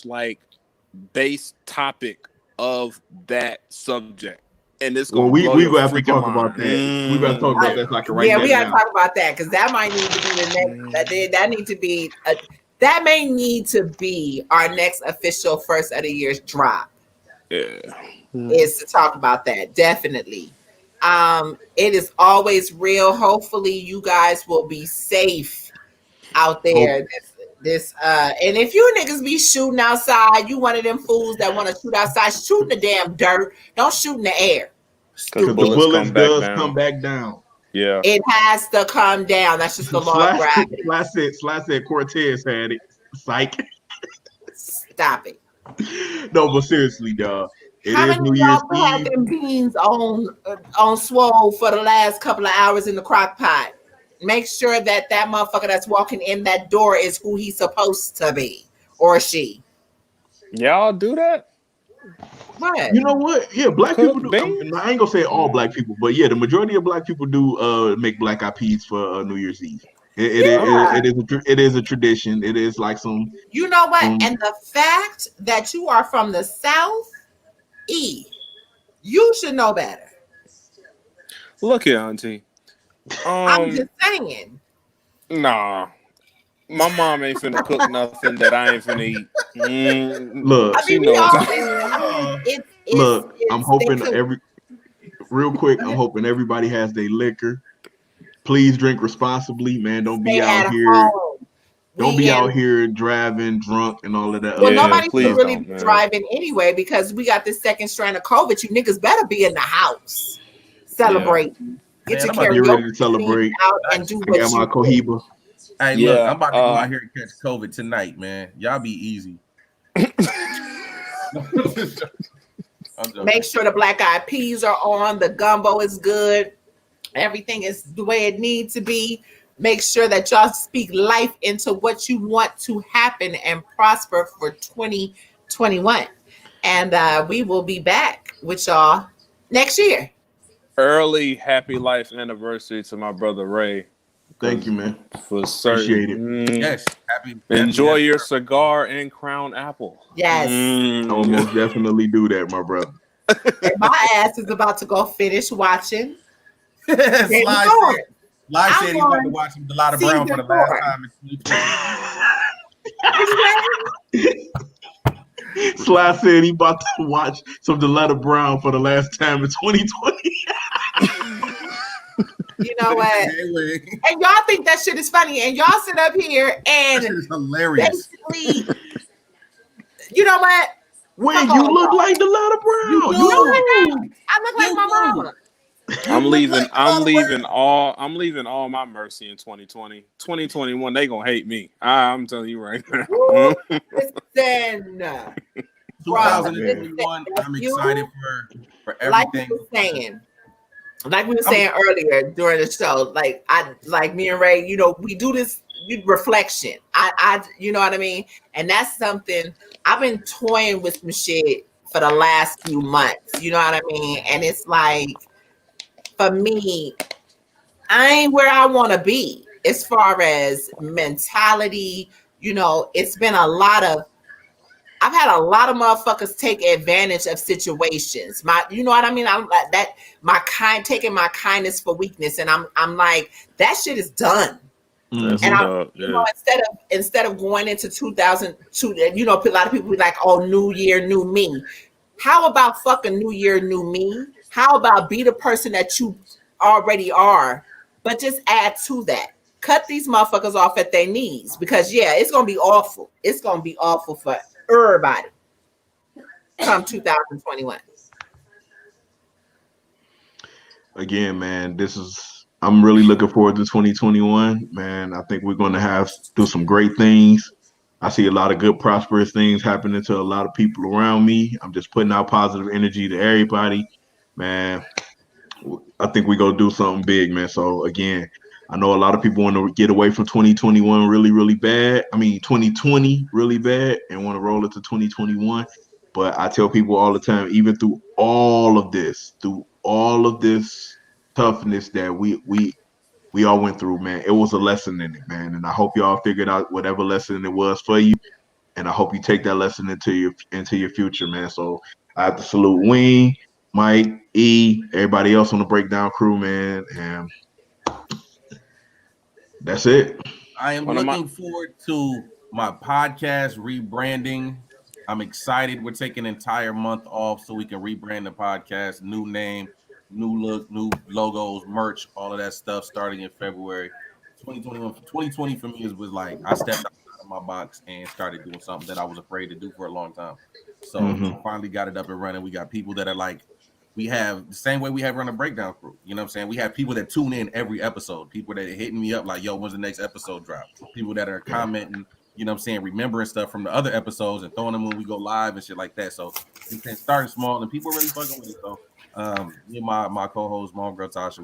like base topic of that subject. And it's going we gonna have to talk about that. We gotta talk about that so I can write that we gotta down. talk about that, because that might need to be the next. That may need to be our next official first of the year's drop. Yeah, is to talk about that, definitely. It is always real. Hopefully you guys will be safe out there. And if you niggas be shooting outside, you one of them fools that want to shoot outside, shoot in the damn dirt. Don't shoot in the air. Because the bullets come back down. Yeah. It has to come down. That's just the law of gravity. Slash said Cortez had it. Psych. Stop it. No, but seriously, dog. How many of y'all had them beans on swole for the last couple of hours in the crock pot? Make sure that motherfucker that's walking in that door is who he's supposed to be, or she. Y'all do that? What? You know what? Yeah, black people do. I ain't gonna say all black people, but yeah, the majority of black people do make black eyed peas for New Year's Eve. It is a tradition. It is like some. You know what? And the fact that you are from the South, you should know better. Look here, auntie. I'm just saying. Nah, my mom ain't finna cook nothing that I ain't finna eat. Look, I'm hoping I'm hoping everybody has their liquor. Please drink responsibly, man. Don't be out here. Don't be out here driving drunk and all of that. Well, nobody should really be driving anyway, because we got this second strand of COVID. You niggas better be in the house celebrating. Get your karaoke ready to celebrate out and do what you Cohiba. Hey, look, I'm about to go out here and catch COVID tonight, man. Y'all be easy. Make sure the black eyed peas are on. The gumbo is good. Everything is the way it needs to be. Make sure that y'all speak life into what you want to happen and prosper for 2021. And we will be back with y'all next year. Early happy life anniversary to my brother Ray. Thank you, man. For certain. Appreciate it. Yes, happy. Enjoy your cigar and Crown Apple. Yes. I will most definitely do that, my brother. And my ass is about to go finish watching. Sly said he's about to watch Delata Brown for the last time in 2020. Sly said he about to watch some Delata Brown for the last time in 2020. You know what? And y'all think that shit is funny, and y'all sit up here and that shit is hilarious. Basically, you know what? Wait, you look like Delata Brown. You know I look like my mama. I'm leaving all my mercy in 2020. 2021, they gonna hate me. I'm telling you right now. Listen, 2021, I'm excited for everything. Like we were saying earlier during the show, like me and Ray, we do this reflection. I you know what I mean? And that's something I've been toying with some shit for the last few months. You know what I mean? And it's like, for me, I ain't where I want to be as far as mentality. It's been I've had a lot of motherfuckers take advantage of situations. You know what I mean? I'm like that. Taking my kindness for weakness, and I'm like, that shit is done. Mm-hmm. And instead of going into 2002, a lot of people be like, oh, new year, new me. How about fucking new year, new me? How about be the person that you already are, but just add to that. Cut these motherfuckers off at their knees, because it's gonna be awful. It's gonna be awful for everybody come 2021. Again, man, I'm really looking forward to 2021, man. I think we're going to do some great things. I see a lot of good, prosperous things happening to a lot of people around me. I'm just putting out positive energy to everybody, man. I think we're going to do something big, man. So again, I know a lot of people want to get away from 2021 really, really bad. 2020 really bad, and want to roll it to 2021. But I tell people all the time, even through all of this toughness that we all went through, man, it was a lesson in it, man. And I hope y'all figured out whatever lesson it was for you. And I hope you take that lesson into your future, man. So I have to salute Wing, Mike, E, everybody else on the Breakdown crew, man. And that's it. I am looking forward to my podcast rebranding. I'm excited. We're taking an entire month off so we can rebrand the podcast. New name, new look, new logos, merch, all of that stuff starting in February. 2020 for me was like I stepped out of my box and started doing something that I was afraid to do for a long time. So finally got it up and running. We got people that are like, we have the same way we have run a breakdown crew. You know what I'm saying? We have people that tune in every episode, people that are hitting me up like, yo, when's the next episode drop? People that are commenting, you know what I'm saying, remembering stuff from the other episodes and throwing them when we go live and shit like that. So we can start small and people really fucking with it. So my co-host, Mom Girl Tasha,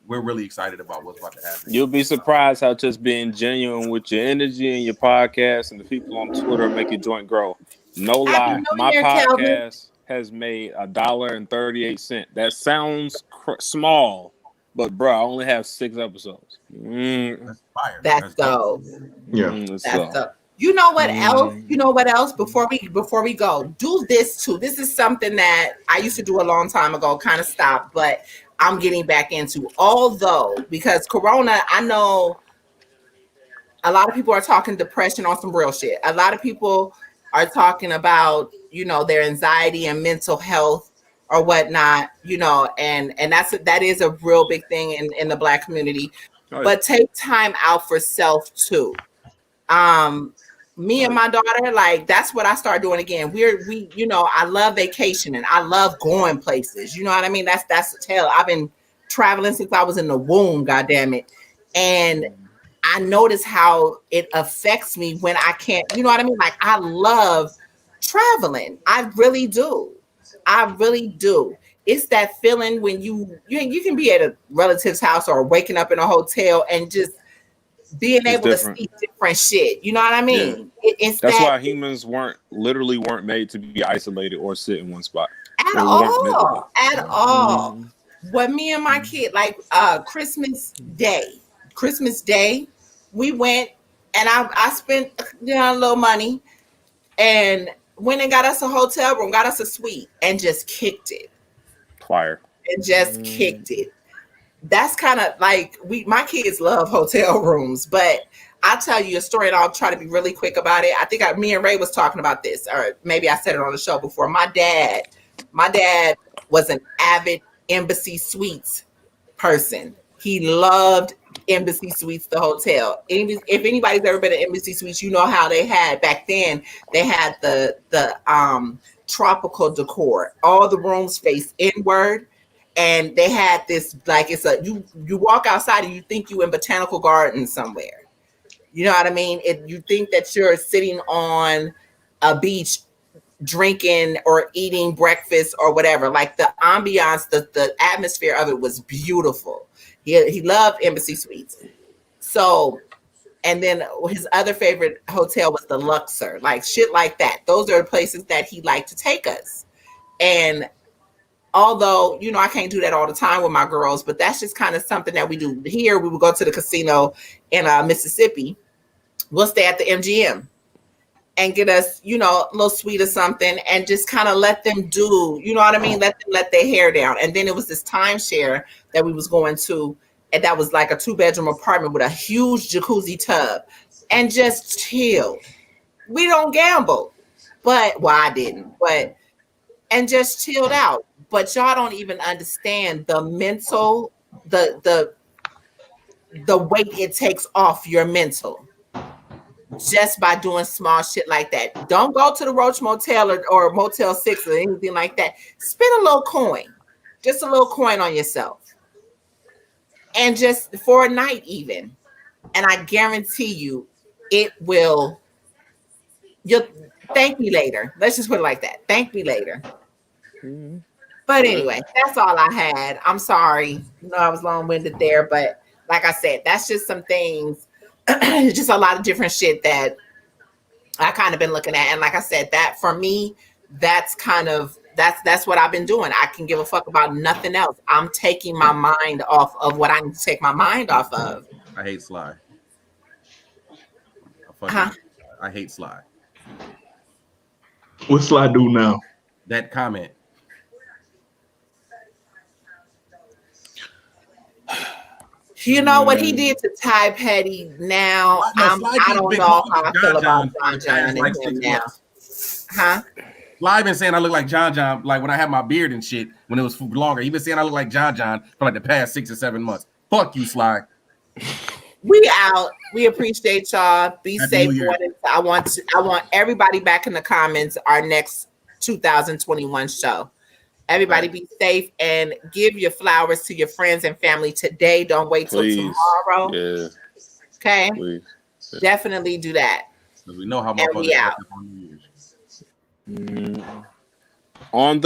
we're really excited about what's about to happen. You'll be surprised how just being genuine with your energy and your podcast and the people on Twitter make your joint grow. No lie, my podcast has made $1.38. That sounds small, but bro, I only have 6 episodes. That's fire. That's dope. Yeah, that's dope. You know what else? You know what else? Before we go, do this too. This is something that I used to do a long time ago, kind of stopped, but I'm getting back into. Although, because Corona, I know a lot of people are talking depression on some real shit. A lot of people are talking about, their anxiety and mental health or whatnot, and that is a real big thing in the Black community. Oh, but take time out for self too. Me and my daughter, like, that's what I started doing again. We I love vacationing. I love going places. You know what I mean? That's hell. I've been traveling since I was in the womb, goddamn it. And I notice how it affects me when I can't, you know what I mean? Like, I love traveling. I really do. it's that feeling when you can be at a relative's house or waking up in a hotel and just being able different. to see different shit. You know what I mean? It's That's that why humans weren't made to be isolated or sit in one spot. at They weren't meant to all. be. At all. What me and my kid, like Christmas Day, we went and I spent a little money and went and got us a hotel room, got us a suite, and just kicked it. Fire. And just kicked it. That's kind of like my kids love hotel rooms, but I'll tell you a story and I'll try to be really quick about it. I think me and Ray was talking about this, or maybe I said it on the show before. My dad was an avid Embassy Suites person. He loved Embassy Suites, the hotel. If anybody's ever been to Embassy Suites, you know how they had back then. They had the tropical decor. All the rooms face inward, and they had this like it's a you walk outside and you think you in botanical gardens somewhere. You know what I mean? You think that you're sitting on a beach drinking or eating breakfast or whatever. Like the ambiance, the atmosphere of it was beautiful. He loved Embassy Suites. So, and then his other favorite hotel was the Luxor, like shit like that. Those are the places that he liked to take us. And although, you know, I can't do that all the time with my girls, but that's just kind of something that we do here. We would go to the casino in Mississippi. We'll stay at the MGM and get us, you know, a little suite or something and just kind of let them do, you know what I mean? Let their hair down. And then it was this timeshare that we was going to, and that was like a 2-bedroom apartment with a huge jacuzzi tub and just chilled. We don't gamble, but, well, I didn't, but, and just chilled out. But y'all don't even understand the mental, the weight it takes off your mental just by doing small shit like that. Don't go to the Roach Motel or Motel 6 or anything like that. Spend a little coin, just a little coin on yourself. And just for a night even. And I guarantee you it will, you'll thank me later. Let's just put it like that. Thank me later. But anyway, that's all I had. I'm sorry. You know, I was long-winded there, but like I said, that's just some things, just a lot of different shit that I kind of been looking at. And like I said, that for me, that's kind of, that's what I've been doing. I can give a fuck about nothing else. I'm taking my mind off of what I need to take my mind off of. I hate Sly. I hate Sly. What Sly do now? That comment. You know what he did to Ty Petty now? I don't know how I feel about John and him now. Huh? Sly been saying I look like John, like when I had my beard and shit, when it was longer. He been saying I look like John for like the past 6 or 7 months. Fuck you, Sly. We out. We appreciate y'all. Be safe. I want everybody back in the comments our next 2021 show. Everybody be safe and give your flowers to your friends and family today. Don't wait till tomorrow. Yeah. Okay. Please. Definitely do that. We know how much. And we out. On the